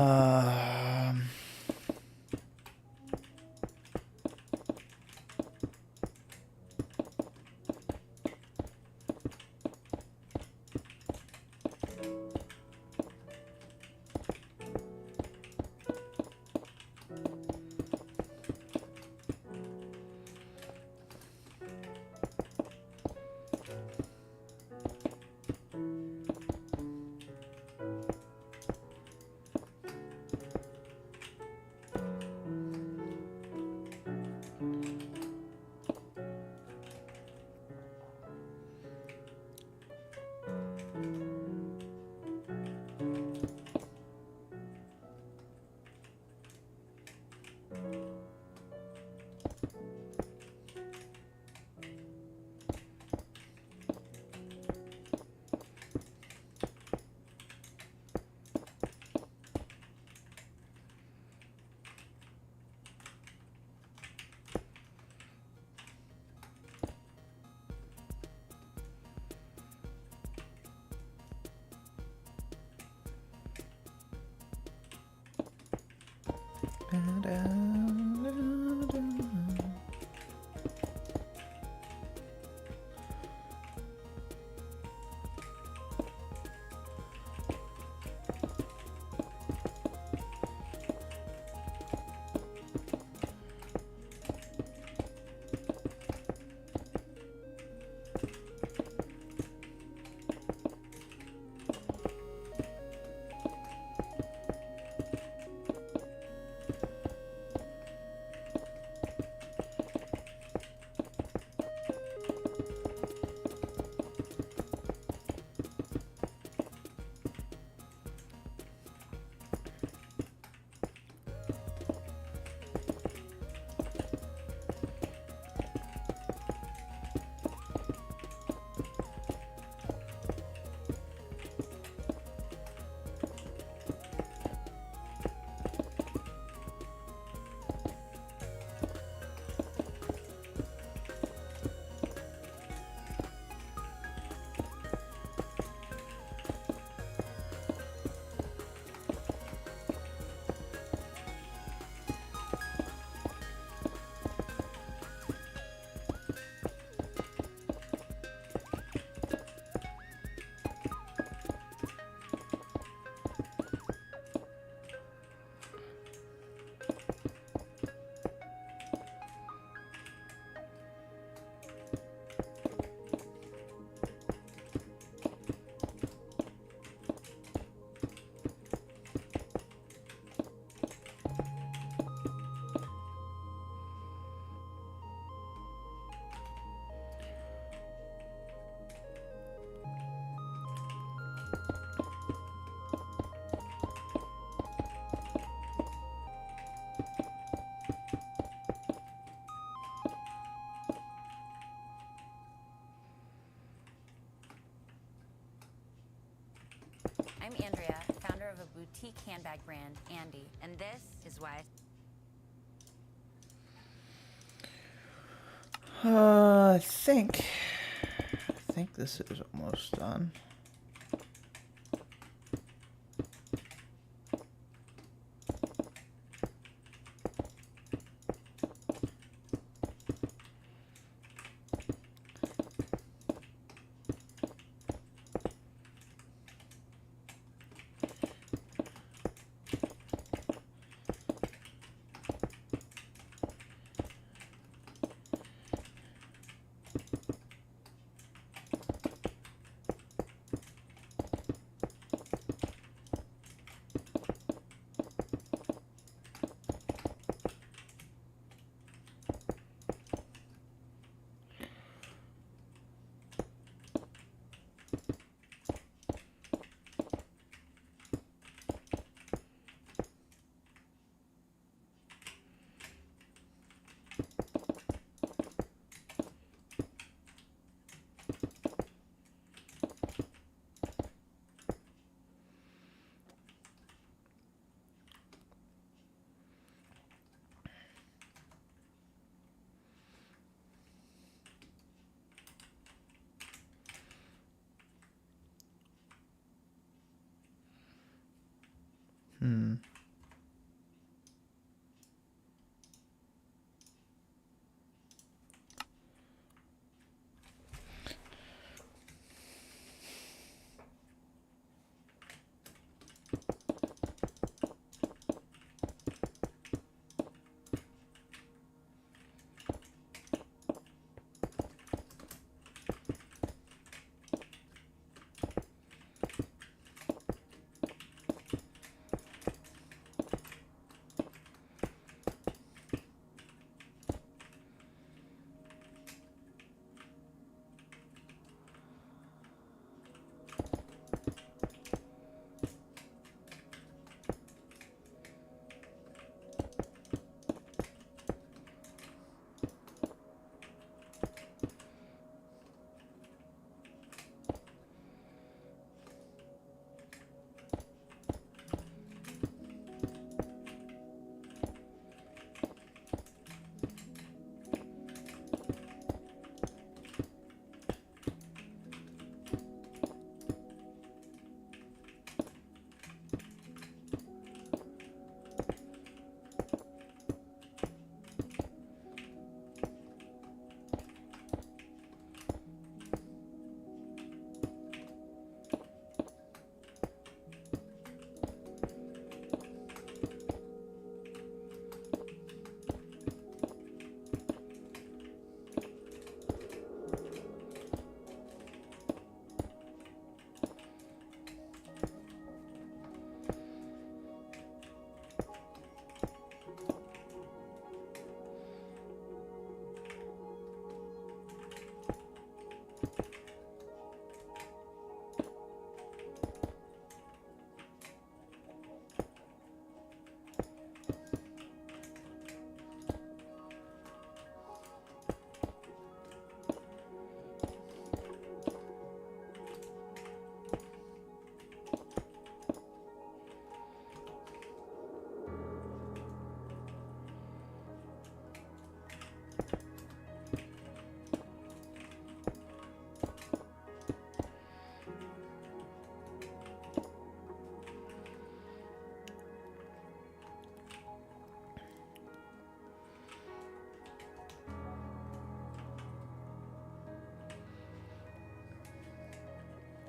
I'm Andrea, founder of a boutique handbag brand, Andy, and this is why I think this is almost done.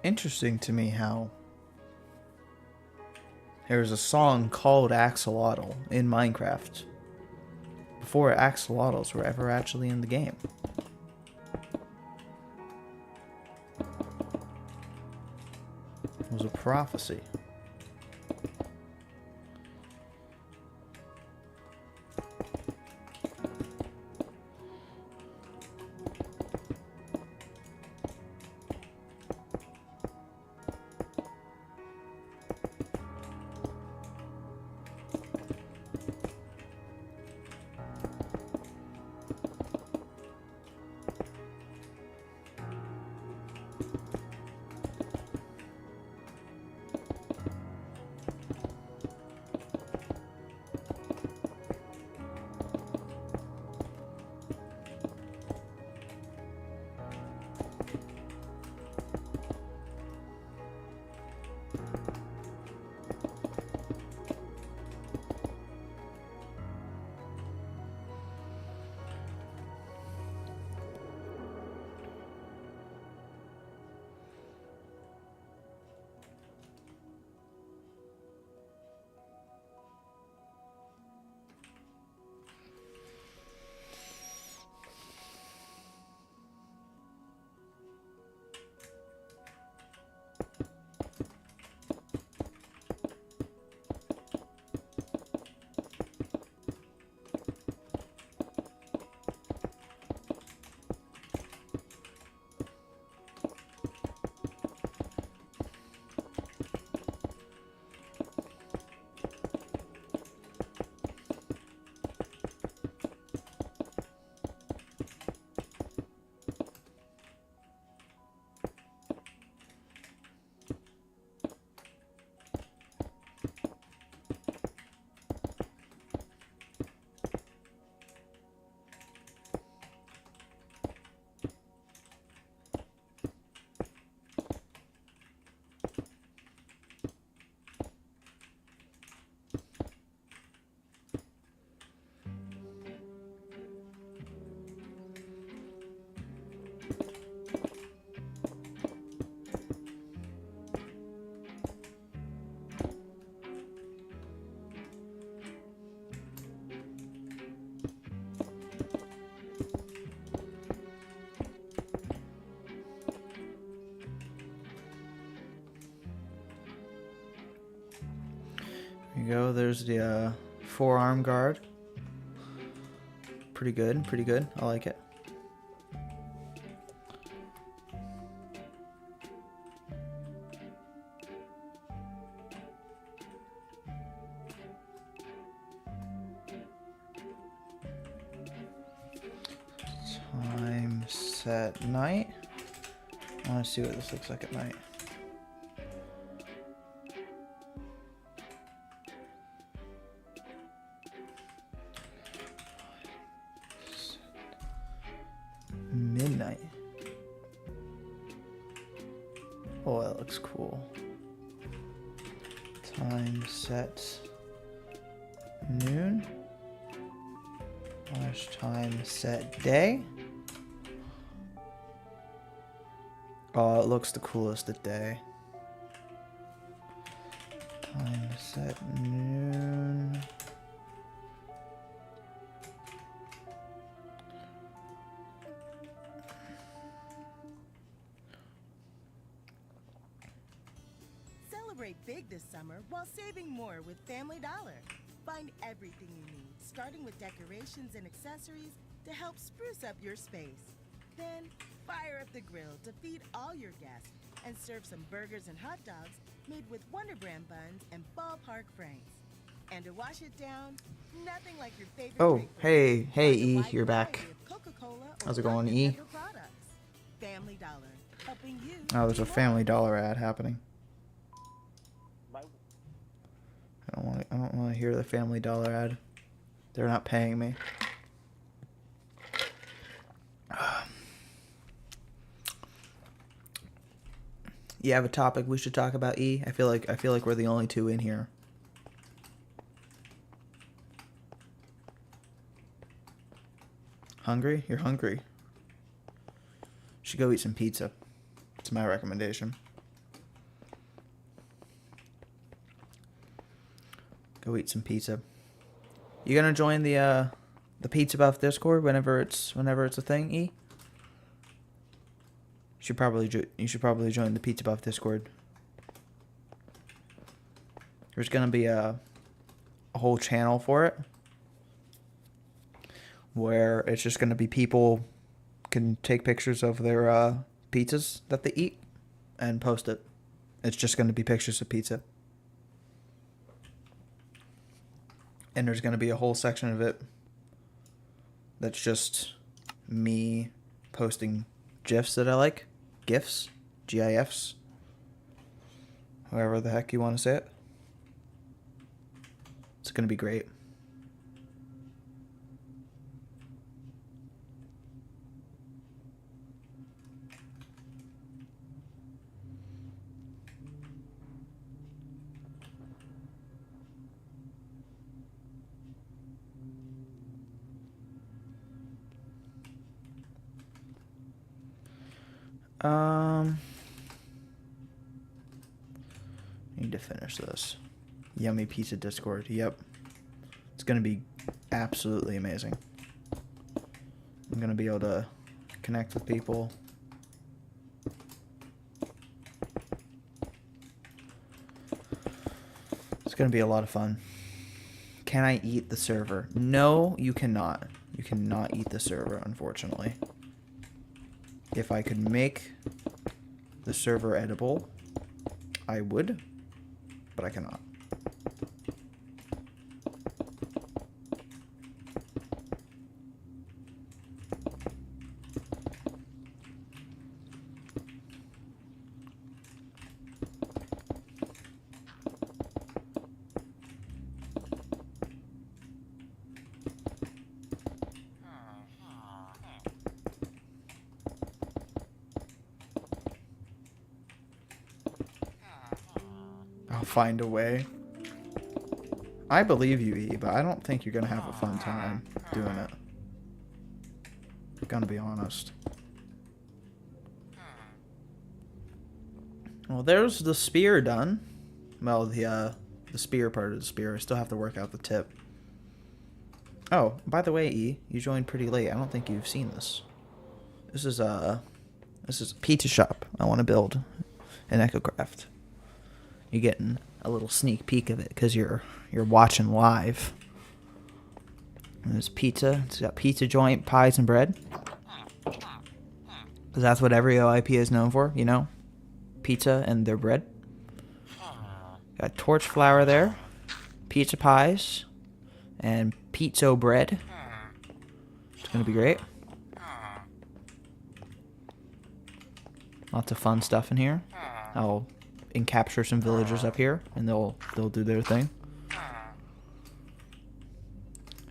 Interesting to me how there's a song called Axolotl in Minecraft before axolotls were ever actually in the game. It was a prophecy. There you go. There's the forearm guard. Pretty good. Pretty good. I like it. Time set night. I want to see what this looks like at night. Midnight. Oh, that looks cool. Time set noon. Launch time set day. Oh, it looks the coolest at day. Time set noon. Celebrate big this summer while saving more with Family Dollar. Find everything you need, starting with decorations and accessories to help spruce up your space. Then, fire up the grill to feed all your guests and serve some burgers and hot dogs made with Wonder Brand buns and ballpark franks. And to wash it down, nothing like your favorite Oh, drink for hey, Find hey, a E, wide you're back. variety of Coca-Cola or How's it going, Dr. E? Pepper products. Family Dollar, helping you Oh, there's do a more. Family Dollar ad happening. My I don't want to hear the Family Dollar ad. They're not paying me. You have a topic we should talk about, E? I feel like we're the only two in here. Hungry? You're hungry. Should go eat some pizza. It's my recommendation. Go eat some pizza. You gonna join the Pizza Buff Discord whenever it's a thing, E? You should probably join the Pizza Buff Discord. There's gonna be a whole channel for it where it's just gonna be people can take pictures of their pizzas that they eat and post it. It's just gonna be pictures of pizza. And there's going to be a whole section of it that's just me posting GIFs that I like. GIFs. GIFs. However the heck you want to say it. It's going to be great. Need to finish this. Yummy Pizza Discord. Yep. It's gonna be absolutely amazing. I'm gonna be able to connect with people. It's gonna be a lot of fun. Can I eat the server? No, you cannot. You cannot eat the server, unfortunately. If I could make the server edible, I would, but I cannot. I'll find a way. I believe you, E, but I don't think you're gonna have a fun time doing it. Gonna be honest. Well, there's the spear done. Well, the spear part of the spear. I still have to work out the tip. Oh, by the way, E, you joined pretty late. I don't think you've seen this. This is a pizza shop I want to build in Echocraft. You're getting a little sneak peek of it because you're watching live. And there's pizza. It's got pizza joint, pies, and bread. Because that's what every OIP is known for, you know? Pizza and their bread. Got torch flour there. Pizza pies. And pizza bread. It's going to be great. Lots of fun stuff in here. I'll capture some villagers up here, and they'll do their thing.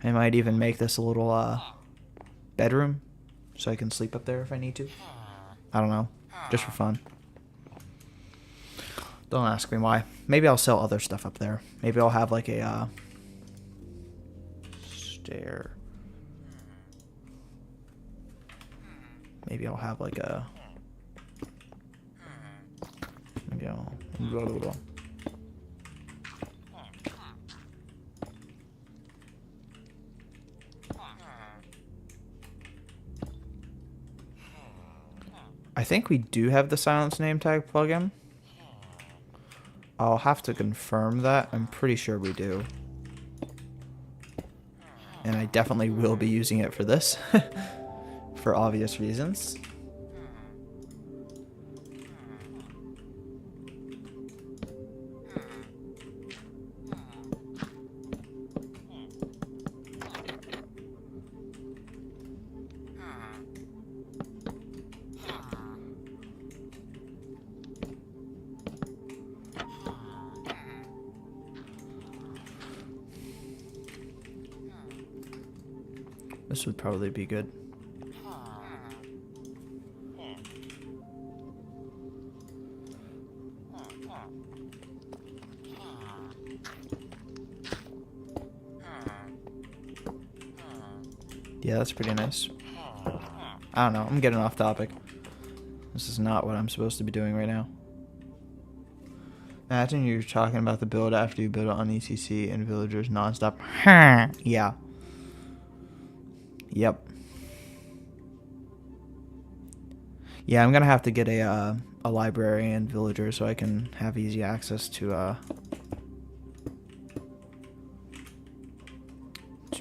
I might even make this a little bedroom, so I can sleep up there if I need to. I don't know, just for fun. Don't ask me why. Maybe I'll sell other stuff up there. Maybe I'll have like a stair. Maybe I'll have like a. Maybe I'll. I think we do have the silence name tag plugin. I'll have to confirm that. I'm pretty sure we do. And I definitely will be using it for this. For obvious reasons. This would probably be good. Yeah, that's pretty nice. I don't know, I'm getting off topic. This is not what I'm supposed to be doing right now. Imagine you're talking about the build after you build it on ECC and villagers nonstop. Yeah. Yep. Yeah, I'm gonna have to get a library and villager so I can have easy access to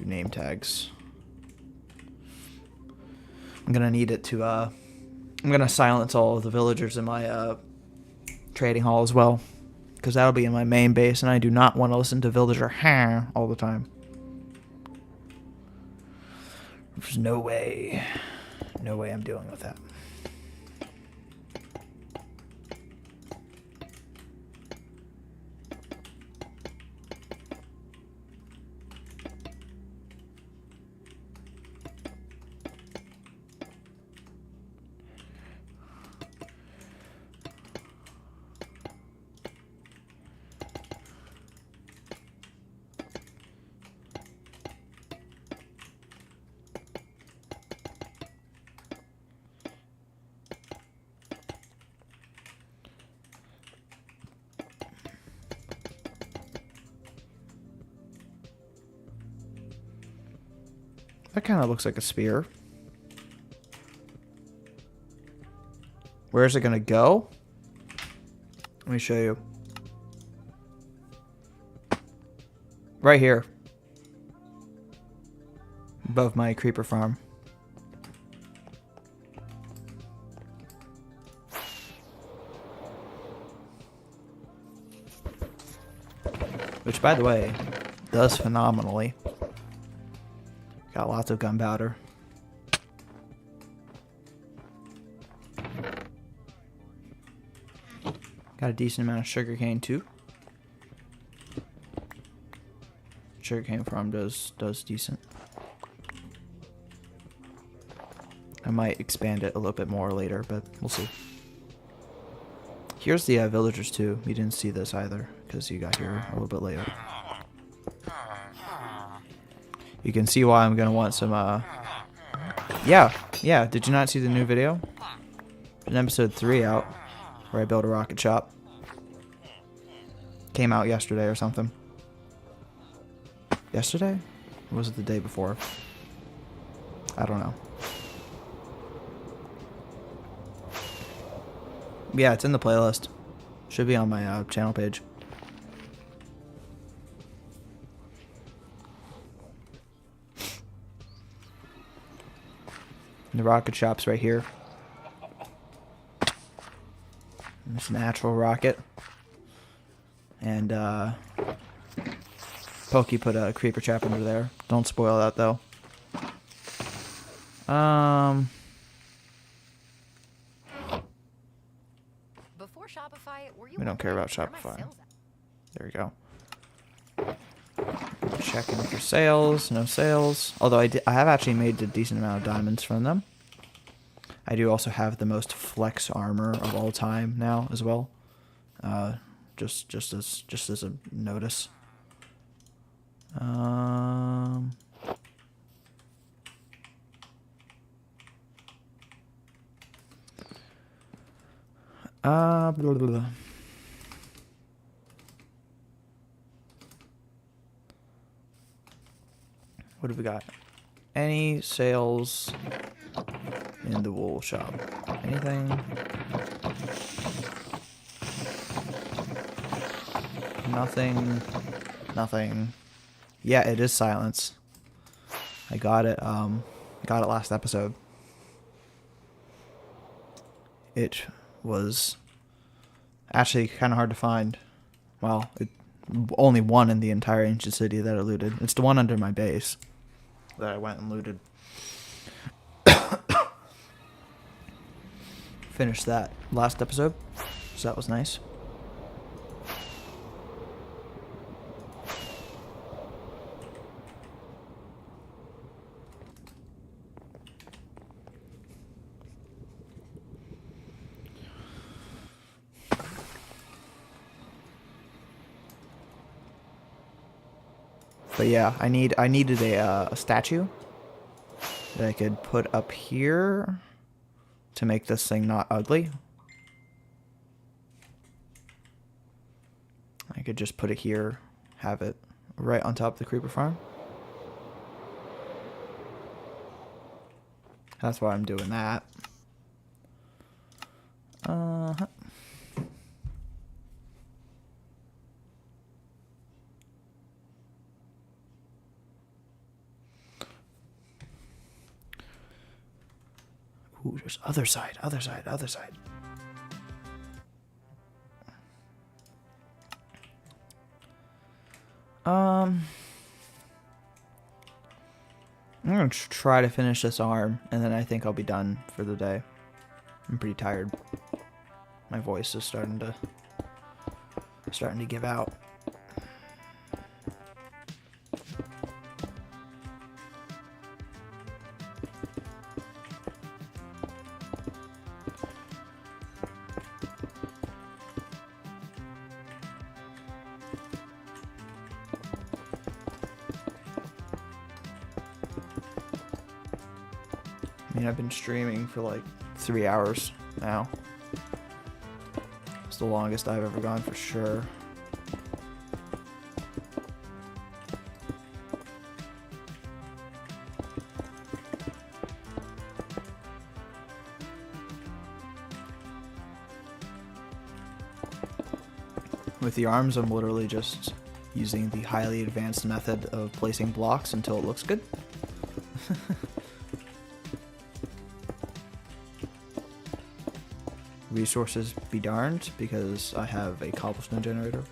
name tags. I'm gonna need it to I'm gonna silence all of the villagers in my trading hall as well, because that'll be in my main base, and I do not want to listen to villager all the time. There's no way I'm dealing with that. That kind of looks like a spear. Where is it going to go? Let me show you. Right here. Above my creeper farm. Which, by the way, does phenomenally. Got lots of gunpowder. Got a decent amount of sugarcane too. Sugarcane farm does decent. I might expand it a little bit more later, but we'll see. Here's the villagers too. You didn't see this either because you got here a little bit later. You can see why I'm gonna want some yeah, did you not see the new video? There's an episode 3 out where I built a rocket shop. Came out yesterday or something. Yesterday? Or was it the day before? I don't know. Yeah, it's in the playlist. Should be on my channel page. The rocket shop's right here. It's a natural rocket. And Pokey put a creeper trap under there. Don't spoil that though. Before Shopify, were you We don't care about wondering where my Shopify. sales at? There we go. Checking for sales. No sales. Although I have actually made a decent amount of diamonds from them. I do also have the most flex armor of all time now as well. Just as a notice. Blah, blah, blah. What have we got? Any sales in the wool shop? Anything? Nothing. Nothing. Yeah, it is silence. I got it. Got it last episode. It was actually kind of hard to find. Well, only one in the entire ancient city that I looted. It's the one under my base that I went and looted. Finished that last episode, so that was nice. But yeah, I needed a statue that I could put up here to make this thing not ugly. I could just put it here, have it right on top of the creeper farm. That's why I'm doing that. Ooh, there's other side. I'm gonna try to finish this arm, and then I think I'll be done for the day. I'm pretty tired. My voice is starting to give out. I mean, I've been streaming for like 3 hours now. It's the longest I've ever gone for sure. With the arms, I'm literally just using the highly advanced method of placing blocks until it looks good. Resources be darned, because I have a cobblestone generator.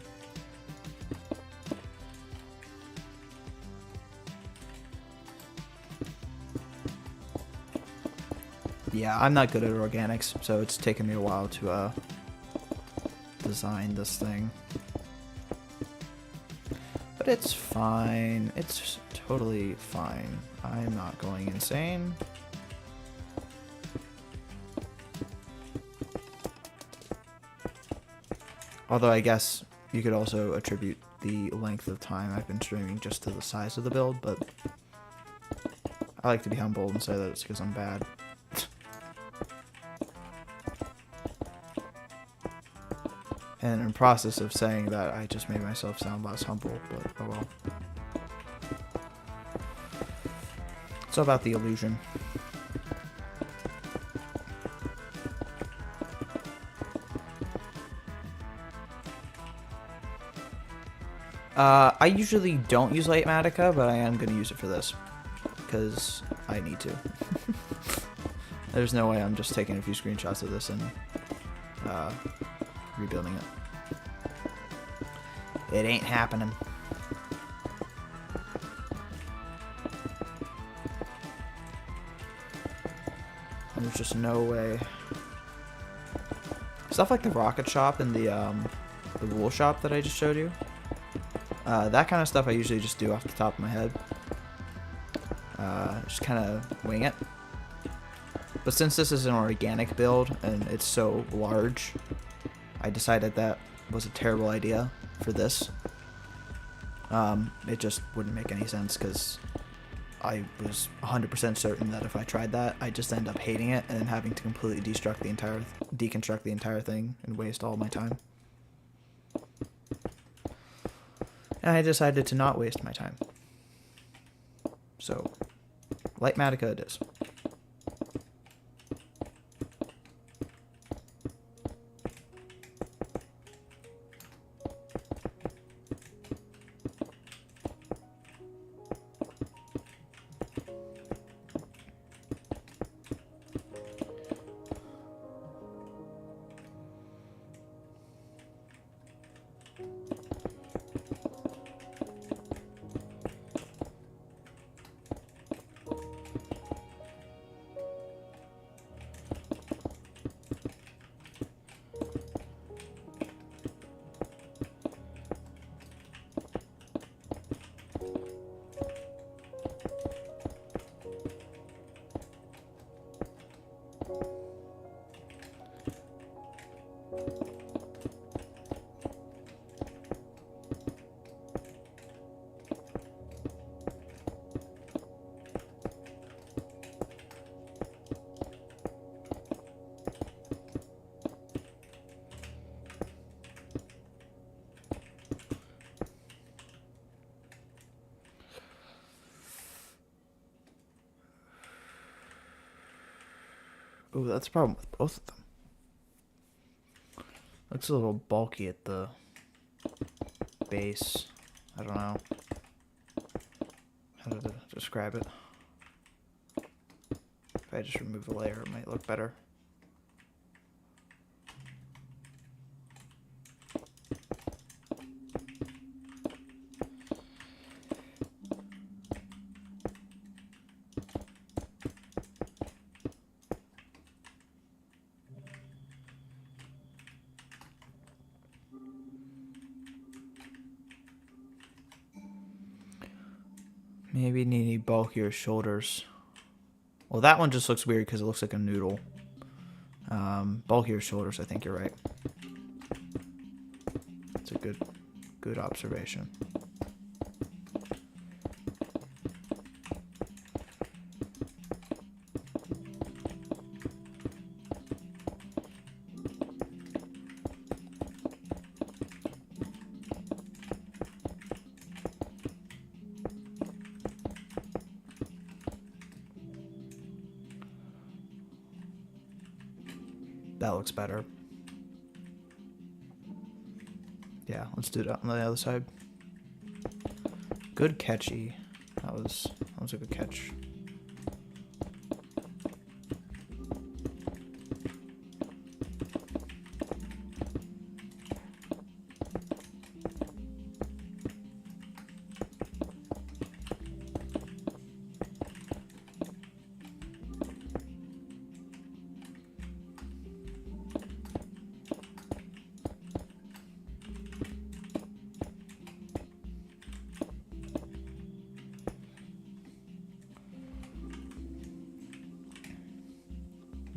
Yeah, I'm not good at organics, so it's taken me a while to design this thing. But it's fine. It's totally fine. I'm not going insane. Although I guess you could also attribute the length of time I've been streaming just to the size of the build, but I like to be humble and say that it's because I'm bad. And in the process of saying that, I just made myself sound less humble, but oh well. It's all about the illusion. I usually don't use Light Matica, but I am going to use it for this, because I need to. There's no way I'm just taking a few screenshots of this and rebuilding it. It ain't happening. There's just no way. Stuff like the rocket shop and the wool shop that I just showed you. That kind of stuff I usually just do off the top of my head. Just kind of wing it. But since this is an organic build and it's so large, I decided that was a terrible idea for this. It just wouldn't make any sense because I was 100% certain that if I tried that, I'd just end up hating it and then having to completely deconstruct the entire thing and waste all my time. And I decided to not waste my time. So, Lightmatica it is. Ooh, that's a problem with both of them. Looks a little bulky at the base. I don't know how to describe it. If I just remove a layer, it might look better. Maybe need bulkier shoulders. Well, that one just looks weird because it looks like a noodle. Bulkier shoulders, I think you're right. It's a good observation. That looks better. Yeah, let's do that on the other side. Good catchy. That was a good catch.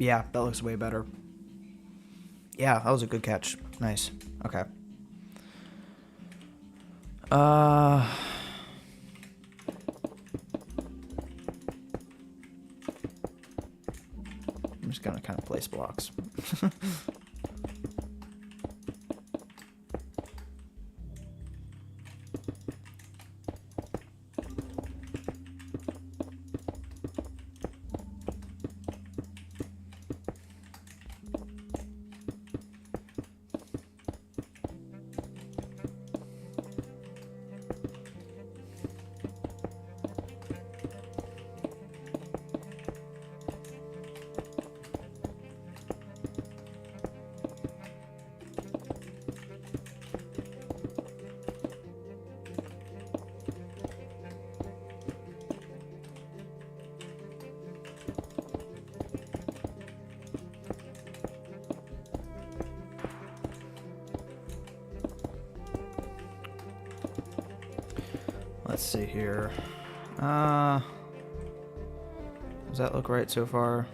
Yeah, that looks way better. Yeah, that was a good catch. Nice. Okay. I'm just gonna kind of place blocks. Let's see here. Does that look right so far?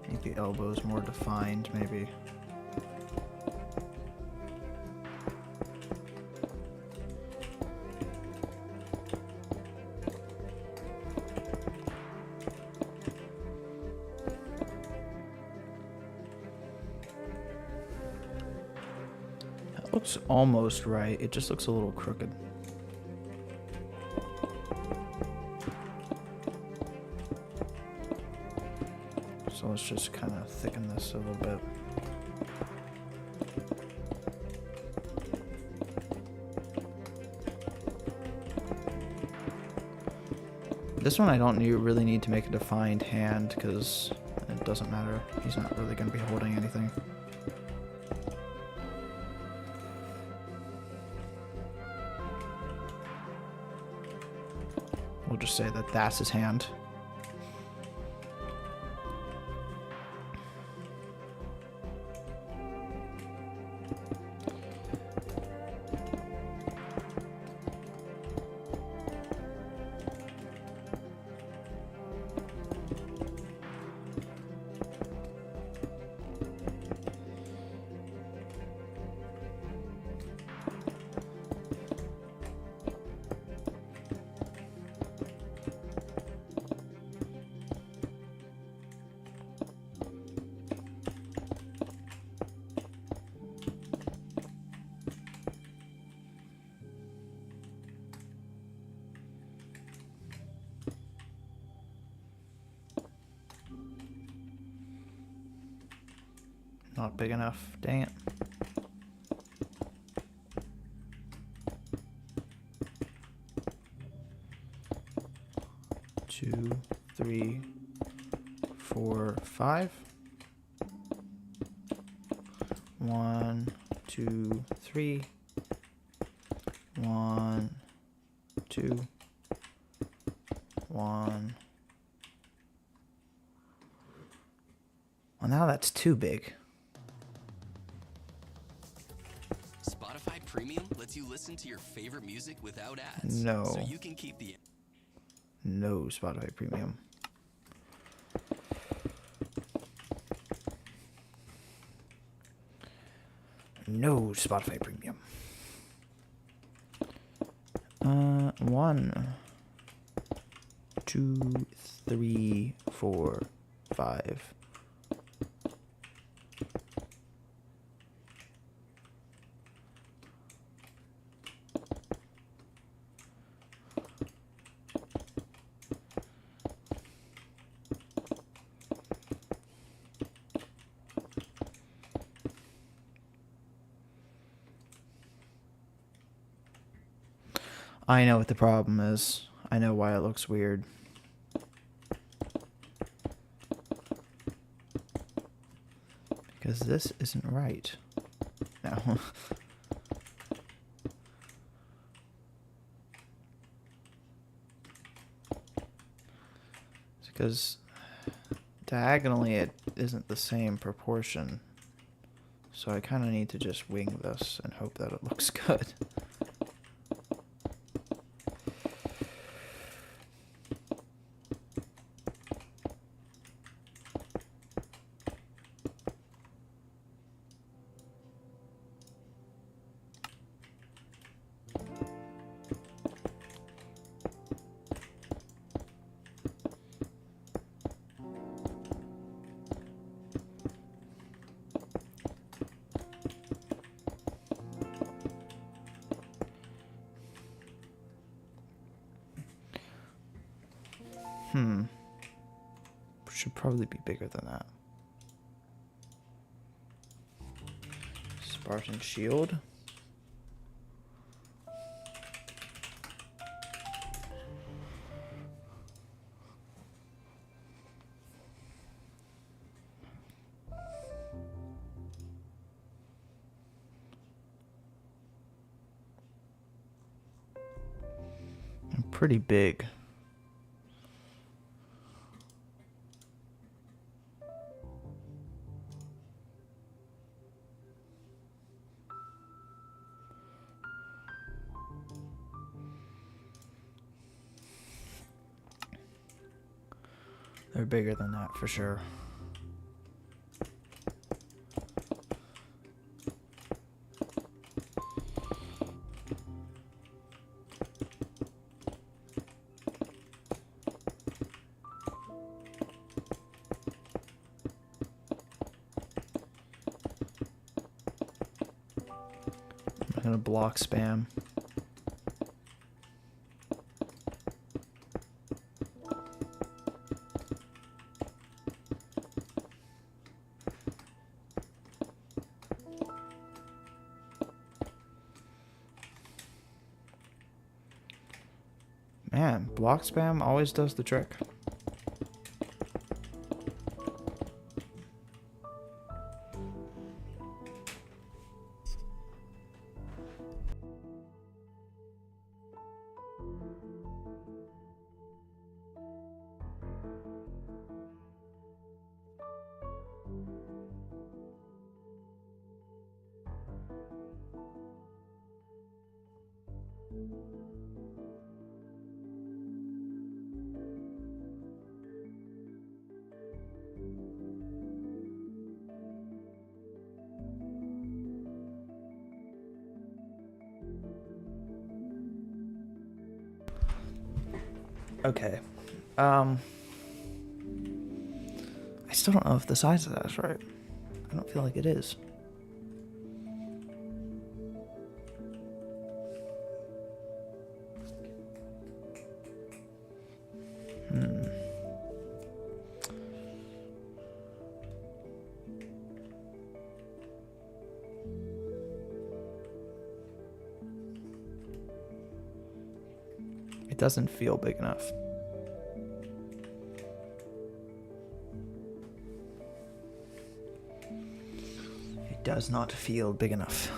I think the elbow's more defined, maybe. Looks almost right. It just looks a little crooked. So let's just kind of thicken this a little bit. This one I don't really need to make a defined hand because it doesn't matter. He's not really going to be holding anything. We'll just say that that's his hand. Not big enough. Dang it. Two, three, four, five. 1, 2, 3. 1, 2. 1. Well, now that's too big. Spotify Premium lets you listen to your favorite music without ads. No. So you can keep the... No Spotify Premium. No Spotify Premium. 1, 2, 3, 4, 5. I know what the problem is. I know why it looks weird. Because this isn't right. No. It's because diagonally it isn't the same proportion. So I kind of need to just wing this and hope that it looks good. Should probably be bigger than that. Spartan shield. Pretty big. They're bigger than that for sure. I'm gonna block spam. Man, block spam always does the trick. Okay. I still don't know if the size of that is right. I don't feel like it is. It doesn't feel big enough. It does not feel big enough.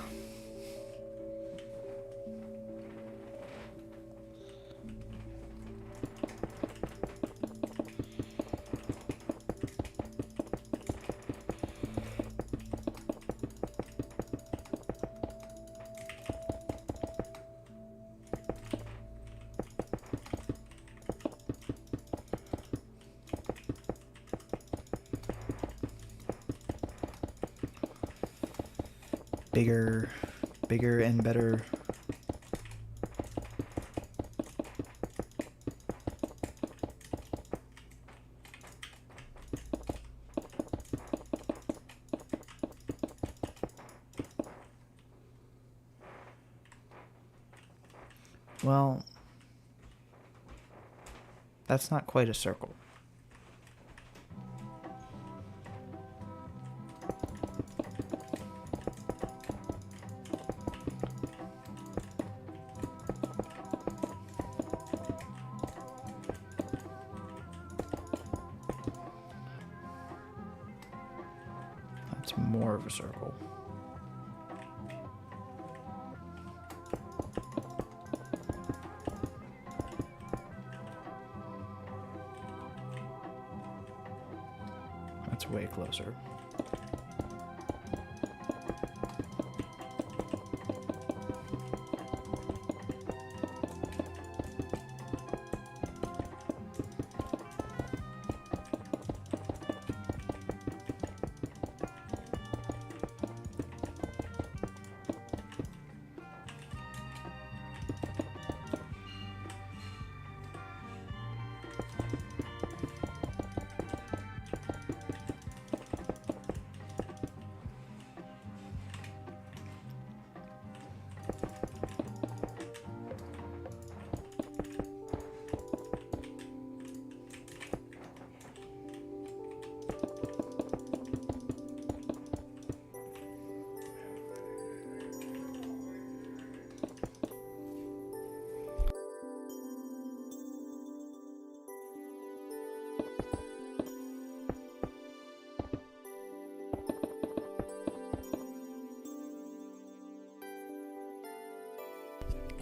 Bigger and better. Well, that's not quite a circle. That's more of a circle. That's way closer.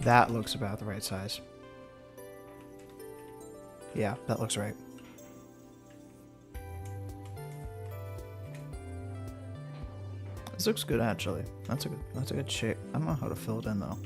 That looks about the right size. Yeah, that looks right. This looks good actually. That's a good shape. I don't know how to fill it in though.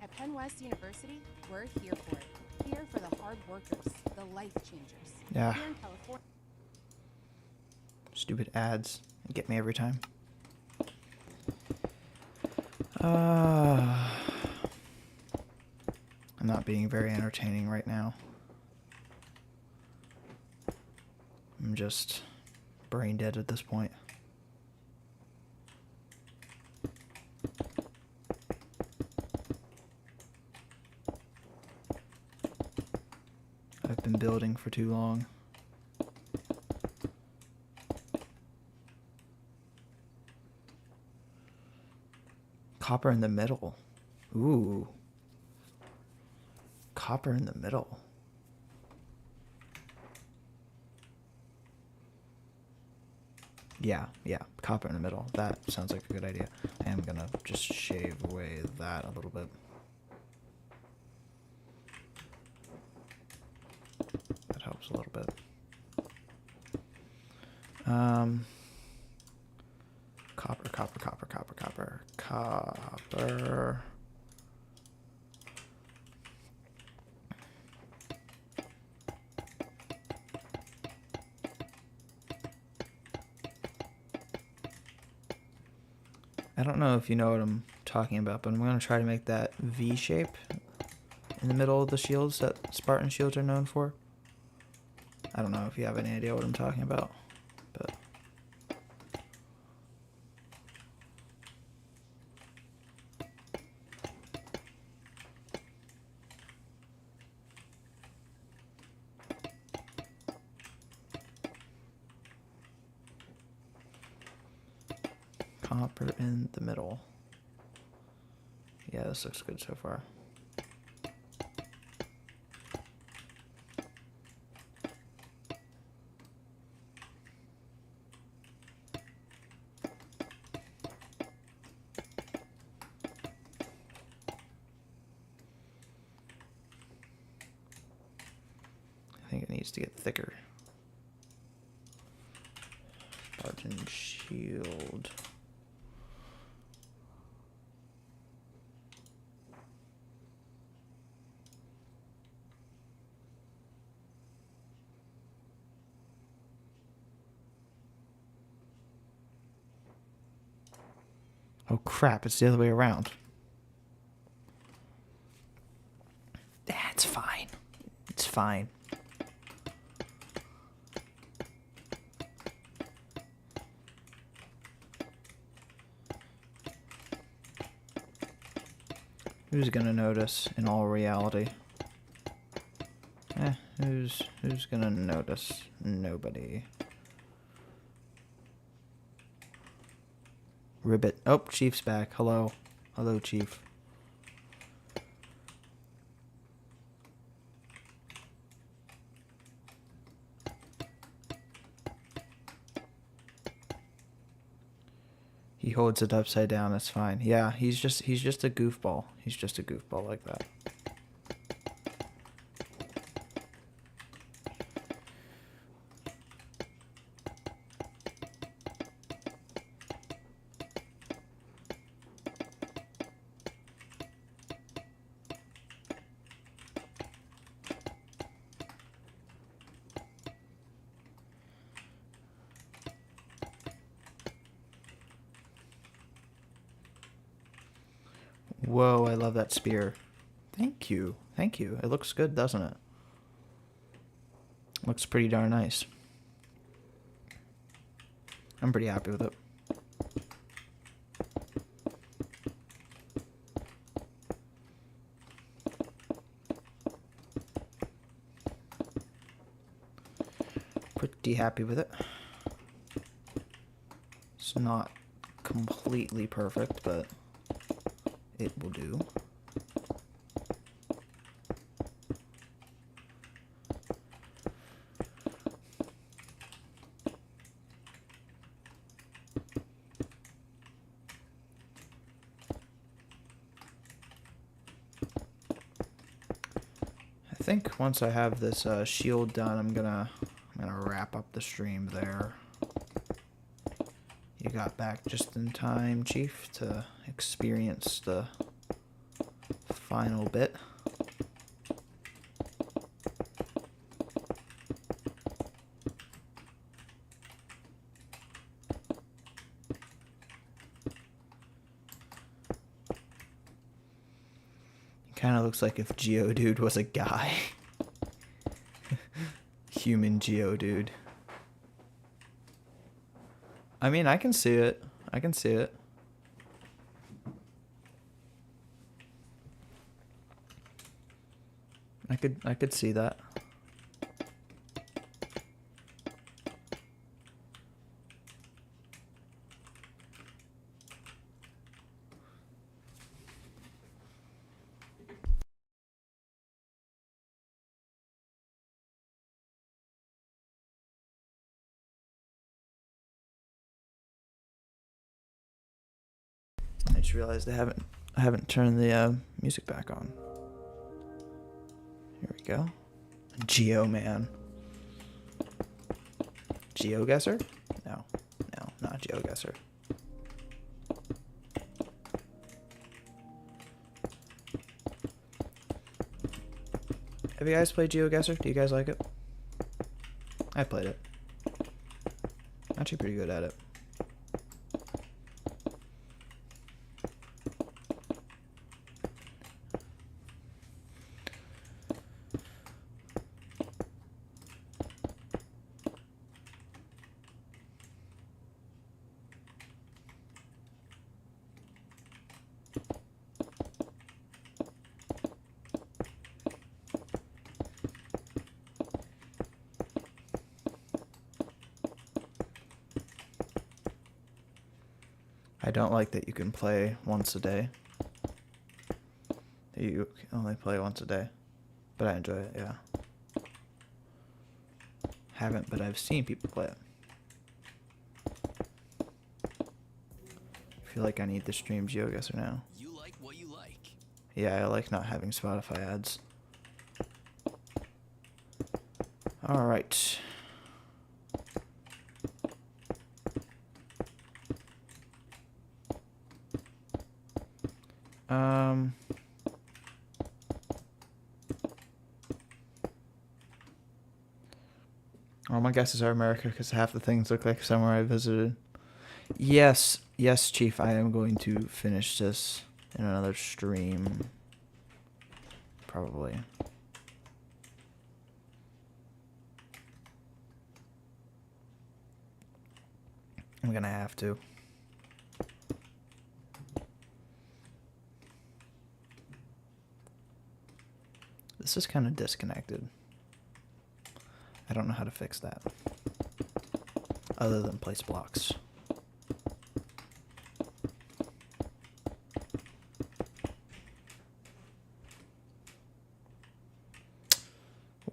At Penn West University, we're here for it. Here for the hard workers, the life changers. Yeah. Here in California. Stupid ads get me every time. I'm not being very entertaining right now. I'm just brain dead at this point. I've been building for too long. Copper in the middle. Ooh. Copper in the middle. Yeah, copper in the middle. That sounds like a good idea. I am gonna just shave away that a little bit. That helps a little bit. Copper. I don't know if you know what I'm talking about, but I'm going to try to make that V shape in the middle of the shields that Spartan shields are known for. I don't know if you have any idea what I'm talking about, but... Copper in the middle. Yeah, this looks good so far. I think it needs to get thicker. Spartan shield. Oh crap, it's the other way around. That's fine. It's fine. Who's gonna notice in all reality? Who's gonna notice? Nobody. Ribbit. Oh, Chief's back. Hello. Hello, Chief. He holds it upside down, it's fine. Yeah, he's just a goofball. He's just a goofball like that. Whoa, I love that spear. Thank you. Thank you. It looks good, doesn't it? Looks pretty darn nice. I'm pretty happy with it. Pretty happy with it. It's not completely perfect, but it will do. think once I have this shield done, I'm gonna wrap up the stream there. You got back just in time, Chief, to experience the final bit. Kind of looks like if Geodude was a guy. Human Geodude. I mean, I can see it. I can see it. I could see that. I just realized I haven't turned the music back on. Here we go. Geo Man. GeoGuessr? No, not GeoGuessr. Have you guys played GeoGuessr? Do you guys like it? I played it. Actually pretty good at it. I don't like that you can play once a day. You can only play once a day. But I enjoy it, yeah. Haven't, but I've seen people play it. I feel like I need to stream GeoGuessr now. You like what you like. Yeah, I like not having Spotify ads. Alright. All my guesses are America because half the things look like somewhere I visited. Yes, Chief, I am going to finish this in another stream. Probably. I'm gonna have to. This is kind of disconnected. I don't know how to fix that. Other than place blocks.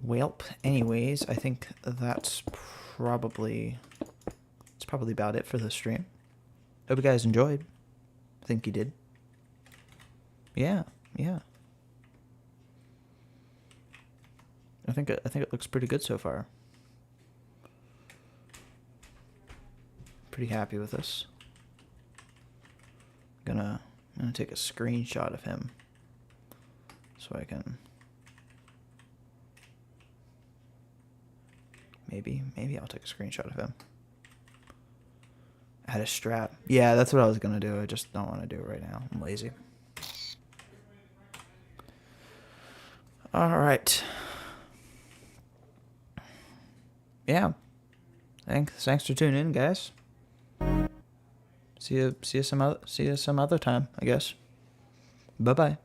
Welp. Anyways, I think that's probably about it for the stream. Hope you guys enjoyed. I think you did. Yeah. I think it looks pretty good so far. Pretty happy with this. I'm gonna take a screenshot of him so I can maybe I'll take a screenshot of him. Add a strap. Yeah, that's what I was gonna do. I just don't want to do it right now. I'm lazy. All right. Yeah. Thanks for tuning in, guys. See you some other time, I guess. Bye-bye.